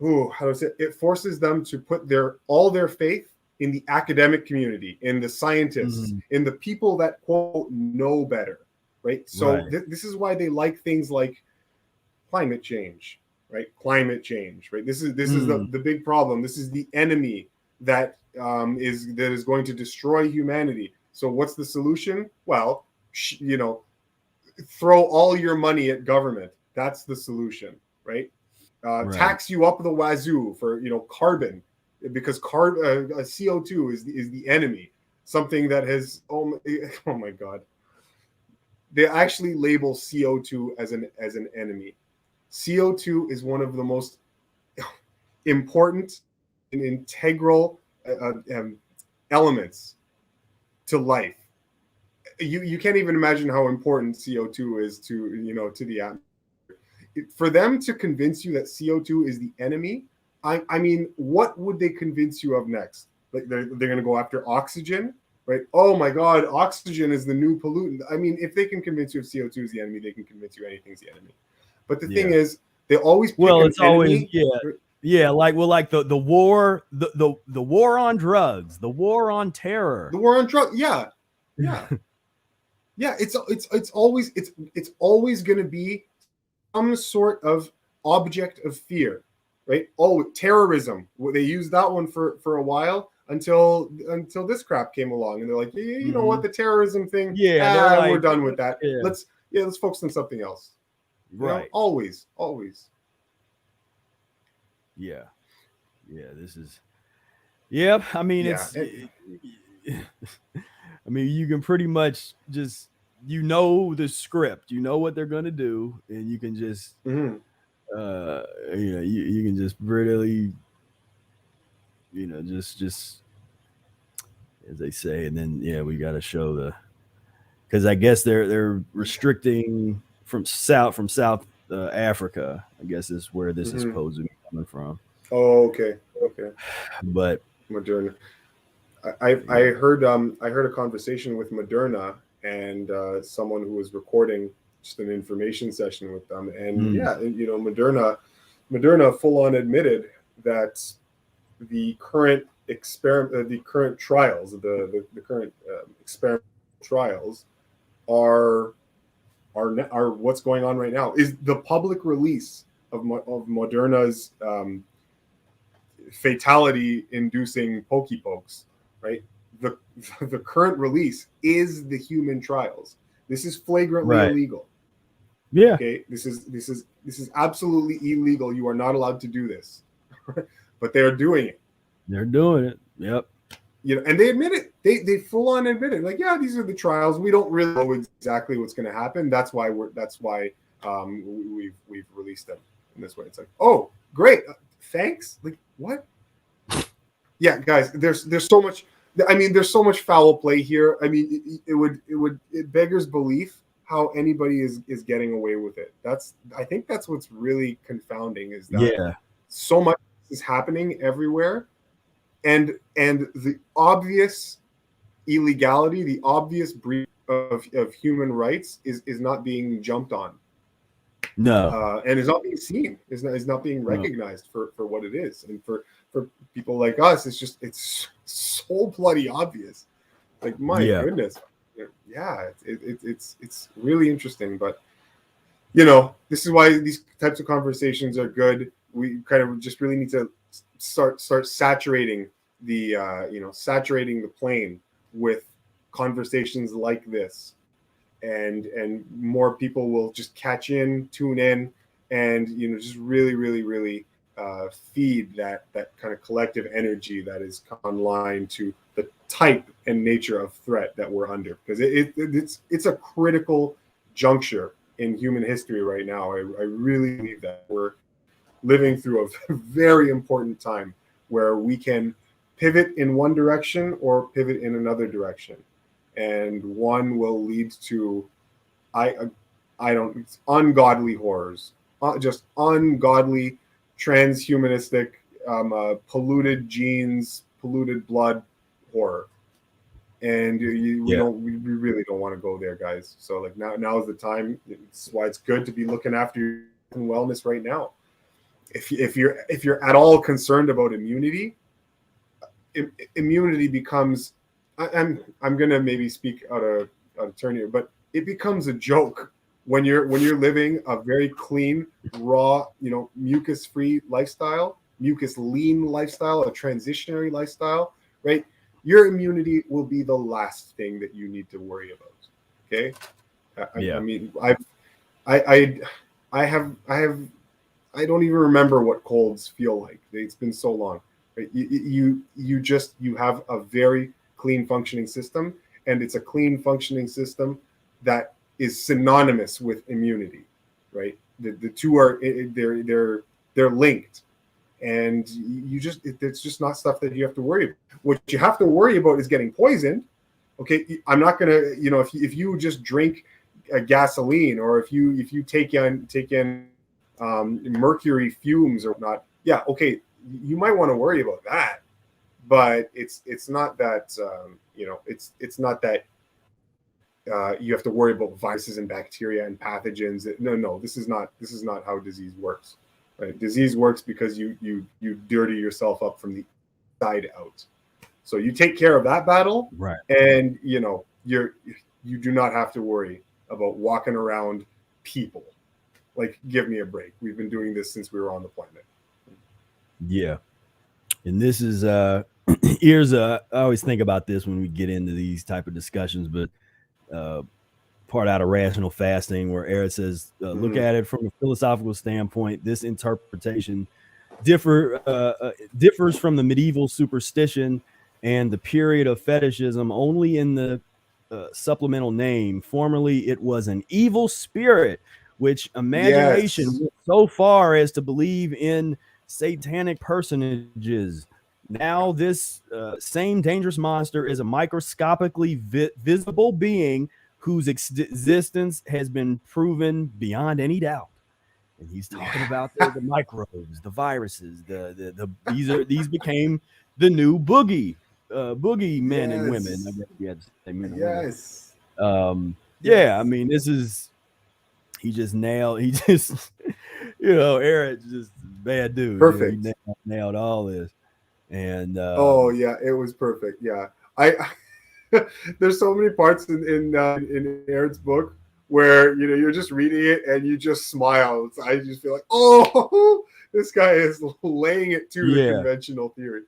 it forces them to put all their faith in the academic community, in the scientists, in the people that quote know better, right? So this is why they like things like climate change, right? Climate change, right? This is the big problem. This is the enemy that is going to destroy humanity. So what's the solution? Well, throw all your money at government. That's the solution, right? Tax you up the wazoo for carbon, because CO2 is the enemy. Something that has oh my god, they actually label CO2 as an enemy. CO2 is one of the most important and integral elements to life. You can't even imagine how important CO2 is to the atmosphere. For them to convince you that CO2 is the enemy, I mean, what would they convince you of next? Like they're going to go after oxygen, right? Oh my God, oxygen is the new pollutant. I mean, if they can convince you of CO2 is the enemy, they can convince you anything's the enemy. But the thing is, they always pick it's an enemy. Like the war, the war on drugs, the war on terror, the war on drugs. Yeah. It's always going to be some sort of object of fear, right? Oh, terrorism. Well, they used that one for a while until this crap came along, and they're like, you know what, the terrorism thing, we're done with that. Let's focus on something else. Right. Always. Yeah. This is. Yep. I mean, it's. I mean, you can pretty much just the script, what they're gonna do, and you can just you can just really just as they say, and then we got to show because I guess they're restricting from South Africa, I guess is where this is supposed to be coming from. Oh, okay. But Moderna, I heard a conversation with Moderna and someone who was recording just an information session with them, and Moderna full on admitted that the current trials, the current experimental trials are what's going on right now. Is the public release of Moderna's fatality-inducing pokey-pokes, right? The current release is the human trials. This is flagrantly illegal. Yeah. Okay. This is absolutely illegal. You are not allowed to do this, but they're doing it. They're doing it. Yep. And they admit it. They full on admit it. Like, yeah, these are the trials. We don't really know exactly what's going to happen. That's why we've released them in this way. It's like, oh, great, thanks. Like, what? Yeah, guys, there's so much. I mean, there's so much foul play here. I mean, it beggars belief how anybody is getting away with it. I think that's what's really confounding, is that so much is happening everywhere, and the obvious illegality, the obvious breach of human rights is not being jumped on. No, and is not being seen. Is not being recognized for what it is, and for people like us, it's so bloody obvious. Like, my goodness. Yeah, it's really interesting, but this is why these types of conversations are good. We kind of just really need to start saturating the saturating the plane with conversations like this, and more people will just tune in, and just really feed that kind of collective energy that is online to the type and nature of threat that we're under, because it's a critical juncture in human history right now. I really believe that we're living through a very important time where we can pivot in one direction or pivot in another direction, and one will lead to ungodly horrors, just ungodly transhumanistic, polluted genes, polluted blood horror. And we really don't want to go there, guys. So like now is the time. It's why it's good to be looking after your wellness right now. If you're at all concerned about immunity, immunity becomes, I'm gonna maybe speak out of turn here, but it becomes a joke when you're living a very clean, raw, mucus-free lifestyle, mucus-lean lifestyle, a transitionary lifestyle, right? Your immunity will be the last thing that you need to worry about. Okay. I mean, I don't even remember what colds feel like. It's been so long. Right? You have a very clean functioning system, and it's a clean functioning system that is synonymous with immunity, right? The two are they're linked, and it's just not stuff that you have to worry about. What you have to worry about is getting poisoned. Okay, I'm not gonna, if you just drink gasoline, or if you take in mercury fumes or whatnot, yeah, okay, you might want to worry about that, but it's not that it's not that you have to worry about viruses and bacteria and pathogens. No, this is not how disease works. Right? Disease works because you dirty yourself up from the inside out. So you take care of that battle, right? And you do not have to worry about walking around people. Like, give me a break. We've been doing this since we were on the planet. Yeah. And this is here's I always think about this when we get into these type of discussions, but part out of rational fasting, where Eric says, look at it from a philosophical standpoint. This interpretation differs from the medieval superstition and the period of fetishism only in the supplemental name. Formerly, it was an evil spirit, which imagination went so far as to believe in satanic personages. Now, this same dangerous monster is a microscopically visible being whose existence has been proven beyond any doubt. And he's talking about the microbes, the viruses, these became the new boogeymen and women. I guess you had to say men and women. I mean, he just Eric's just bad dude. Perfect. He nailed all this. And it was perfect. Yeah. There's so many parts in Eric's book where you're just reading it and you just smile. I just feel like, oh, this guy is laying it to the conventional theory.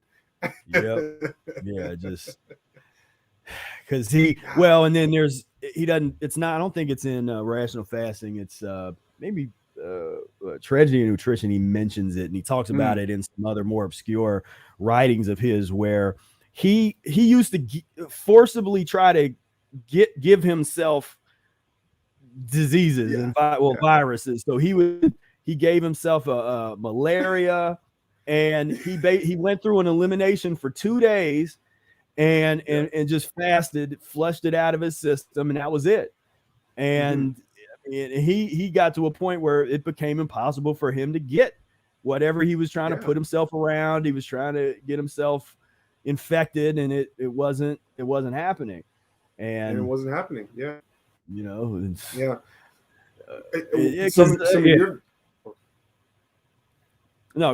Just because and then I don't think it's in rational fasting. It's maybe Tragedy of Nutrition. He mentions it, and he talks about it in some other more obscure writings of his, where he used to forcibly try to give himself diseases and viruses. So he gave himself a malaria, and he went through an elimination for 2 days and just fasted, flushed it out of his system, and that was it. And he got to a point where it became impossible for him to get whatever he was trying to put himself around. He was trying to get himself infected, and it wasn't happening. And it wasn't happening. Yeah. No,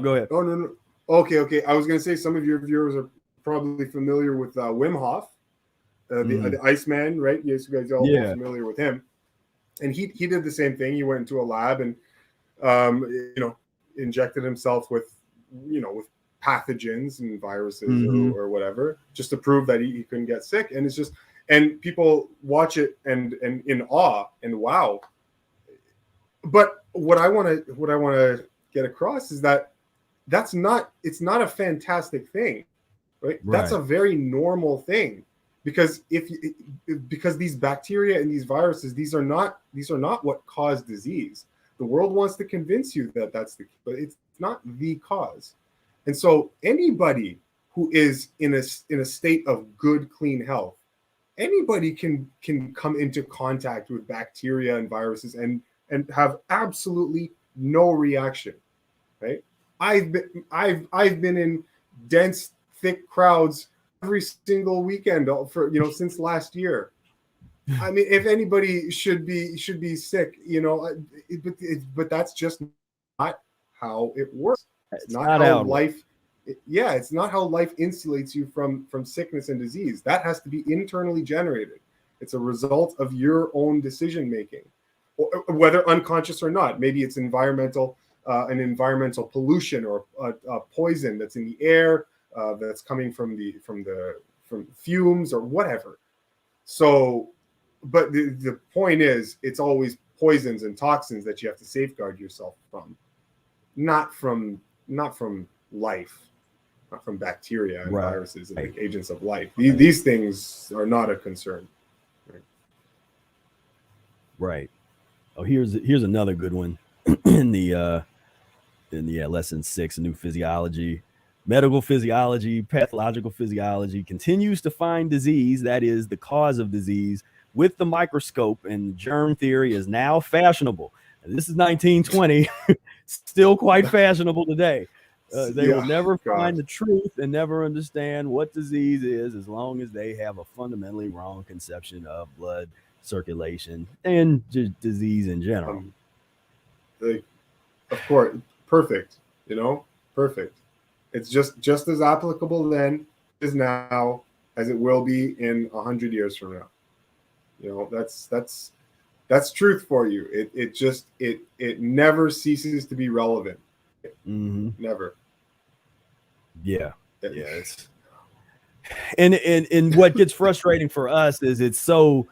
go ahead. Oh, no. Okay. I was going to say some of your viewers are probably familiar with Wim Hof, the Iceman, right? Yes, you guys are all familiar with him. And he did the same thing. He went into a lab and injected himself with with pathogens and viruses or whatever, just to prove that he couldn't get sick. And it's just, and people watch it and in awe and wow. But what I want to get across is that it's not a fantastic thing, right? That's a very normal thing, because because these bacteria and these viruses, these are not what cause disease. The world wants to convince you that that's but it's not the cause. And so anybody who is in a state of good, clean health, anybody can come into contact with bacteria and viruses and have absolutely no reaction, right? I've been in dense, thick crowds every single weekend for since last year. I mean, if anybody should be sick, but that's just not how it works. It's not how life. It's not how life insulates you from sickness and disease. That has to be internally generated. It's a result of your own decision making, whether unconscious or not. Maybe it's environmental pollution or a poison that's in the air, that's coming from fumes or whatever. So, but the point is, it's always poisons and toxins that you have to safeguard yourself from, not from life, not from bacteria and viruses and agents of life. These things are not a concern. Right. Oh, here's another good one in the lesson 6, new physiology. Medical physiology, pathological physiology continues to find disease, that is the cause of disease, with the microscope, and germ theory is now fashionable. And this is 1920, still quite fashionable today. They will never find the truth and never understand what disease is, as long as they have a fundamentally wrong conception of blood circulation and disease in general. Of course, perfect. Perfect. It's just as applicable then as now as it will be in 100 years from now. That's truth for you. It never ceases to be relevant. Never. Yeah. It's and what gets frustrating for us is it's so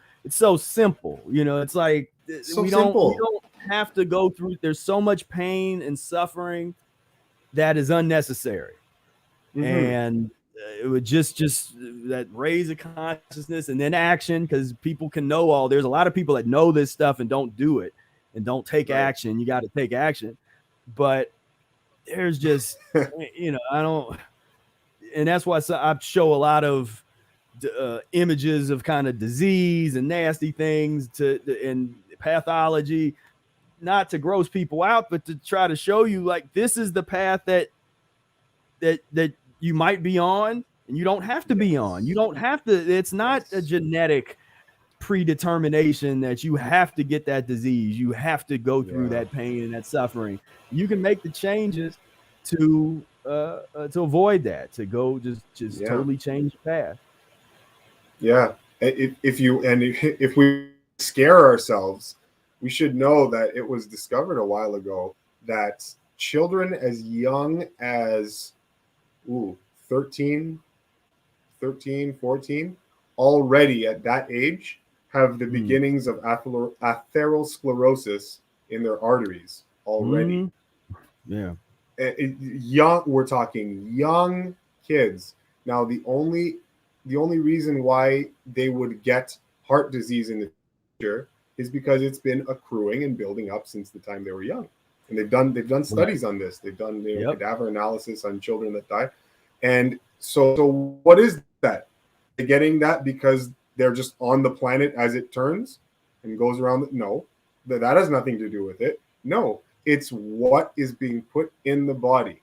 simple. It's like we don't have to go through. There's so much pain and suffering that is unnecessary. And it would just that raise a consciousness and then action, because people can know there's a lot of people that know this stuff and don't do it and don't take action. You got to take action, but there's just I don't, and that's why I show a lot of images of kind of disease and nasty things and pathology, not to gross people out, but to try to show you, like, this is the path that you might be on, and you don't have to be on. You don't have to. It's not a genetic predetermination that you have to get that disease. You have to go through that pain and that suffering. You can make the changes to avoid that, to go just totally change the path. Yeah. If we scare ourselves, we should know that it was discovered a while ago that children as young as 13, 14, already at that age have the beginnings of atherosclerosis in their arteries already. We're talking young kids. Now, the only reason why they would get heart disease in the future is because it's been accruing and building up since the time they were young. And they've done studies on this. They've done cadaver analysis on children that die. And so what is that? They're getting that because they're just on the planet as it turns and goes around. No, that has nothing to do with it. No, it's what is being put in the body.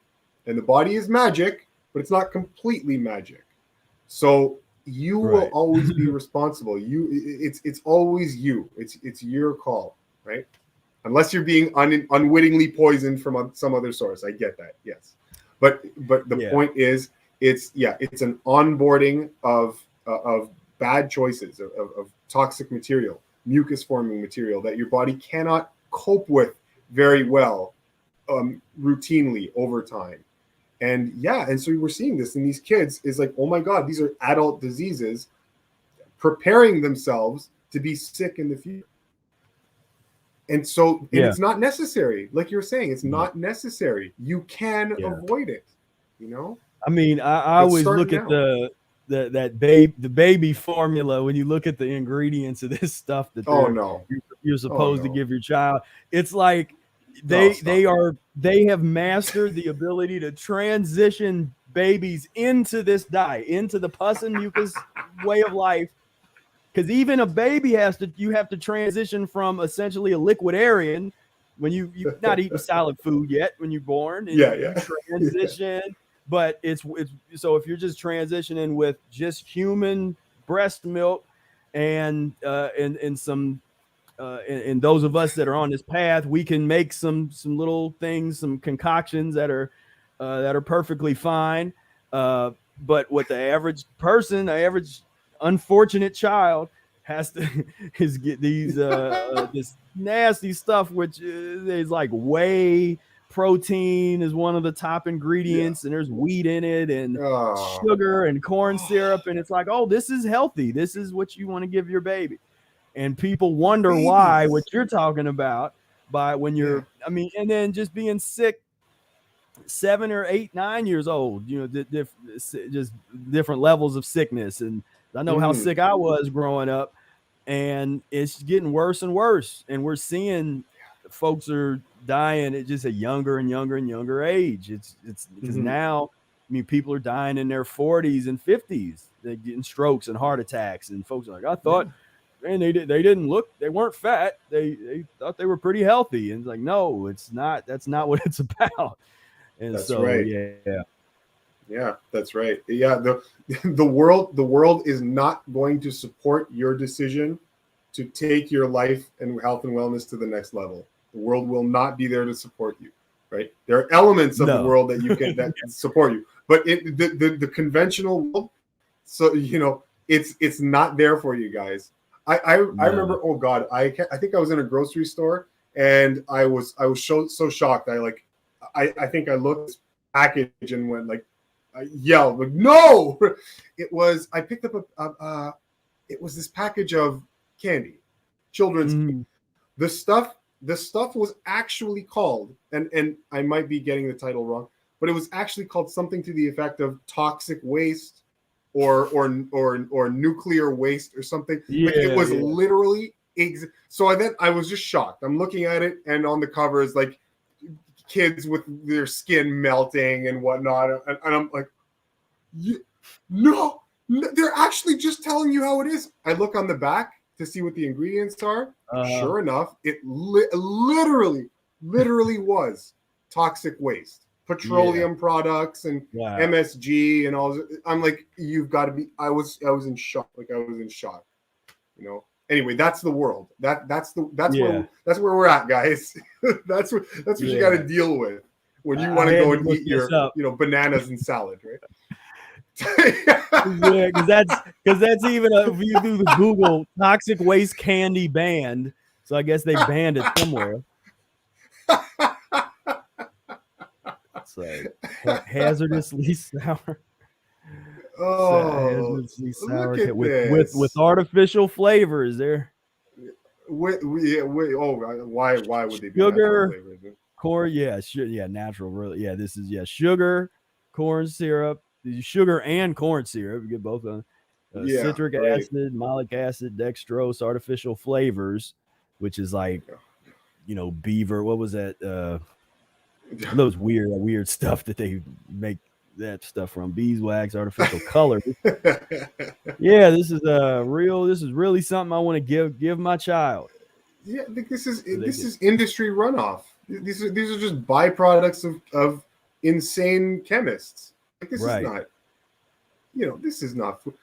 And the body is magic, but it's not completely magic. So you will always be responsible. It's always you. It's your call, right? Unless you're being unwittingly poisoned from some other source. I get that, yes. But the point is, it's an onboarding of bad choices, of toxic material. mucus forming material that your body cannot cope with very well routinely over time. And and so we're seeing this in these kids is like, oh my God, these are adult diseases preparing themselves to be sick in the future. And so it's not necessary. Like you're saying, it's not necessary. You can avoid it, you know? I mean, I always look at the baby formula when you look at the ingredients of this stuff that you're supposed to give your child. It's like they have mastered the ability to transition babies into this diet, into the pus and mucus way of life. Because even a baby you have to transition from essentially a liquidarian when you're not eating solid food yet when you're born. And you transition, but it's so if you're just transitioning with just human breast milk and some and those of us that are on this path, we can make some little things, some concoctions that are perfectly fine. But what the average person, the average unfortunate child has to get these this nasty stuff, which is like whey protein is one of the top ingredients, and there's wheat in it, and sugar and corn syrup, and it's like, oh, this is healthy, this is what you want to give your baby. And people wonder why what you're talking about by when you're I mean, and then just being sick 7 or 8, 9 years old, you know, just different levels of sickness. And I know how sick I was growing up, and it's getting worse and worse. And we're seeing folks are dying at just a younger and younger and younger age. It's because now, I mean, people are dying in their 40s and 50s. They're getting strokes and heart attacks. And folks are like, I thought, man, they didn't look, they weren't fat. They thought they were pretty healthy. And it's like, no, it's not. That's not what it's about. And that's right. Yeah, that's right. Yeah, the world is not going to support your decision to take your life and health and wellness to the next level. The world will not be there to support you, right? There are elements of the world that you can that can support you, but the conventional world, so you know, it's not there for you guys. I remember, oh God, I think I was in a grocery store and I was so shocked. I think I looked at this package and went like, I yelled like, no! I picked up it was this package of candy, children's candy. The stuff was actually called, and I might be getting the title wrong, but it was actually called something to the effect of toxic waste or nuclear waste or something. It was literally so I was just shocked. I'm looking at it, and on the cover is like kids with their skin melting and whatnot, and I'm like, no, they're actually just telling you how it is. I look on the back to see what the ingredients are. Sure enough, it literally was toxic waste, petroleum products, and MSG and all. I'm like, you've got to be. I was in shock. Like I was in shock. You know. Anyway, that's the world. That's where we're at, guys. that's what you got to deal with when you want to go and eat your bananas and salad, right? Yeah, because that's even if you do the Google toxic waste candy banned. So I guess they banned it somewhere. It's like hazardously sour. Oh, sour with artificial flavors there. Why would they be sugar, corn? Natural. Really, this is sugar, corn syrup, sugar and corn syrup. You get both of them. Citric acid, malic acid, dextrose, artificial flavors, which is like, beaver. What was that? Those weird stuff that they make that stuff from, beeswax, artificial color. This is really something I want to give my child. Yeah, I think this is industry runoff. These are just byproducts of insane chemists. Like this is not, this is not food.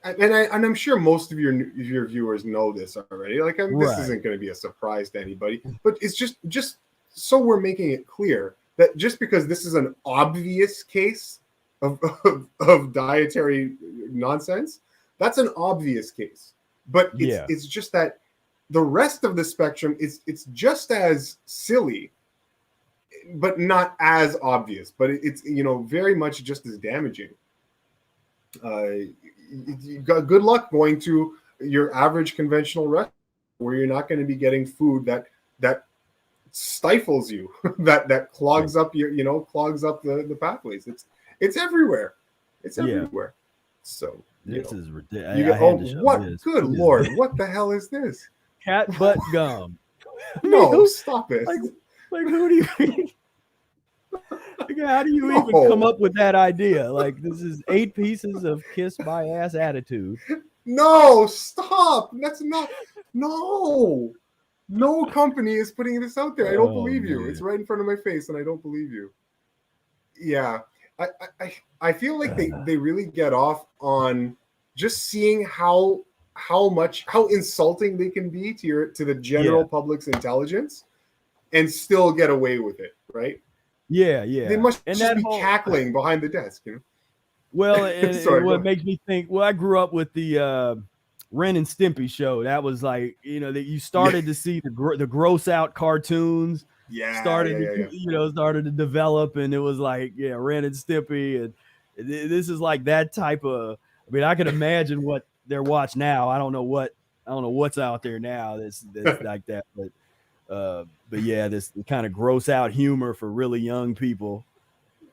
And I'm sure most of your viewers know this already. Like this isn't going to be a surprise to anybody. But it's just so we're making it clear that just because this is an obvious case of dietary nonsense, that's an obvious case. But it's just that the rest of the spectrum it's just as silly, but not as obvious. But it's very much just as damaging. You got good luck going to your average conventional restaurant where you're not going to be getting food that stifles you, that clogs up clogs up the pathways. It's everywhere. It's everywhere. So this is ridiculous. Good Lord, what the hell is this? Cat butt gum. No, stop it. Like who do you? How do you even come up with that idea? Like, this is 8 pieces of kiss my ass attitude. No, stop. That's not. No company is putting this out there. I don't believe you. It's right in front of my face, and I don't believe you. Yeah, I feel like they really get off on just seeing how insulting they can be to the general public's intelligence, and still get away with it, right? Yeah. They must just be cackling behind the desk, Well, and what makes me think, I grew up with the Ren and Stimpy show. That was like, that you started to see the gross out cartoons. Started to develop, and it was like, Ren and Stimpy, and this is like that type of. I mean, I can imagine what they're watching now. I don't know what's out there now that's like that, but yeah, this kind of gross out humor for really young people.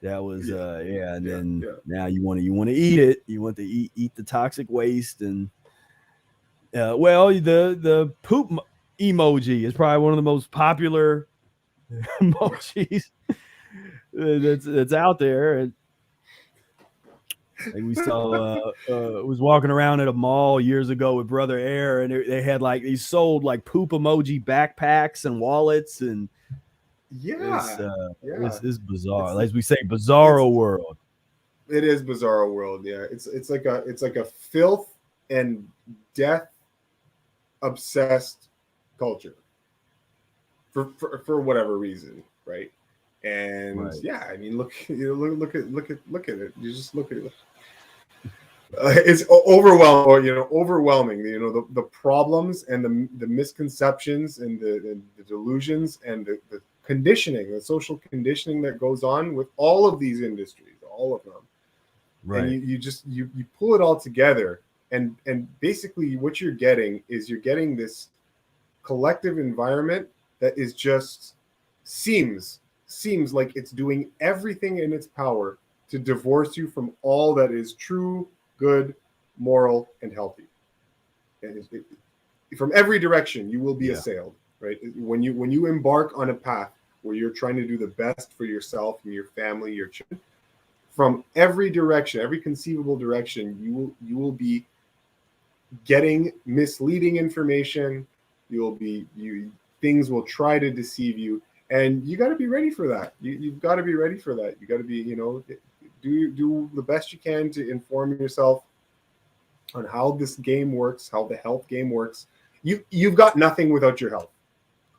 That was now you want to eat it. You want to eat the toxic waste, and the poop emoji is probably one of the most popular emojis that's out there. And like we saw, was walking around at a mall years ago with Brother Air, and they had they sold like poop emoji backpacks and wallets, and it's bizarre. As we say, bizarro world. It is bizarro world. Yeah, it's like a filth and death obsessed culture for whatever reason, right? And I mean, look at it. You just look at it. It's overwhelming. The problems and the misconceptions and the delusions and the conditioning, the social conditioning that goes on with all of these industries, all of them. Right. And you pull it all together, and basically what you're getting is this collective environment that is just seems like it's doing everything in its power to divorce you from all that is true, good, moral, and healthy. And from every direction, you will be assailed, right? When you embark on a path where you're trying to do the best for yourself and your family, your children, from every direction, every conceivable direction, you will be getting misleading information. Things will try to deceive you, and you got to be ready for that. You've got to be ready for that. You got to be, do the best you can to inform yourself on how this game works, how the health game works. You've got nothing without your health.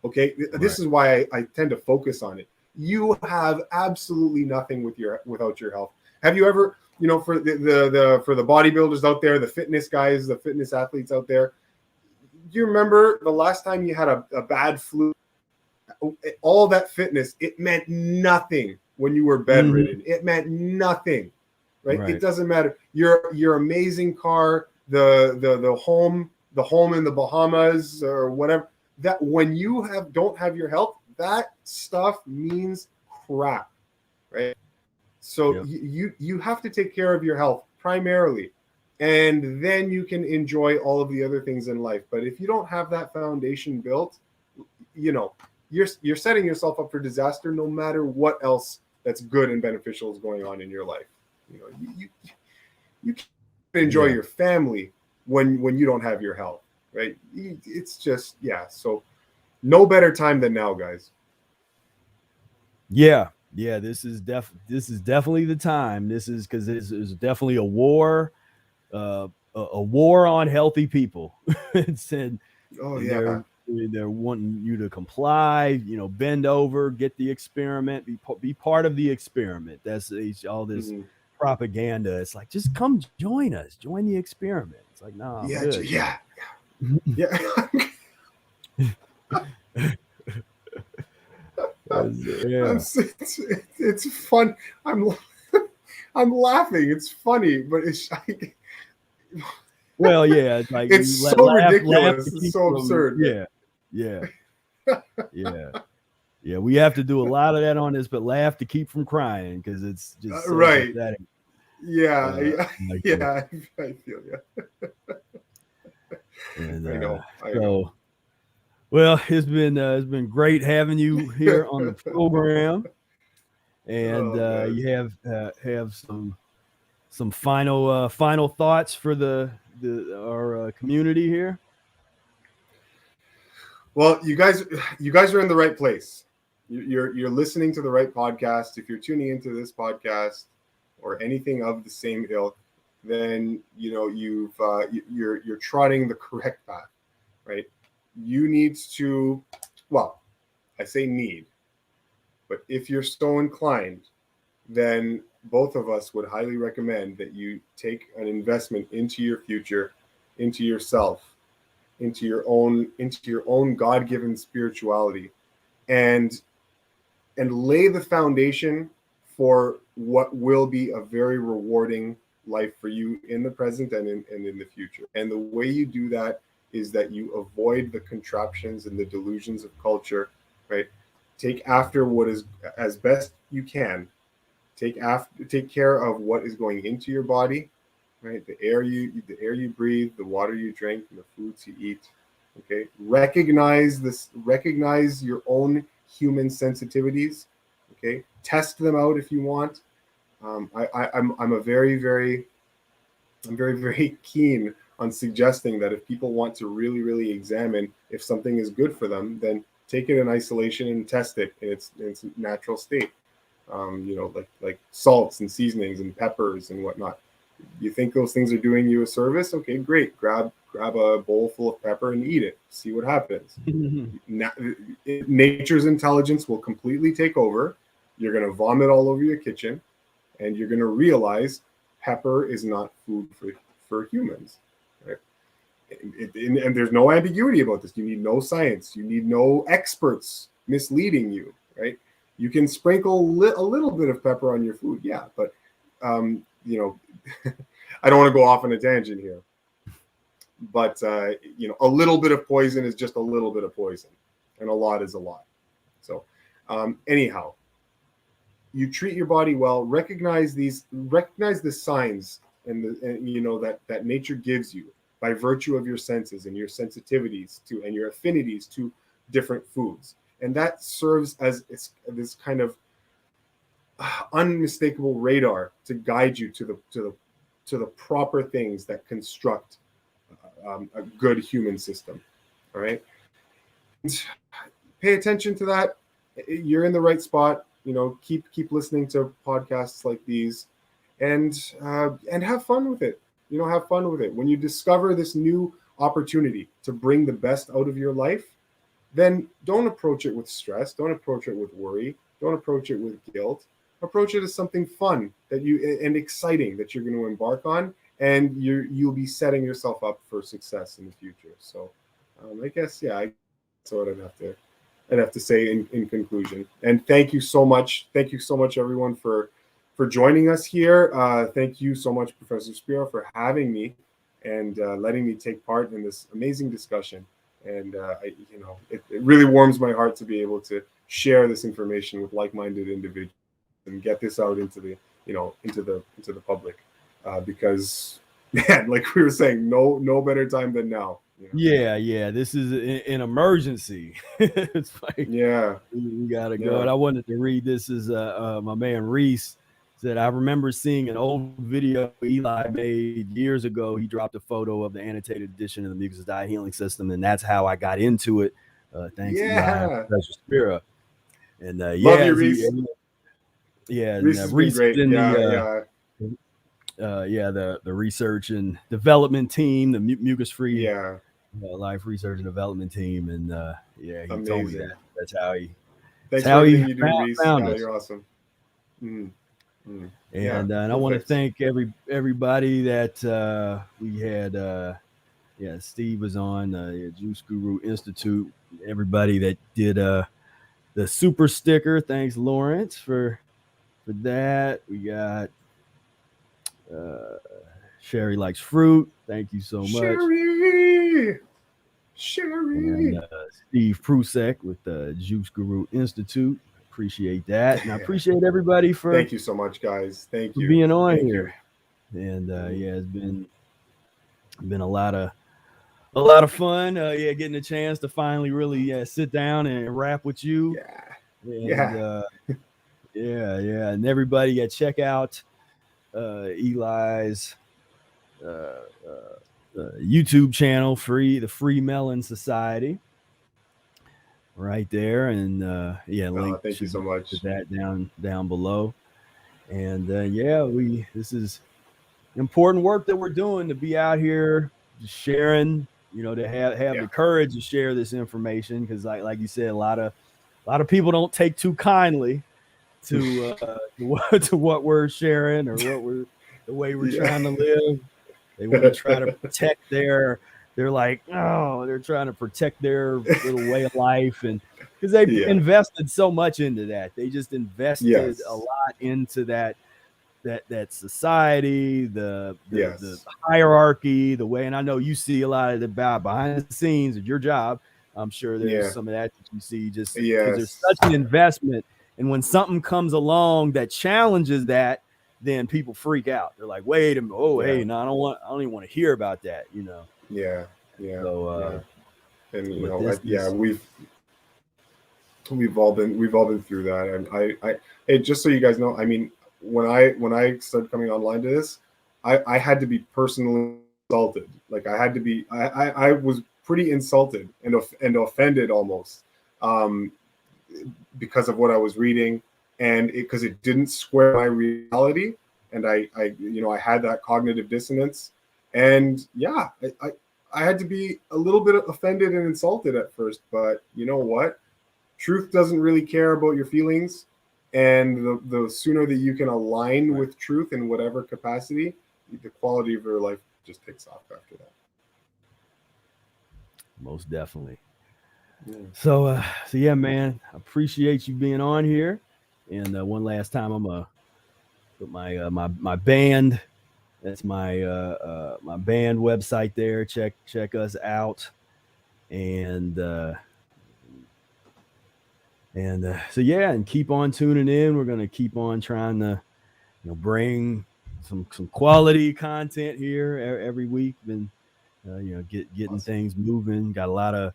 Okay, this is why I tend to focus on it. You have absolutely nothing without your health. Have you ever, for the bodybuilders out there, the fitness guys, the fitness athletes out there, do you remember the last time you had a bad flu? All that fitness, it meant nothing when you were bedridden. It meant nothing, right? It doesn't matter. Your amazing car, the home in the Bahamas or whatever. That when you don't have your health, that stuff means crap, right? So you have to take care of your health primarily, and then you can enjoy all of the other things in life. But if you don't have that foundation built, you're setting yourself up for disaster no matter what else that's good and beneficial is going on in your life. You can't enjoy your family when you don't have your health, right? It's just, so no better time than now, guys. Yeah, this is definitely the time. This is because it's definitely a war on healthy people. They're wanting you to comply, bend over, get the experiment, be part of the experiment. That's all this propaganda. It's like, just come join us, join the experiment. It's like, no, Yeah. Yeah. It's fun. I'm laughing. It's funny, but it's like, Well, yeah, it's like it's you so laugh ridiculous. to It's keep so from, absurd. yeah, yeah. Yeah, we have to do a lot of that on this, but laugh to keep from crying because it's just so Right. pathetic. Yeah. Like Yeah. I feel you. and I know. so, well, it's been great having you here on the program, and Oh, you have some final thoughts for our community here. well, you guys are in the right place. You're listening to the right podcast. If you're tuning into this podcast or anything of the same ilk, then you're trotting the correct path, right? You need to, well, I say need, but if you're so inclined, then both of us would highly recommend that you take an investment into your future, into yourself, into your own God-given spirituality, and lay the foundation for what will be a very rewarding life for you in the present and in the future. And the way you do that is that you avoid the contraptions and the delusions of culture, right? Take after what is as best you can. Take care of what is going into your body, right? The air you breathe, the water you drink, and the foods you eat. Okay, recognize your own human sensitivities. Okay, test them out if you want. I'm very keen on suggesting that if people want to really examine if something is good for them, then take it in isolation and test it in its natural state. Like salts and seasonings and peppers and whatnot. You think those things are doing you a service? Okay, great. Grab a bowl full of pepper and eat it. See what happens. Nature's intelligence will completely take over. You're going to vomit all over your kitchen, and you're going to realize pepper is not food for humans. Right? And there's no ambiguity about this. You need no science. You need no experts misleading you. Right? You can sprinkle a little bit of pepper on your food, yeah, but I don't want to go off on a tangent here. But a little bit of poison is just a little bit of poison, and a lot is a lot. So, anyhow, you treat your body well. Recognize the signs that nature gives you by virtue of your senses and your sensitivities to and your affinities to different foods, and that serves as this kind of unmistakable radar to guide you to the proper things that construct a good human system. All right, and pay attention to that. You're in the right spot. Keep listening to podcasts like these, and have fun with it. Have fun with it. When you discover this new opportunity to bring the best out of your life, then don't approach it with stress. Don't approach it with worry. Don't approach it with guilt. Approach it as something fun and exciting that you're going to embark on, and you'll be setting yourself up for success in the future. So, I guess that's what I'd have to say in conclusion. And thank you so much. Thank you so much, everyone, for joining us here. Thank you so much, Professor Spira, for having me and letting me take part in this amazing discussion. And it really warms my heart to be able to share this information with like-minded individuals and get this out into the public, because man, like we were saying, no better time than now. Yeah, this is an emergency. It's like, we gotta go. And I wanted to read this as my man Reese said, I remember seeing an old video Eli made years ago. He dropped a photo of the annotated edition of the Mucusless Diet Healing System, and that's how I got into it. Thanks to Eli, Professor Spira. And love you, Reese. Reese has been great. The research and development team, the Mucus-free Life Research and Development Team, and he amazing. Told me that. That's how he. Thanks for everything you do, Reese. You're awesome. And I want to thank everybody that we had Steve was on Juice Guru Institute. Everybody that did the super sticker, thanks Lawrence for that. We got Sherry likes fruit. Thank you so much. Sherry. And Steve Prusek with the Juice Guru Institute. Appreciate that. And I appreciate everybody for thank you so much, guys. Thank you for being on Thank here. you. And it's been a lot of fun. Getting a chance to finally really sit down and rap with you. And everybody check out Eli's YouTube channel, the Free Melon Society, right there, and link thank you so much to that down below. And this is important work that we're doing, to be out here just sharing, to have the courage to share this information, because like you said, a lot of people don't take too kindly to what we're sharing, or the way we're trying to live. They want to try to protect they're trying to protect their little way of life, and because they've invested so much into that. They just invested a lot into that society, the hierarchy, the way. And I know you see a lot of the behind the scenes of your job. I'm sure there's some of that you see, just because there's such an investment. And when something comes along that challenges that, then people freak out. They're like, wait a minute. Hey, no, I don't even want to hear about that, Yeah. So, and we've all been through that. And I just so you guys know, I mean, when I started coming online to this, I had to be personally insulted. Like I was pretty insulted and offended almost, because of what I was reading, and because it didn't square my reality, and I had that cognitive dissonance, and I had to be a little bit offended and insulted at first. But you know what? Truth doesn't really care about your feelings, and the sooner that you can align with truth in whatever capacity, the quality of your life just takes off after that. Most definitely. So man, I appreciate you being on here. And one last time, I'm gonna put my band. That's my band website there. Check us out. And keep on tuning in. We're gonna keep on trying to bring some quality content here every week. Been getting awesome. Things moving. Got a lot of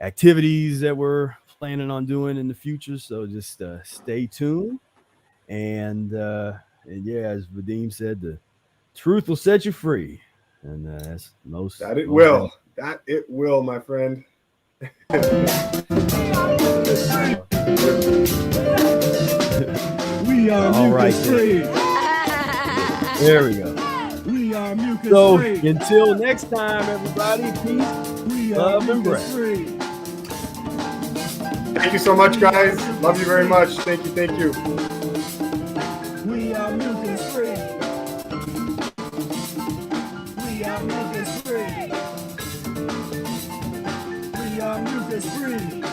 activities that we're planning on doing in the future, so just stay tuned. And as Vadim said, the truth will set you free, and that's most that it will that it will, my friend. We are mucus-free. There we go. We are mucus-free. So until next time, everybody, peace, love, and breath. Thank you so much, guys. Love you very much. Thank you. We are mucus-free. We are mucus-free. We are mucus-free.